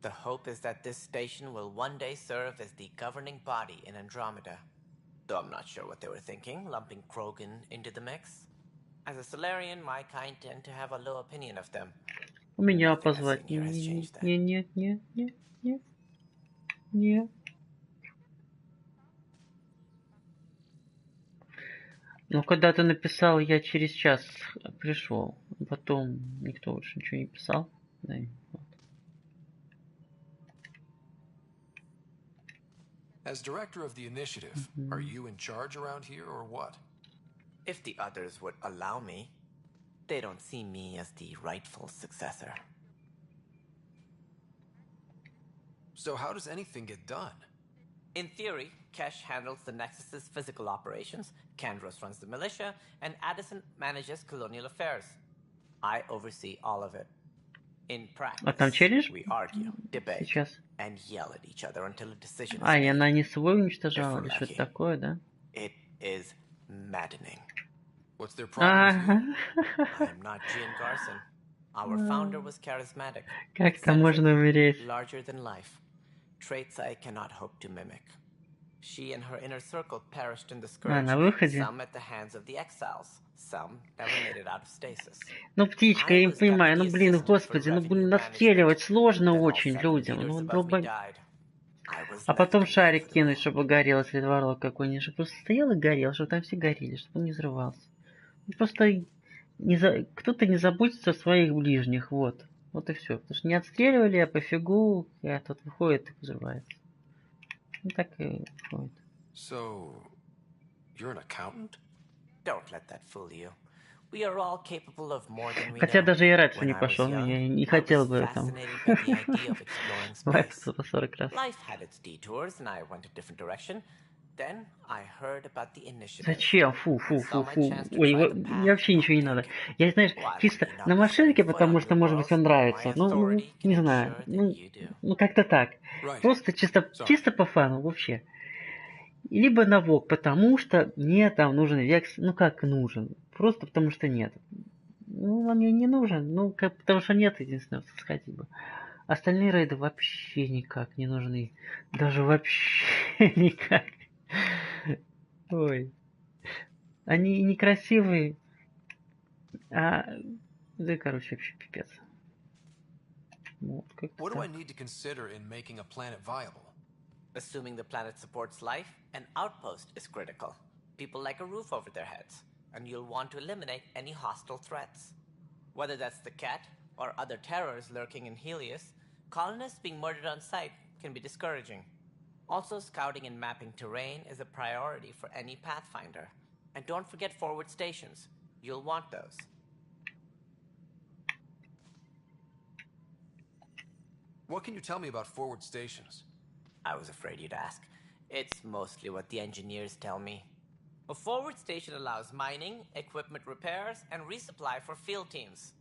The hope is that this station will one day serve as the governing body in Andromeda. Though I'm not sure what they were thinking, lumping Krogan into the mix. As a Solarian, my kind tend to have a low opinion of them. У меня Nothing I've позвать. seen here has changed that. Не. Ну, когда ты написал, я через час пришел. Потом никто больше ничего не писал. Да, вот. As director of the initiative, are you in charge around here or what? If the others would allow me, they don't see me as the rightful successor. So how does anything get done? In theory, Kesh handles the Nexus's physical operations, Kandros runs the militia, and Addison manages colonial affairs. I oversee all of it. In А там practice, челлендж we argue, debate, сейчас? and yell at each other until a decision is А, и made. она не свой уничтожала, If we're или что-то lucky. такое, да? It is maddening. What's their problem with you? I'm not Jean Garson. Our founder was charismatic, Как там можно умереть? larger than life. Traits I cannot hope to mimic. She and her inner circle perished in the scourge, на выходе? some at the hands of the exiles, some never made it out of stasis. Ну, птичка, я не понимаю, ну, блин, господи, ну, блин, настреливать сложно очень людям, ну, долбать. А потом шарик кинуть, чтобы горел светворот какой-нибудь, чтобы просто стоял и горел, чтобы там все горели, чтобы он не взрывался. Просто кто-то не заботится о своих ближних, вот. Вот и все. Потому что не отстреливали, а пофигу, а тут выходит и взрывается. Ну, так и выходит. So, you're an accountant? Don't let that fool you. We are all capable of more than we Хотя know. даже я раньше When не I was пошел, young, я не I хотел was бы там fascinated by the idea of exploring space. лайфаться по 40 раз. Life had its detours, and I went a different direction. Then I heard about the initiative. Зачем? Фу. Ой, мне вообще ничего не надо. Я, знаешь, чисто на машинке, потому что, может быть, он нравится. Ну, не знаю. Ну, как-то так. Просто чисто по фану вообще. Либо на ВОК, потому что мне там нужен векс. Ну, как нужен? Просто потому что нет. Ну, он мне не нужен. Ну, потому что нет, единственное, сходить бы. Остальные рейды вообще никак не нужны. Даже вообще никак. Ой. Они некрасивые. Да, короче, вообще пипец. Вот, What do I need to consider in making a planet viable? Assuming the planet supports life, an outpost is critical. People like a roof over their heads, and you'll want to eliminate any hostile threats. Whether that's the cat or other terrors lurking in Helios, colonists being murdered on sight can be discouraging. Also, scouting and mapping terrain is a priority for any Pathfinder. And don't forget forward stations. You'll want those. What can you tell me about forward stations? I was afraid you'd ask. It's mostly what the engineers tell me. A forward station allows mining, equipment repairs, and resupply for field teams.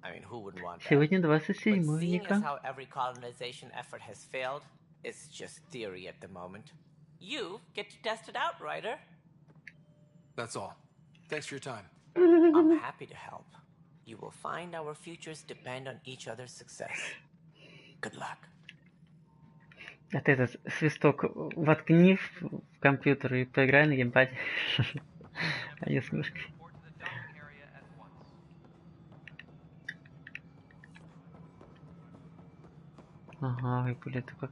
I mean, who wouldn't want that? Сегодня But 27-й, seeing Ника. as how every colonization effort has failed, It's just theory at the moment. You get to test it out, Ryder. That's all. Thanks for your time. I'm happy to help. You will find our futures depend on each other's success. Good luck. А ты этот свисток воткни в компьютер и поиграй на геймпаде. А не с мышкой. Ага, и блин, это как...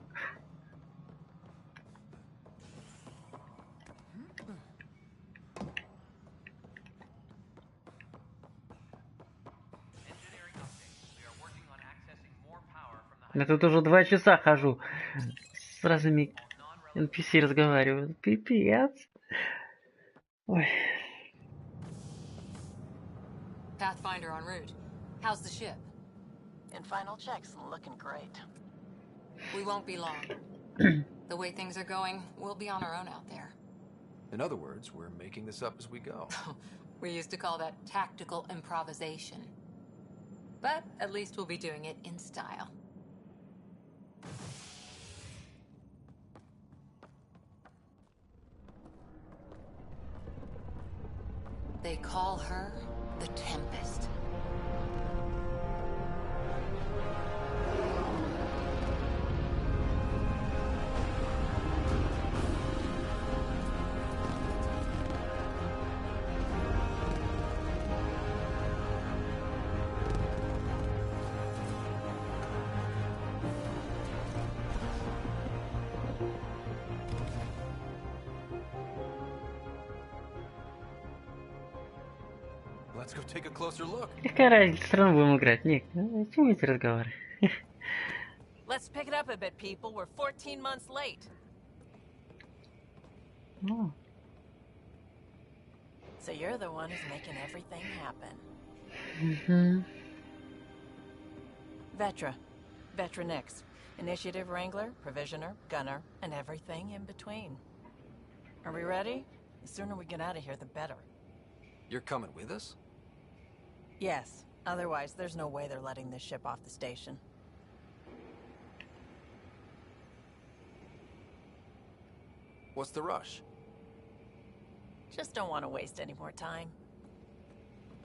Я тут уже 2 часа хожу. С разными NPC разговариваю. Пипец. Ой. Pathfinder en route. How's the ship? In final checks and looking great. We won't be long. The way things are going, we'll be on our own out there. In other words, we're making this up as we go. We used to call that tactical improvisation. But at least we'll be doing it in style. They call her the Tempest. Let's go take a closer look. Какая разница, все равно будем играть. Ник, о чем эти разговоры? Let's pick it up a bit, people. We're 14 months late. Oh. So you're the one who's making everything happen. Mm-hmm. Vetra Nix. Initiative Wrangler, Provisioner, Gunner, and everything in between. Are we ready? The sooner we get out of here, the better. You're coming with us? Yes. Otherwise, there's no way they're letting this ship off the station. What's the rush? Just don't want to waste any more time.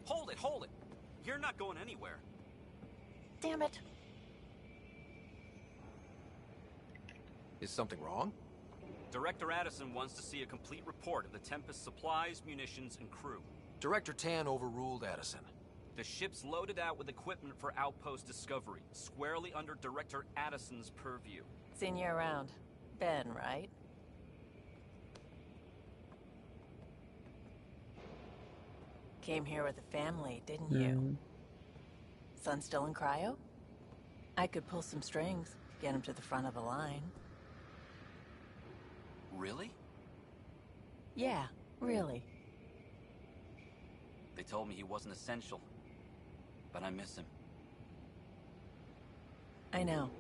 Hold it, hold it! You're not going anywhere. Damn it. Is something wrong? Director Addison wants to see a complete report of the Tempest's supplies, munitions, and crew. Director Tan overruled Addison. The ship's loaded out with equipment for outpost discovery, squarely under Director Addison's purview. Seen you around. Ben, right? Came here with a family, didn't you? Son still in cryo? I could pull some strings, get him to the front of the line. Really? Yeah, really. They told me he wasn't essential, but I miss him. I know.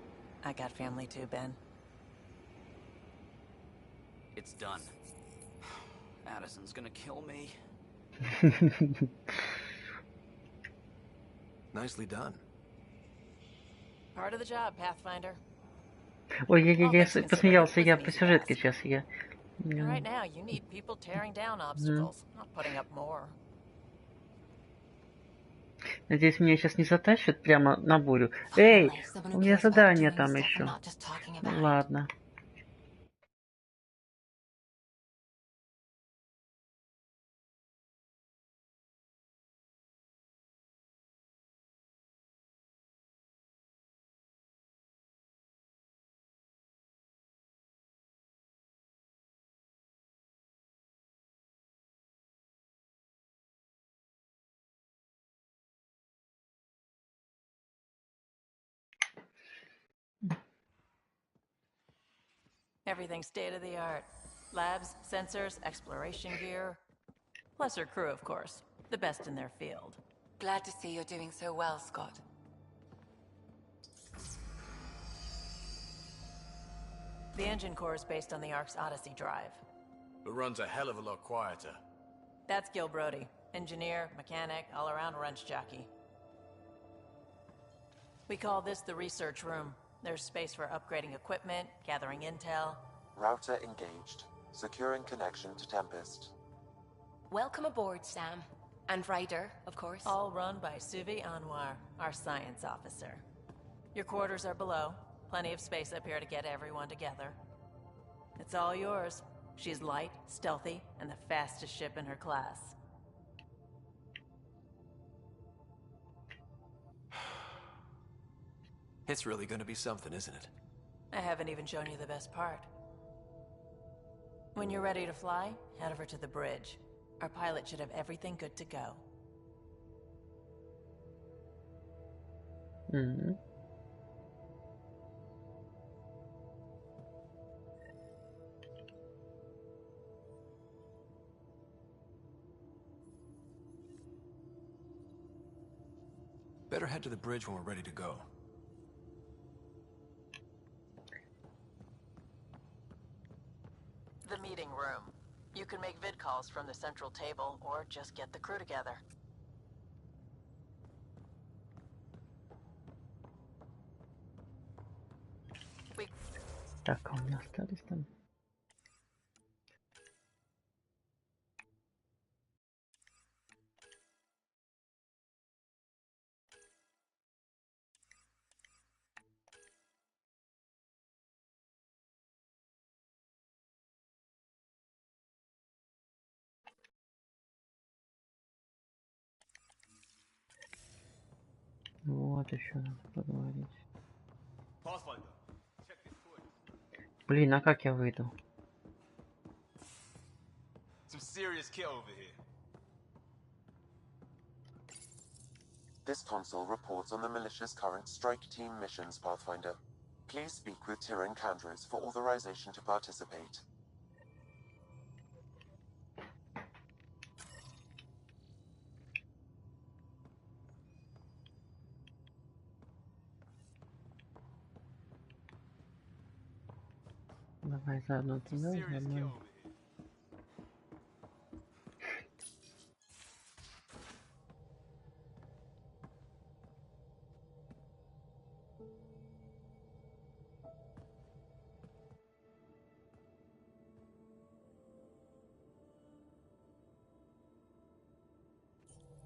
I got family too, Ben. It's done. Addison's gonna kill me. Nicely done. Part of the job, Pathfinder. Ой, я посмеялся, я по сюжетке сейчас, я... Right now, you need people tearing down obstacles, not putting up more. Надеюсь, меня сейчас не затащат прямо на бурю. Эй, у меня задание там еще. Ну, ладно. Everything's state-of-the-art. Labs, sensors, exploration gear. Plus her crew, of course. The best in their field. Glad to see you're doing so well, Scott. The engine core is based on the Ark's Odyssey drive. It runs a hell of a lot quieter. That's Gil Brody. Engineer, mechanic, all-around wrench jockey. We call this the research room. There's space for upgrading equipment, gathering intel. Router engaged. Securing connection to Tempest. Welcome aboard, Sam. And Ryder, of course. All run by Suvi Anwar, our science officer. Your quarters are below. Plenty of space up here to get everyone together. It's all yours. She's light, stealthy, and the fastest ship in her class. It's really gonna be something, isn't it? I haven't even shown you the best part. When you're ready to fly, head over to the bridge. Our pilot should have everything good to go. Better head to the bridge when we're ready to go. The meeting room. You can make vid calls from the central table, or just get the crew together. Так, а у меня остались там. Вот еще надо поговорить. Блин, а как я выйду? Some serious kill over here. This console reports on the militia's current strike team missions, Pathfinder. Please speak with Tyrion Candros for authorization to participate. Давай заодно туда, заодно.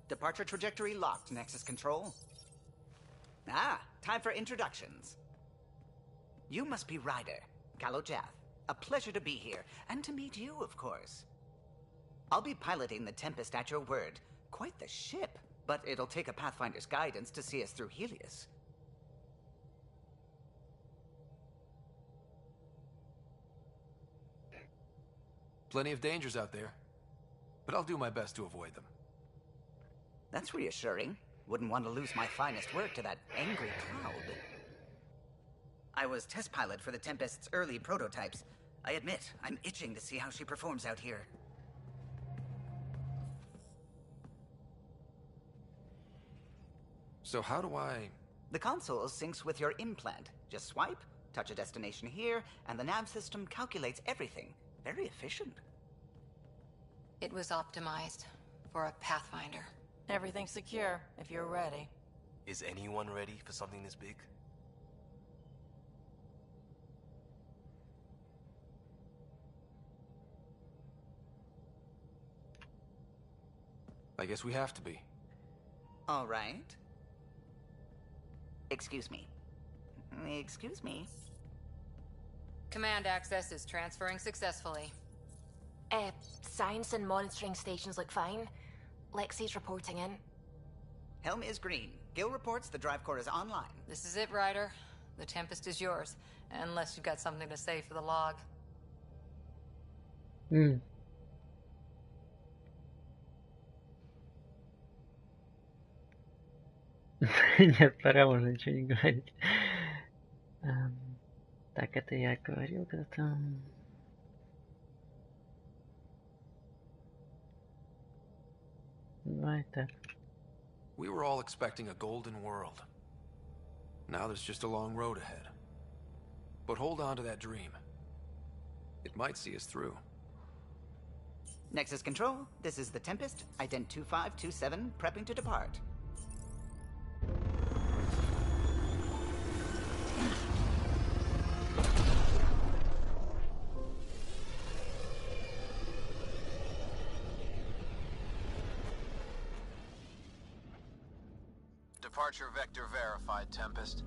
Departure trajectory locked, Nexus Control. Ah, time for introductions. You must be Ryder, Kalojath. A pleasure to be here, and to meet you, of course. I'll be piloting the Tempest at your word. Quite the ship, but it'll take a Pathfinder's guidance to see us through Helios. Plenty of dangers out there, but I'll do my best to avoid them. That's reassuring. Wouldn't want to lose my finest work to that angry cloud. I was test pilot for the Tempest's early prototypes. I admit, I'm itching to see how she performs out here. So how do I... The console syncs with your implant. Just swipe, touch a destination here, and the nav system calculates everything. Very efficient. It was optimized for a Pathfinder. Everything's secure, if you're ready. Is anyone ready for something this big? I guess we have to be. All right. Excuse me. Excuse me. Command access is transferring successfully. Science and monitoring stations look fine. Lexi's reporting in. Helm is green. Gil reports the drive core is online. This is it, Ryder. The Tempest is yours. Unless you've got something to say for the log. Нет, пора уже ничего не говорить. Так, это я говорил когда-то. Давай так. We were all expecting a golden world. Now there's just a long road ahead. But hold on to that dream. It might see us through. Nexus Control, this is the Tempest, ident 2527, prepping to depart. Departure vector verified, Tempest.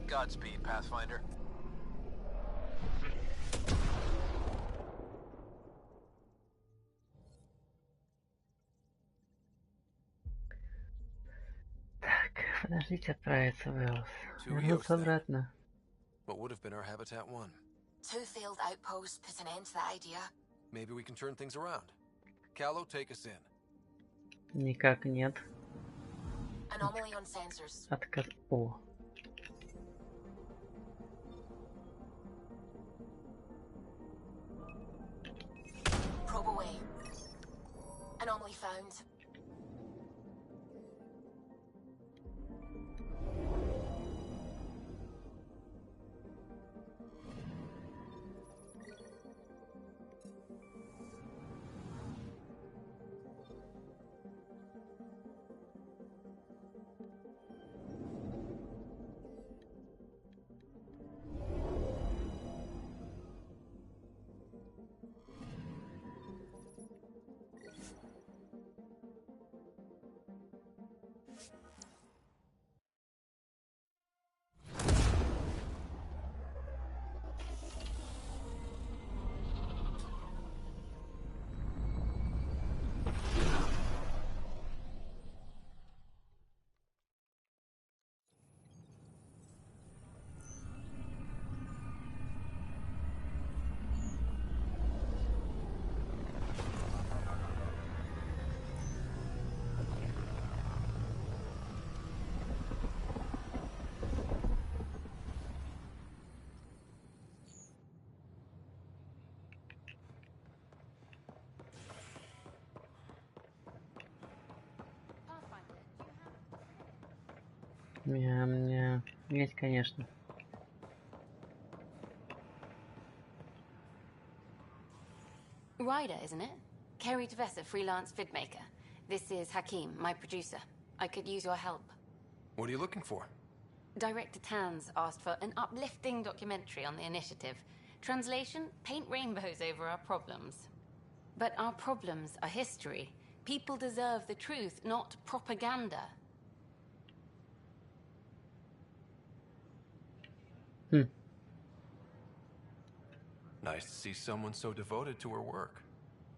Godspeed, Pathfinder. Так, подождите, отправиться в Элс. To Вернуться Eos, then. обратно. What would have been our Habitat 1? 2 failed outposts put an end to that idea. Maybe we can turn things around. Callow, take us in. Никак нет. Anomaly on sensors. Отказ. О. Probe away. Anomaly found. Мне есть, конечно. Ryder, isn't it? Kerry Tavessa, freelance vidmaker. This is Hakim, my producer. I could use your help. What are you looking for? Director Tans asked for an uplifting documentary on the initiative. Translation, paint rainbows over our problems. But our problems are history. People deserve the truth, not propaganda. Nice to see someone so devoted to her work.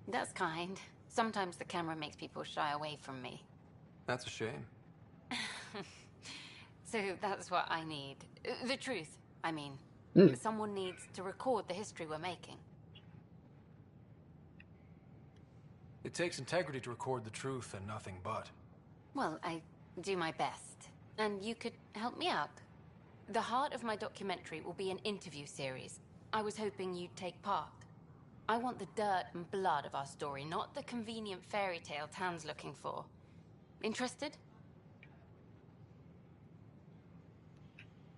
That's kind. Sometimes the camera makes people shy away from me. That's a shame. So that's what I need. The truth, I mean. Someone needs to record the history we're making. It takes integrity to record the truth and nothing but. Well, I do my best. And you could help me out. The heart of my documentary will be an interview series. I was hoping you'd take part. I want the dirt and blood of our story, not the convenient fairy tale Tan's looking for. Interested?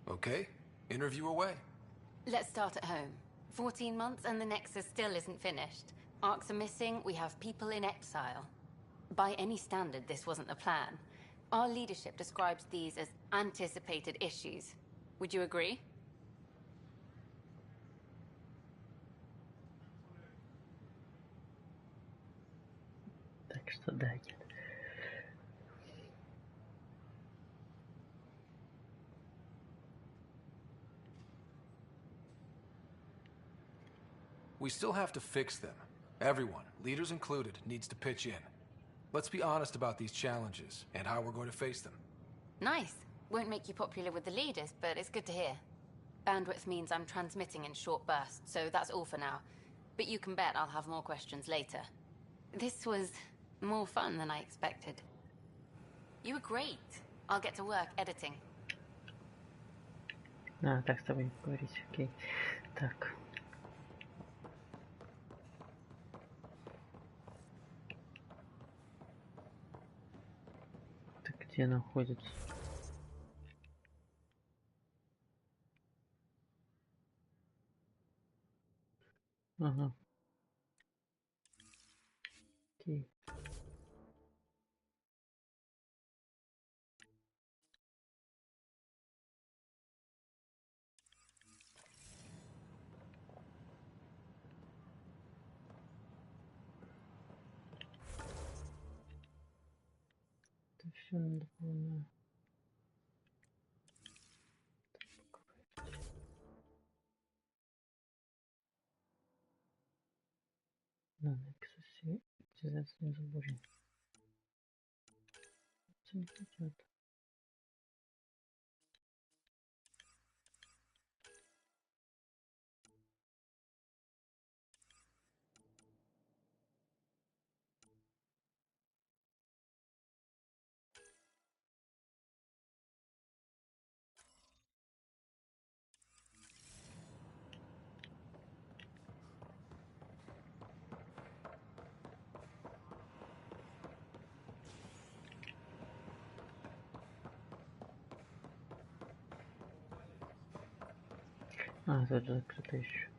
Okay, interview away. Let's start at home. 14 months and the Nexus still isn't finished. Arcs are missing, we have people in exile. By any standard, this wasn't the plan. Our leadership describes these as anticipated issues. Would you agree? Так что дайте. We still have to fix them. Everyone, leaders included, needs to pitch in. Let's be honest about these challenges and how we're going to face them. Nice. Won't make you popular with the leaders, but it's good to hear. Bandwidth means I'm transmitting in short bursts, so that's all for now. But you can bet I'll have more questions later. This was more fun than I expected. You were great. I'll get to work editing. Так с тобой говорить, окей. Так. Так где находится? Ага. Окей. Это все надо было. На Nexus утилизация не заборен. Это не хотят. А, тут же закрыто еще.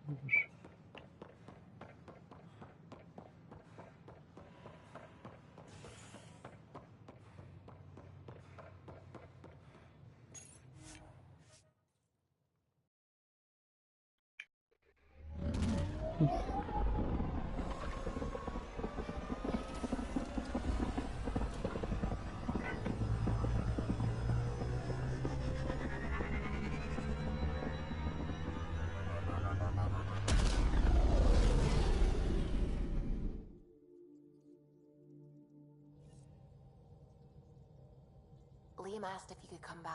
Боже. Liam asked if you could come by.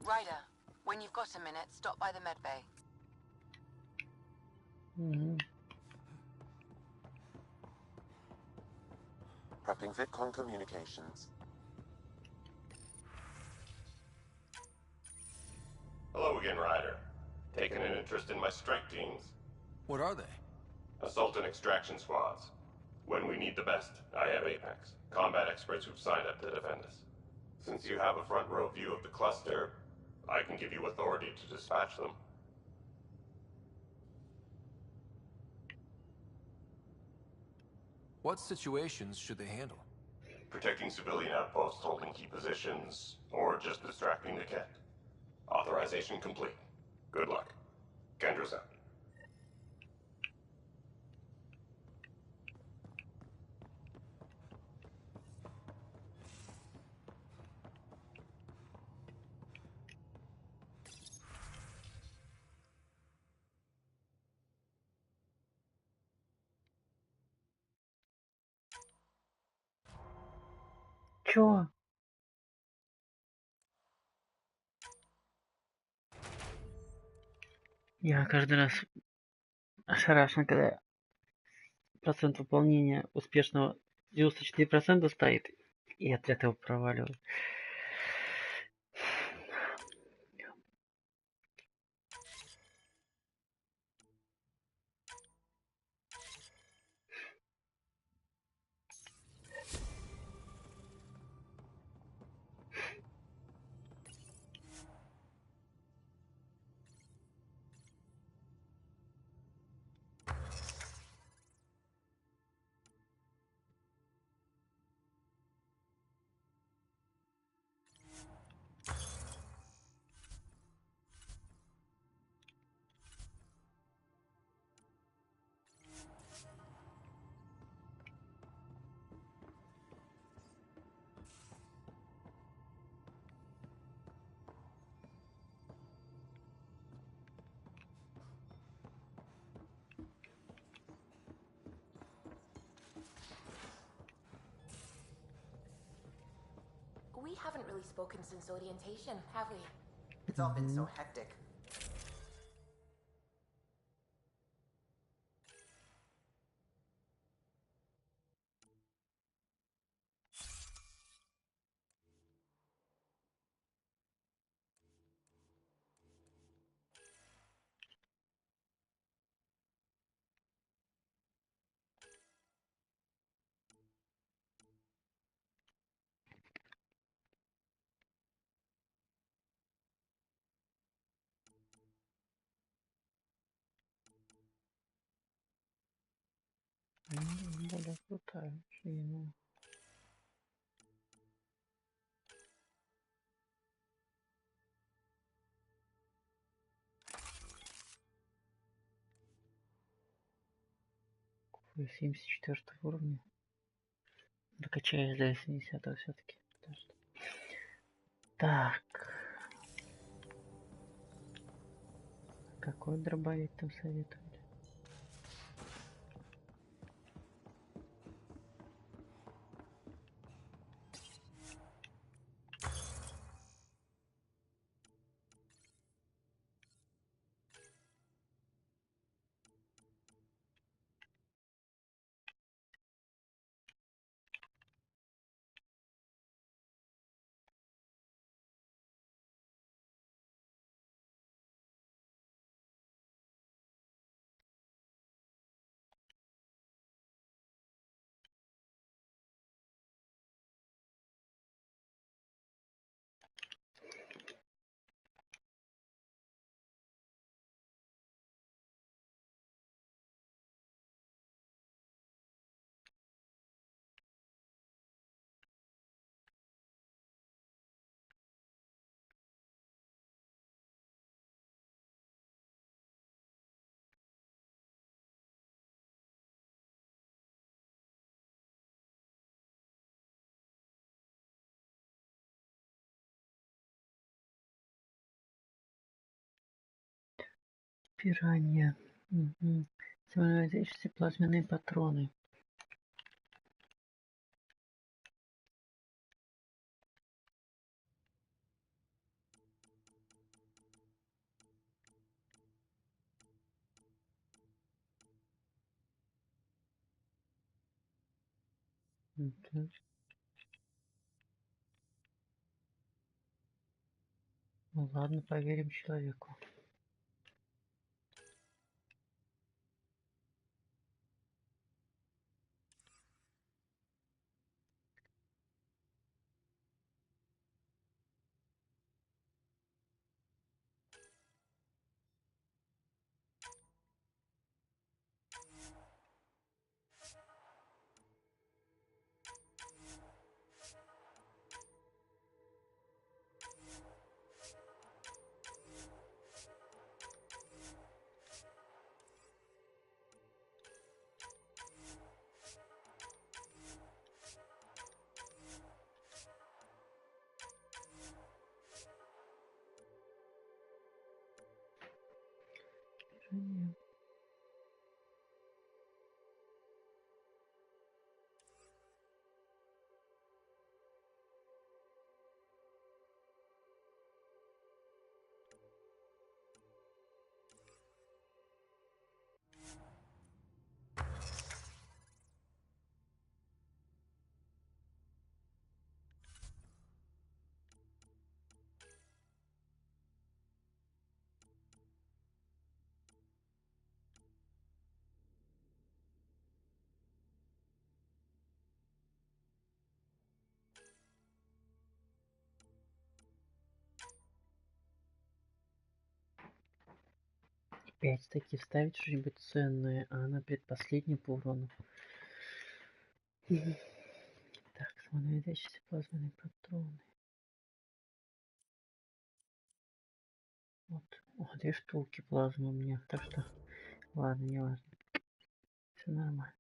Ryder, when you've got a minute, stop by the medbay. Prepping VidCon communications. Hello again, Ryder. Taking an interest in my strike teams? What are they? Assault and extraction squads. When we need the best, I have Apex. Combat experts who've signed up to defend us. Since you have a front row view of the cluster, I can give you authority to dispatch them. What situations should they handle? Protecting civilian outposts holding key positions, or just distracting the kit. Authorization complete. Good luck. Kendra's out. Чё? Я каждый раз ошарашен, когда процент выполнения успешного 94% стоит, и отряд его проваливает. We haven't really spoken since orientation, have we? It's all been so hectic. Более крутая, чем я думал. Ой, 74 уровня. Докачаюсь до 70 все-таки. Так. Какой дробовик там советуют? Пиранья. Угу. Самонаводящиеся плазменные патроны. Угу. Ну ладно, поверим человеку. Пиранья. Опять-таки вставить что-нибудь ценное, а она предпоследняя по урону. Так, самонаводящиеся плазменные патроны. Вот. О, 2 штуки плазмы у меня. Так что, ладно, не важно. Все нормально.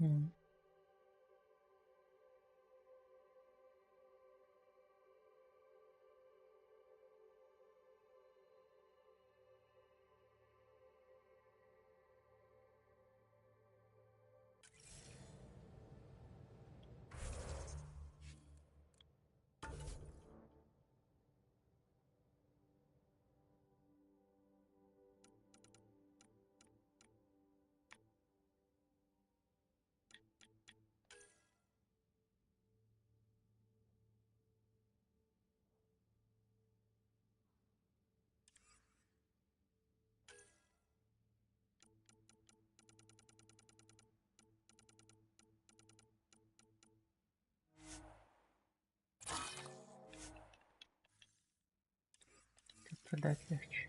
М. Тут продать легче.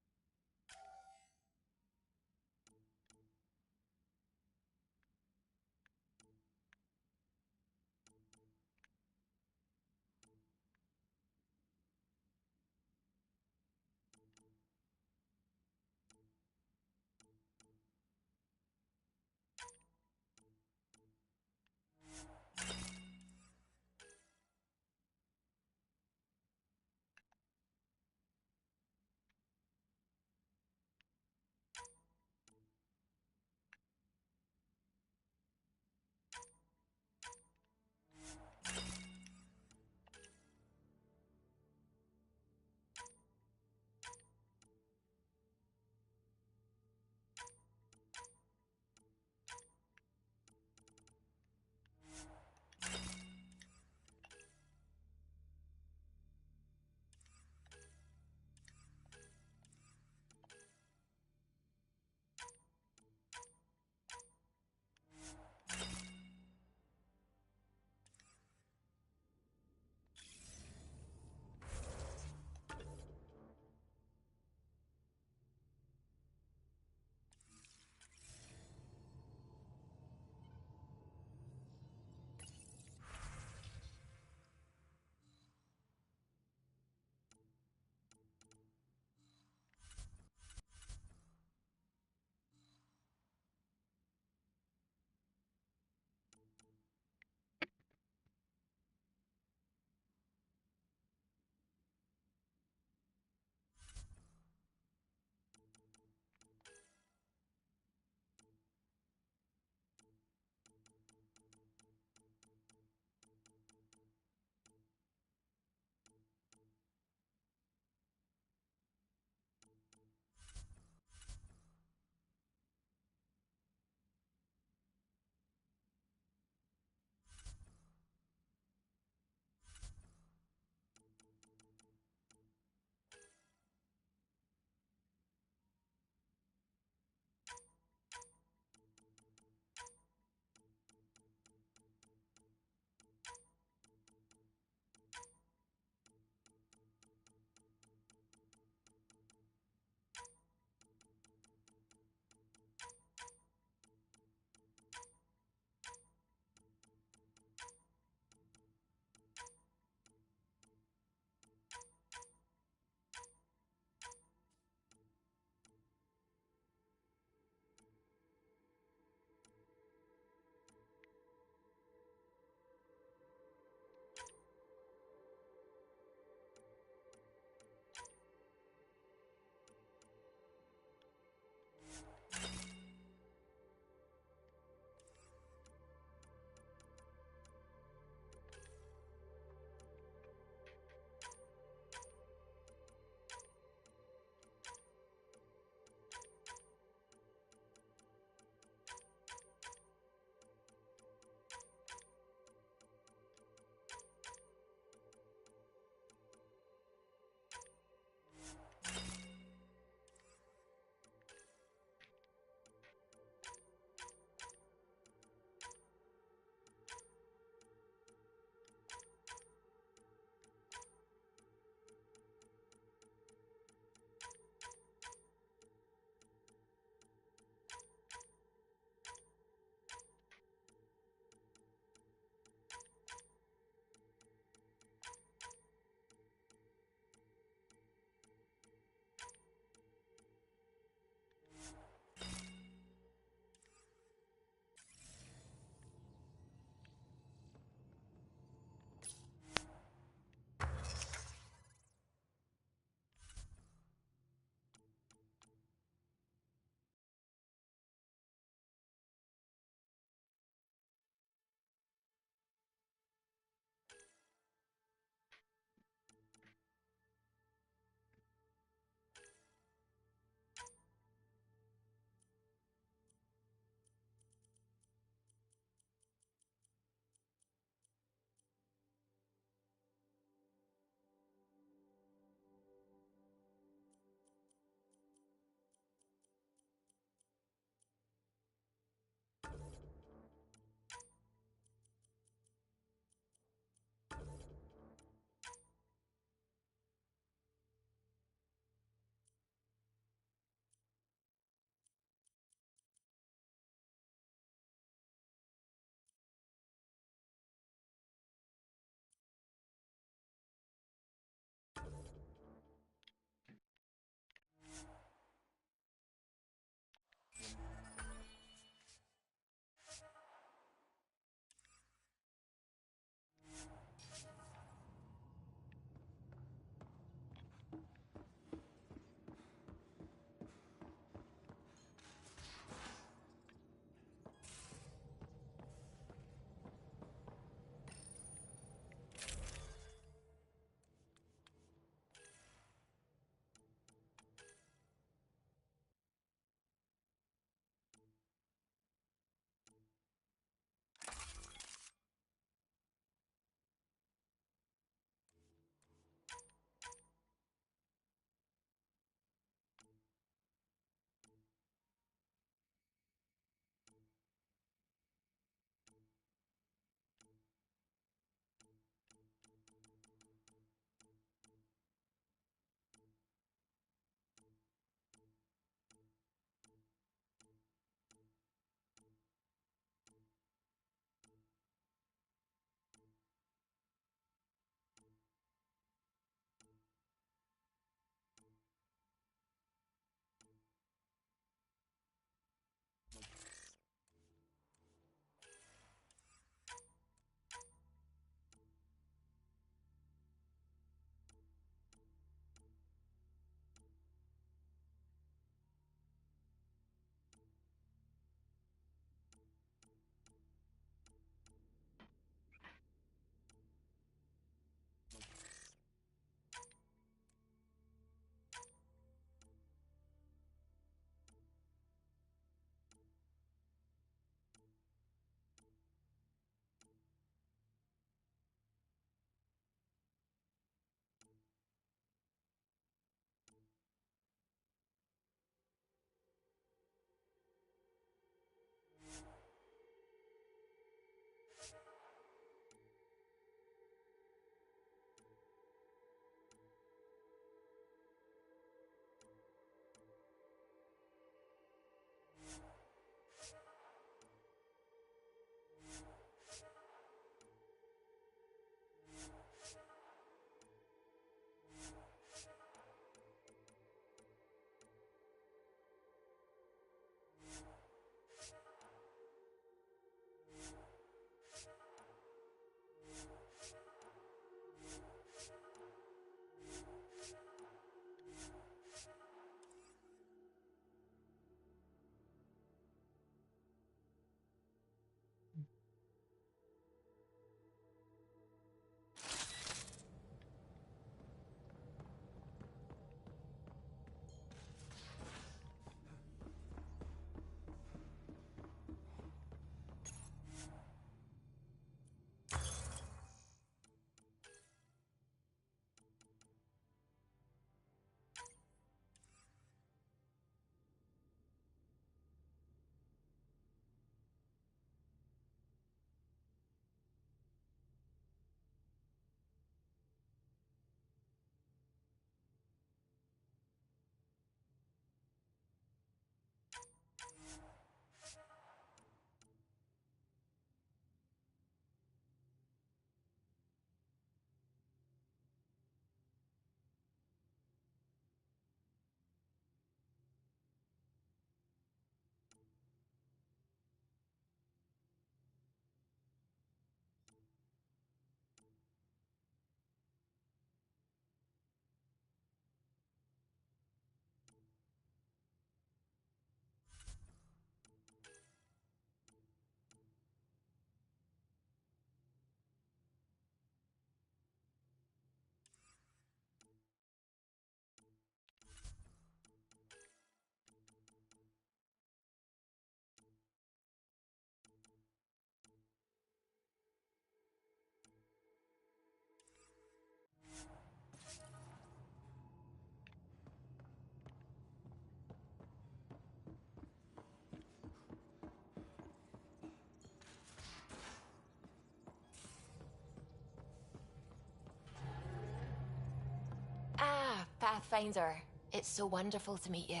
Pathfinder. It's so wonderful to meet you.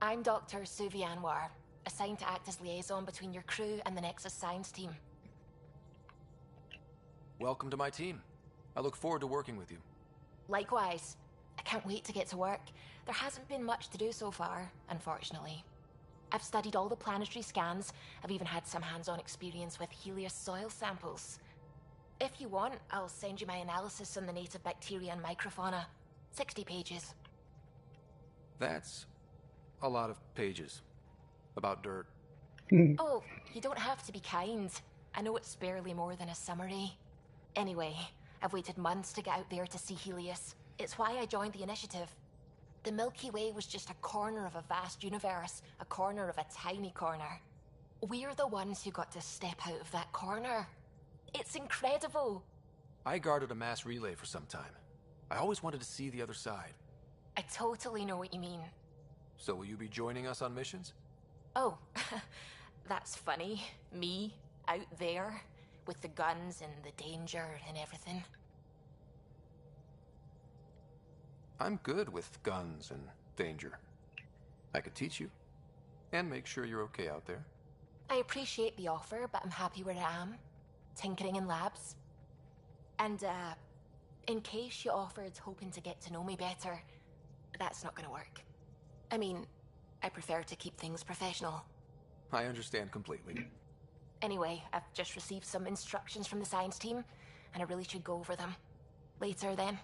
I'm Dr. Suvi Anwar, assigned to act as liaison between your crew and the Nexus Science team. Welcome to my team. I look forward to working with you. Likewise. I can't wait to get to work. There hasn't been much to do so far, unfortunately. I've studied all the planetary scans. I've even had some hands-on experience with Helios soil samples. If you want, I'll send you my analysis on the native bacteria and microfauna. 60 pages. That's a lot of pages. About dirt. Oh, you don't have to be kind. I know it's barely more than a summary. Anyway, I've waited months to get out there to see Helios. It's why I joined the initiative. The Milky Way was just a corner of a vast universe, a corner of a tiny corner. We're the ones who got to step out of that corner. It's incredible. I guarded a mass relay for some time. I always wanted to see the other side. I totally know what you mean. So will you be joining us on missions? Oh, that's funny. Me, out there, with the guns and the danger and everything. I'm good with guns and danger. I could teach you, and make sure you're okay out there. I appreciate the offer, but I'm happy where I am. Tinkering in labs. And, in case you offered hoping to get to know me better, that's not gonna work. I mean, I prefer to keep things professional. I understand completely. Anyway, I've just received some instructions from the science team, and I really should go over them. Later, then.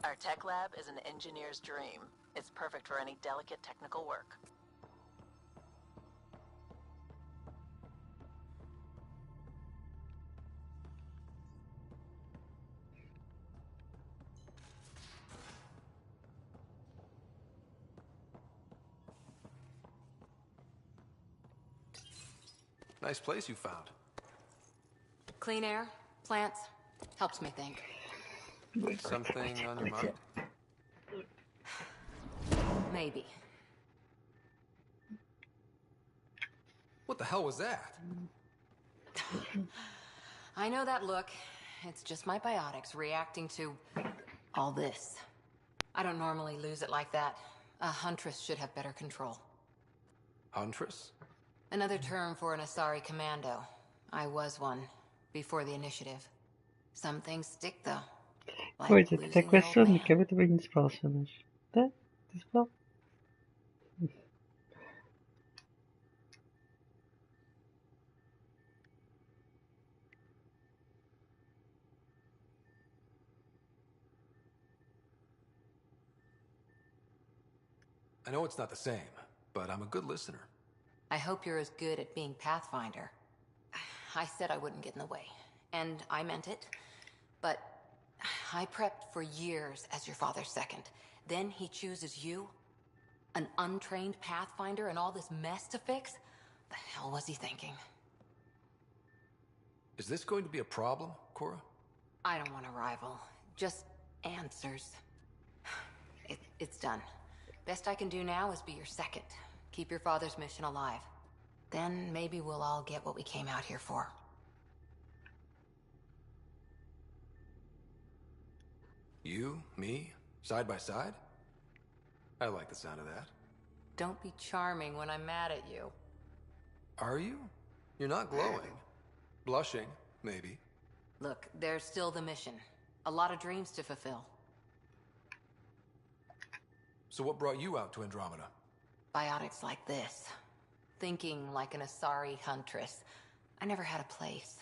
Our tech lab is an engineer's dream. It's perfect for any delicate technical work. Nice place you found. Clean air, plants, helps me think. Something on your mind? Maybe. What the hell was that? I know that look. It's just my biotics reacting to all this. I don't normally lose it like that. A huntress should have better control. Huntress? Another term for an Asari commando. I was one, before the initiative. Some things stick, though. Like Ой, ты losing такой an old сонный, man. как будто бы не спал всю ночь. Да? Ты спал? I know it's not the same, but I'm a good listener. I hope you're as good at being Pathfinder. I said I wouldn't get in the way, and I meant it. But I prepped for years as your father's second. Then he chooses you? An untrained Pathfinder and all this mess to fix? The hell was he thinking? Is this going to be a problem, Cora? I don't want a rival. Just answers. It's done. Best I can do now is be your second. Keep your father's mission alive. Then maybe we'll all get what we came out here for. You, me, side by side? I like the sound of that. Don't be charming when I'm mad at you. Are you? You're not glowing. Blushing, maybe. Look, there's still the mission. A lot of dreams to fulfill. So what brought you out to Andromeda? Biotics like this. Thinking like an Asari huntress. I never had a place.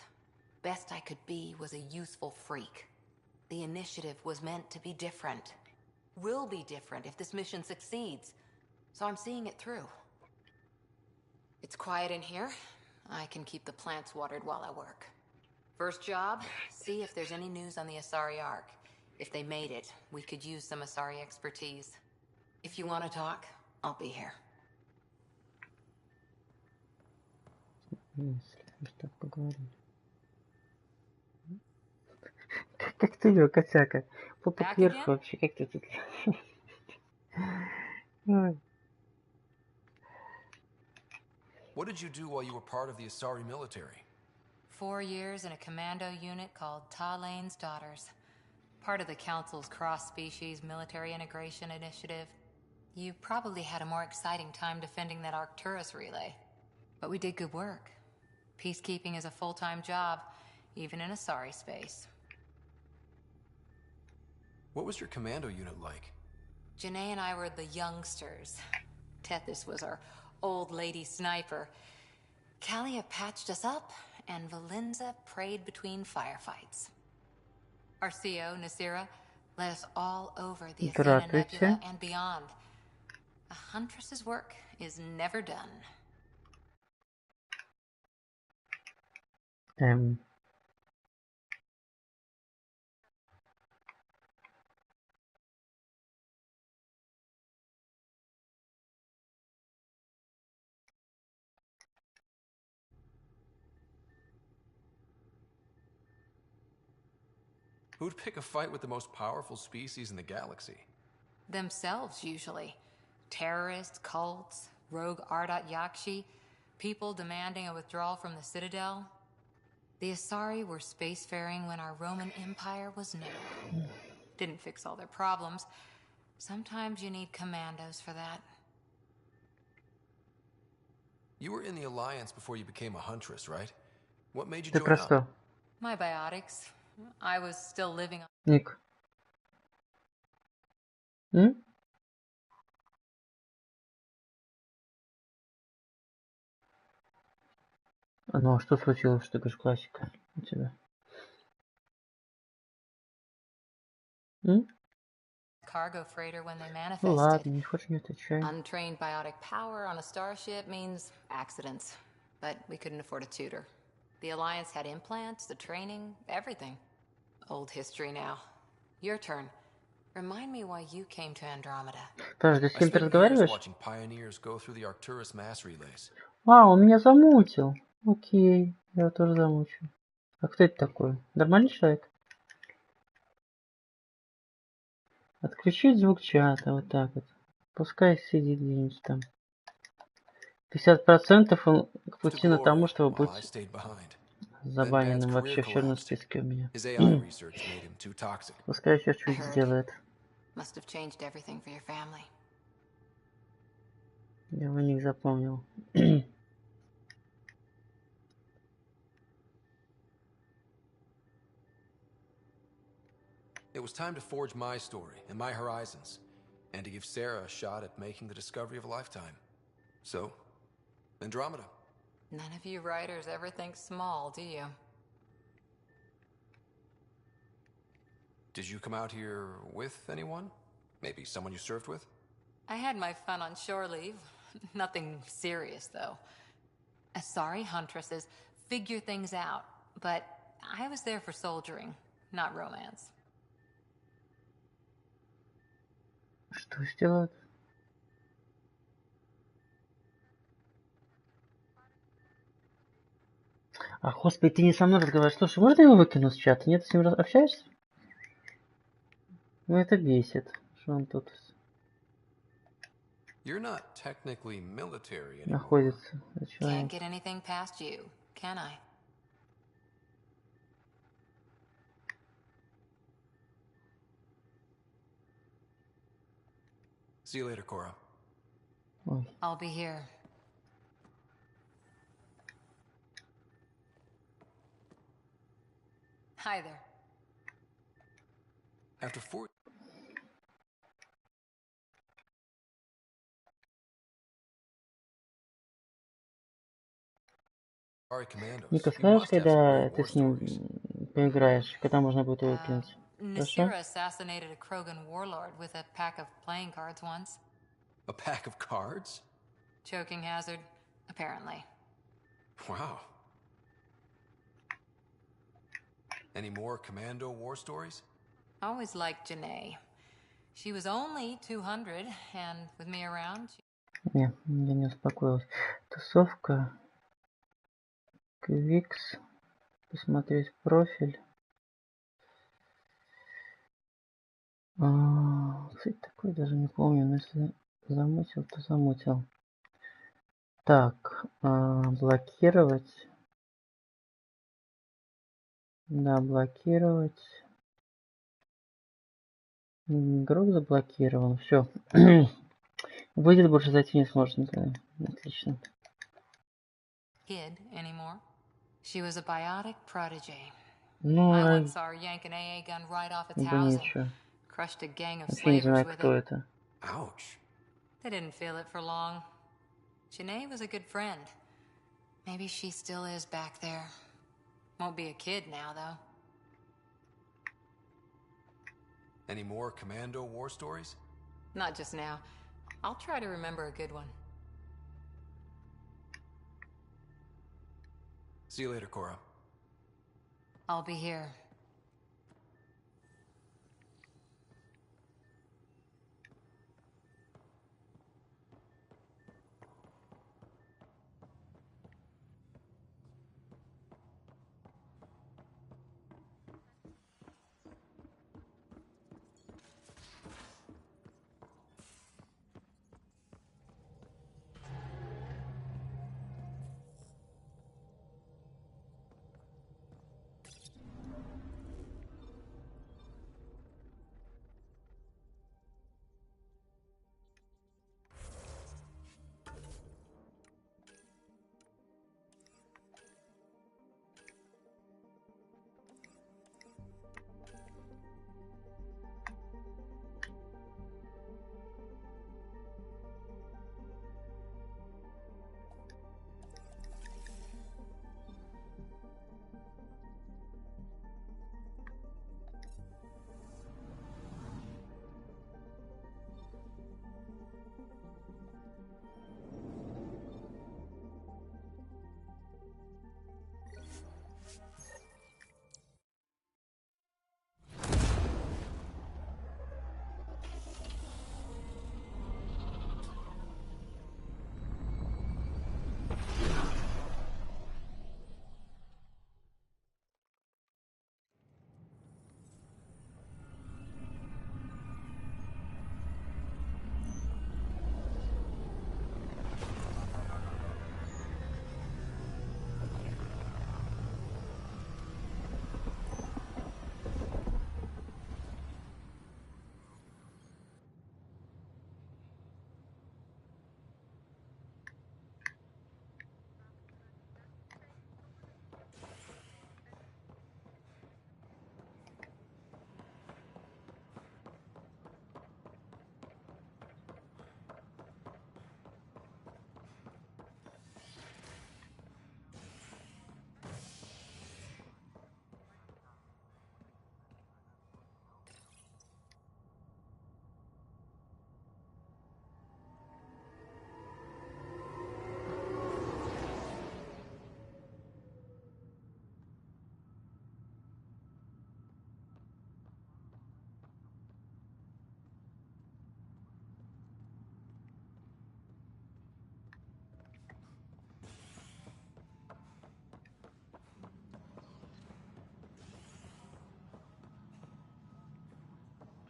Best I could be was a useful freak. The initiative was meant to be different. Will be different if this mission succeeds. So I'm seeing it through. It's quiet in here. I can keep the plants watered while I work. First job, see if there's any news on the Asari Ark. If they made it, we could use some Asari expertise. If you want to talk, I'll be here. Если мы так поговорили. Как ты ее, котяка? Попа Back кверху again? вообще, как ты тут? Ой. What did you do while you were part of the Asari military? 4 years in a commando unit called Talane's Daughters. Part of the Council's cross-species military integration initiative. You probably had a more exciting time defending that Arcturus relay. But we did good work. Peacekeeping is a full-time job, even in Asari space. What was your commando unit like? Janae and I were the youngsters. Tethys was our old lady sniper. Kalia patched us up, and Valenza prayed between firefights. Our CO, Nasira, led us all over the Athena Nebula Здравствуйте. and beyond. A huntress's work is never done. Who'd pick a fight with the most powerful species in the galaxy? Themselves, usually. Terrorists, cults, rogue Ardat Yakshi, people demanding a withdrawal from the Citadel. The Asari were spacefaring when our Roman Empire was new. Didn't fix all their problems. Sometimes you need commandos for that. You were in the Alliance before you became a huntress, right? What made you Ты join про up? что? My biotics. I was still living on... Ник. М? Ну, а что случилось, что ты говоришь, классика у тебя? М? cargo freighter when they Ну manifested. ладно, не хочешь, не отвечай. Untrained biotic power on a starship means accidents. But we couldn't afford a tutor. The Alliance had implants, the training, everything. Old history now. Your turn. Remind me why you came to Andromeda. Подожди, с I кем ты spent years разговариваешь? watching pioneers go through the Arcturus mass relays. А, он меня замутил. Окей, я его тоже замучу. А кто это такой? Нормальный человек? Отключить звук чата, вот так вот. Пускай сидит где-нибудь там. 50% он к пути на тому, чтобы While I быть stayed behind. забаненным вообще в черном списке у меня. His AI research made him too toxic. Пускай еще I что-нибудь heard. сделает. Must have changed everything for your family. Я его ник запомнил. It was time to forge my story and my horizons, and to give Sarah a shot at making the discovery of a lifetime. So, Andromeda. None of you writers ever think small, do you? Did you come out here with anyone? Maybe someone you served with? I had my fun on shore leave. Nothing serious, though. Asari huntresses figure things out, but I was there for soldiering, not romance. Что сделать? А, господи, ты не со мной разговариваешь. Слушай, можно его выкину с чата? Нет, ты с ним общаешься? Ну, это бесит, что он тут You're not technically military anymore. находится. Can't get anything past you, can I? See you later, Cora. Ой. I'll be here. Hi there. After 4 Ника, скажешь, когда ты с ним поиграешь, когда можно будет его выкинуть? Хорошо? Nasira assassinated a Krogan warlord with a pack of playing cards once. A pack of cards? Choking hazard, apparently. Wow. Any more commando war stories? Always liked Janae. She was only 200, and with me around... Не, я не успокоилась. Тусовка. Квикс. Посмотреть профиль. Кстати, такой даже не помню, но если замутил, то замутил. Так, блокировать. Да, блокировать. Игрок заблокирован. Все. Выйдет, больше зайти не сможет никогда. Отлично. Kid anymore? She was a biotic prodigy. Ну, I once saw her yank an AA gun right off its housing. ничего. Crushed a gang of Вообще не slavers знаю, with кто it. это. Ouch. They didn't feel it for long. Janae was a good friend. Maybe she still is back there. Won't be a kid now, though. Any more Commando war stories? Not just now. I'll try to remember a good one. See you later, Cora. I'll be here.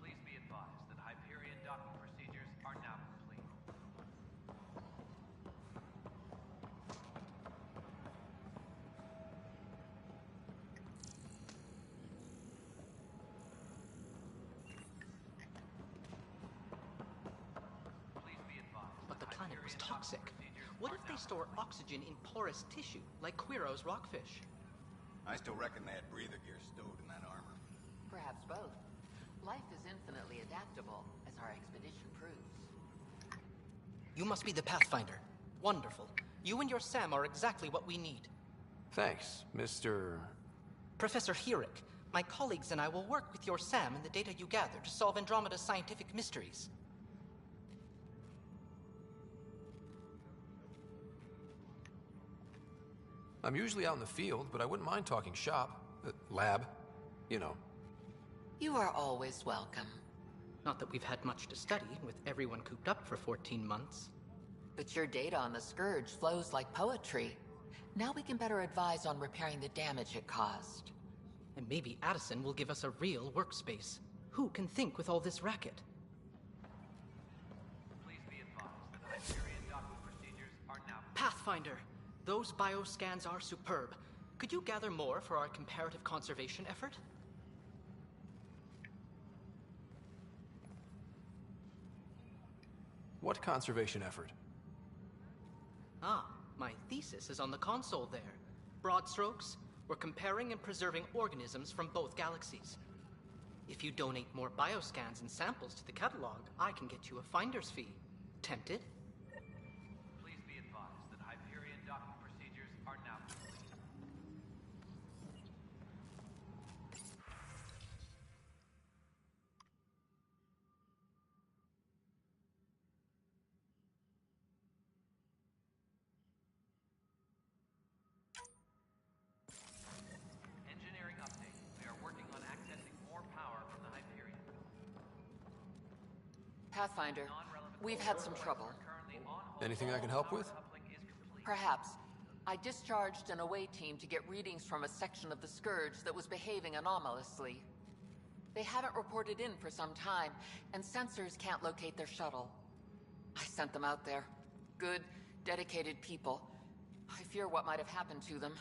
Please be advised that Hyperion docking procedures are now complete. But the planet was toxic. What if they store oxygen in porous tissue, like Quiro's rockfish? I still reckon they had breather gear stowed in that armor. Perhaps both. Life is infinitely adaptable, as our expedition proves. You must be the Pathfinder. Wonderful. You and your Sam are exactly what we need. Thanks, Mr. Professor Herrick, my colleagues and I will work with your Sam and the data you gather to solve Andromeda's scientific mysteries. I'm usually out in the field, but I wouldn't mind talking shop. Lab. You know. You are always welcome. Not that we've had much to study, with everyone cooped up for 14 months. But your data on the Scourge flows like poetry. Now we can better advise on repairing the damage it caused. And maybe Addison will give us a real workspace. Who can think with all this racket? Please be advised that Hyperion docking procedures are now... Pathfinder, those bioscans are superb. Could you gather more for our comparative conservation effort? What conservation effort? Ah, my thesis is on the console there. Broad strokes, we're comparing and preserving organisms from both galaxies. If you donate more bioscans and samples to the catalog, I can get you a finder's fee. Tempted? Please be advised that Hyperion docking procedures are now complete. Engineering update. We are working on accessing more power from the Hyperion. Pathfinder, we've had some trouble. Anything I can help with? Perhaps. I discharged an away team to get readings from a section of the Scourge that was behaving anomalously. They haven't reported in for some time, and sensors can't locate their shuttle. I sent them out there. Good, dedicated people. I fear what might have happened to them.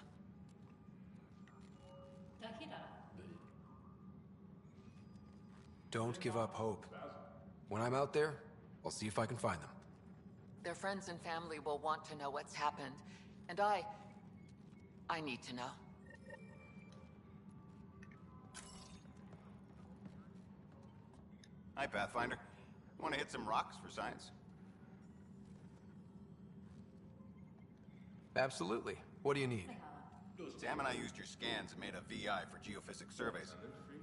Don't give up hope. When I'm out there, I'll see if I can find them. Their friends and family will want to know what's happened, and I need to know. Hi, Pathfinder. Want to hit some rocks for science? Absolutely. What do you need? Sam and I used your scans and made a VI for geophysics surveys.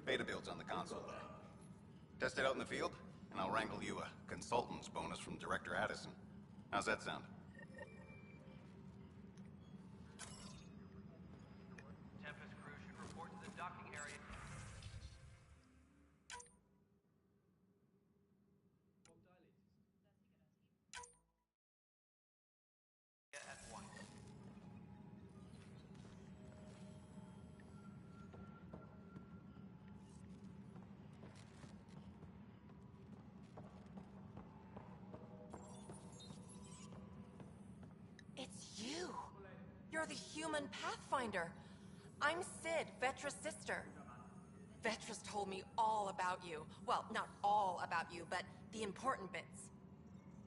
Beta builds on the console there. Test it out in the field, and I'll wrangle you a consultant's bonus from Director Addison. How's that sound? Tempest crew should report to the docking area. At once. It's you! You're the human Pathfinder. I'm Sid, Vetra's sister. Vetra's told me all about you. Well, not all about you, but the important bits.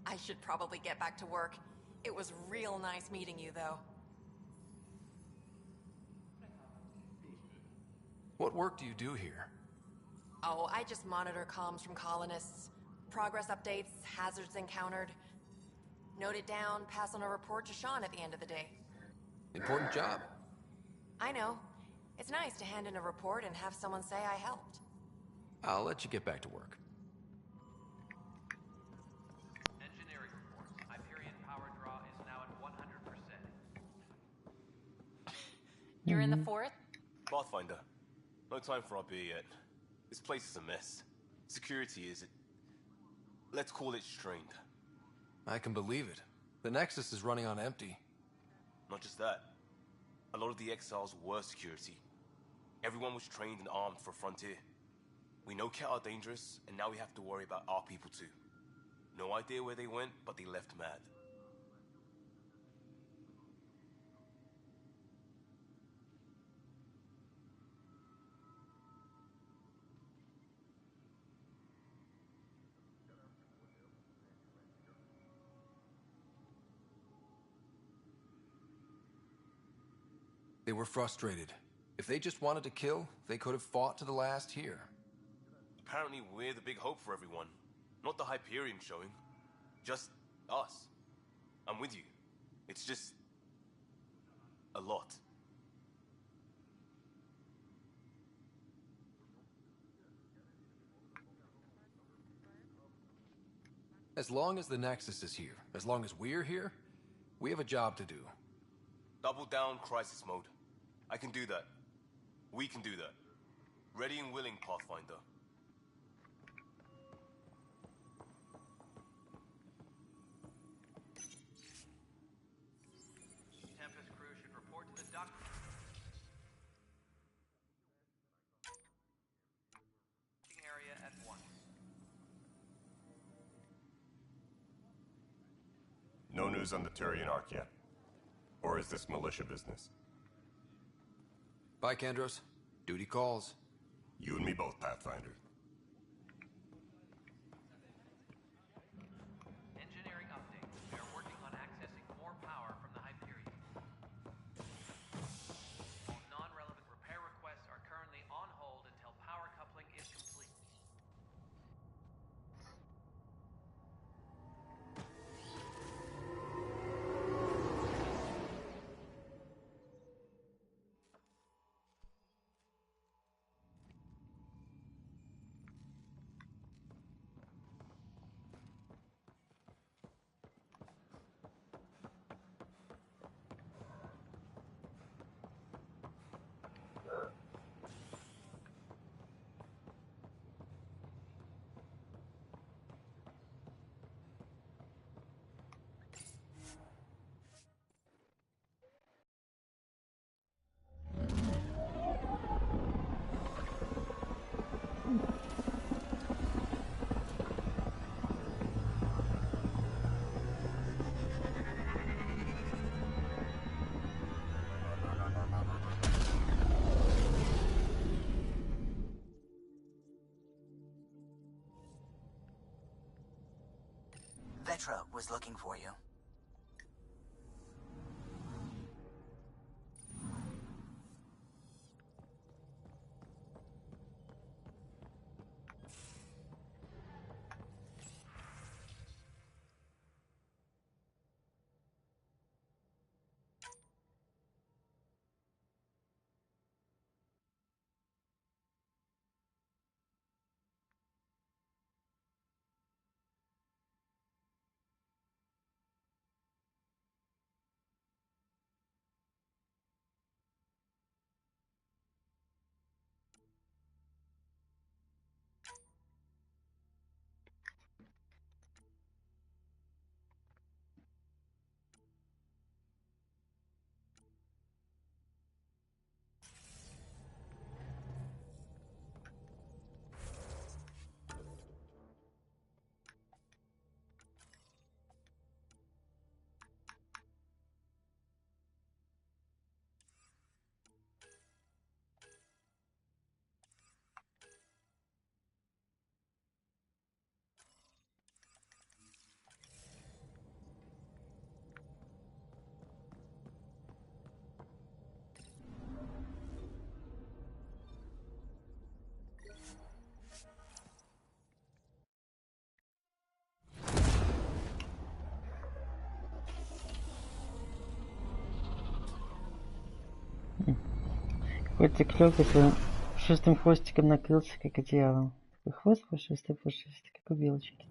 I should probably get back to work. It was real nice meeting you, though. What work do you do here? Oh, I just monitor comms from colonists. Progress updates, hazards encountered. Note it down, pass on a report to Sean at the end of the day. Important job. I know. It's nice to hand in a report and have someone say I helped. I'll let you get back to work. Engineering reports. Hyperion power draw is now at 100%. You're in the fort? Pathfinder, no time for our beer yet. This place is a mess. Security is... let's call it strained. I can believe it. The Nexus is running on empty. Not just that. A lot of the exiles were security. Everyone was trained and armed for Frontier. We know Cat are dangerous, and now we have to worry about our people too. No idea where they went, but they left mad. They were frustrated. If they just wanted to kill, they could have fought to the last here. Apparently we're the big hope for everyone. Not the Hyperion showing. Just us. I'm with you. It's just... a lot. As long as the Nexus is here, as long as we're here, we have a job to do. Double down crisis mode. I can do that. We can do that. Ready and willing, Pathfinder. Tempest crew should report to the dock. Area at news on the Turian Ark yet? Or is this militia business? Bye, Kandros. Duty calls. You and me both, Pathfinder. Engineering update. We are working on accessing more power from the Hyperion. All non-relevant repair requests are currently on hold until power coupling is complete. Vetra was looking for you. Котик легкий шестым хвостиком накрылся, как одеялом. Такой хвост пушистый, как у белочки.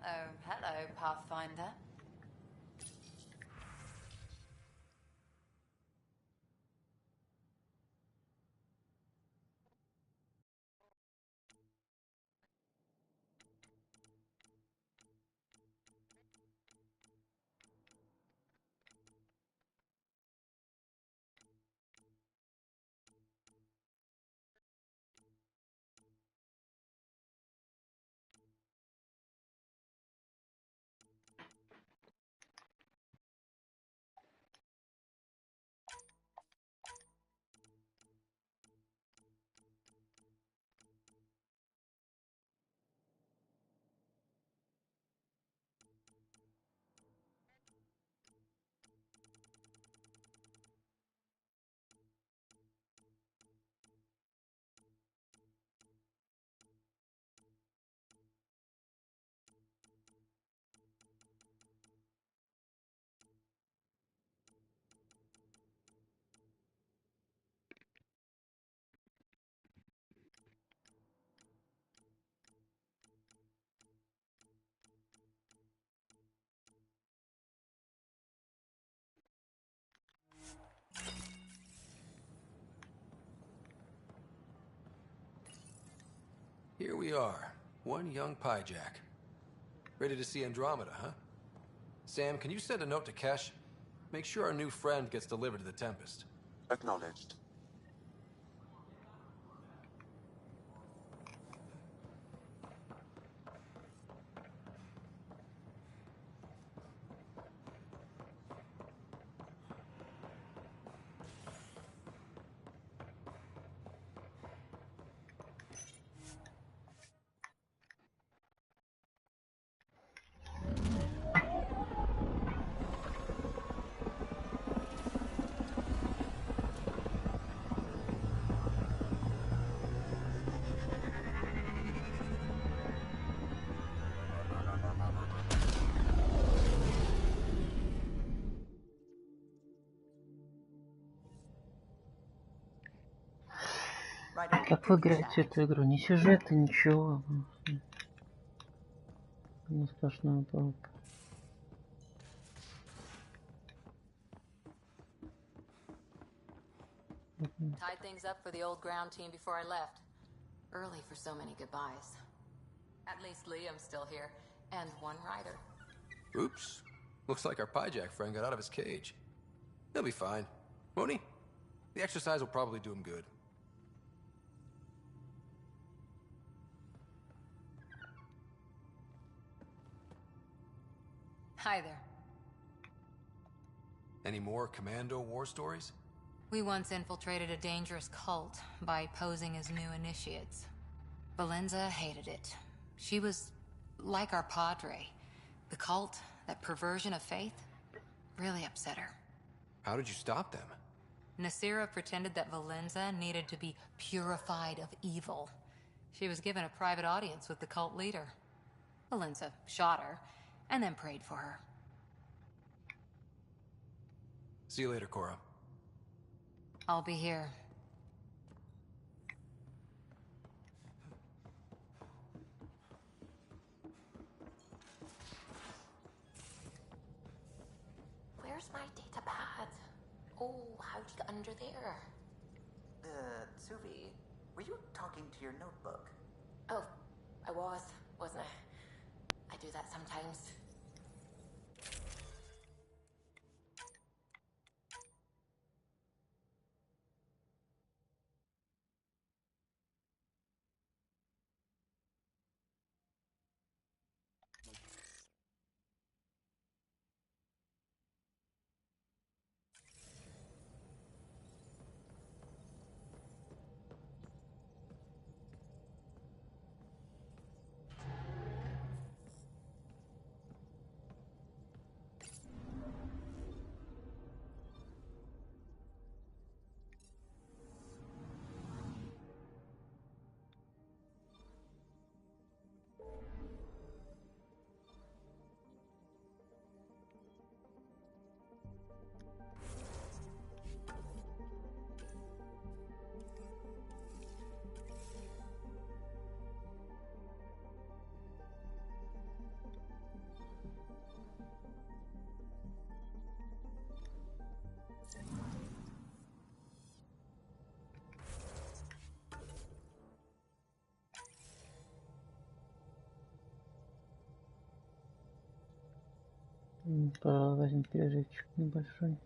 Oh, hello, Pathfinder. Here we are, one young Pyjack. Ready to see Andromeda, huh? Sam, can you send a note to Kesh? Make sure our new friend gets delivered to the Tempest. Acknowledged. Как выиграть эту игру? Ни сюжета, ничего. Не сплошная палка. Tied things up for the old ground team before I left. Early for so many goodbyes. At least Liam's still here, and one rider. Oops. Looks like our Pyjack friend got out of his cage. He'll be fine, won't he? The exercise will probably do him good. Hi there. Any more Commando war stories? We once infiltrated a dangerous cult by posing as new initiates. Valenza hated it. She was like our padre. The cult, that perversion of faith, really upset her. How did you stop them? Nasira pretended that Valenza needed to be purified of evil. She was given a private audience with the cult leader. Valenza shot her, and then prayed for her. See you later, Cora. I'll be here. Where's my data pad? Oh, how'd you get under there? Suvi, were you talking to your notebook? Oh, I wasn't I? I do that sometimes. Возьмем перерывчик небольшой.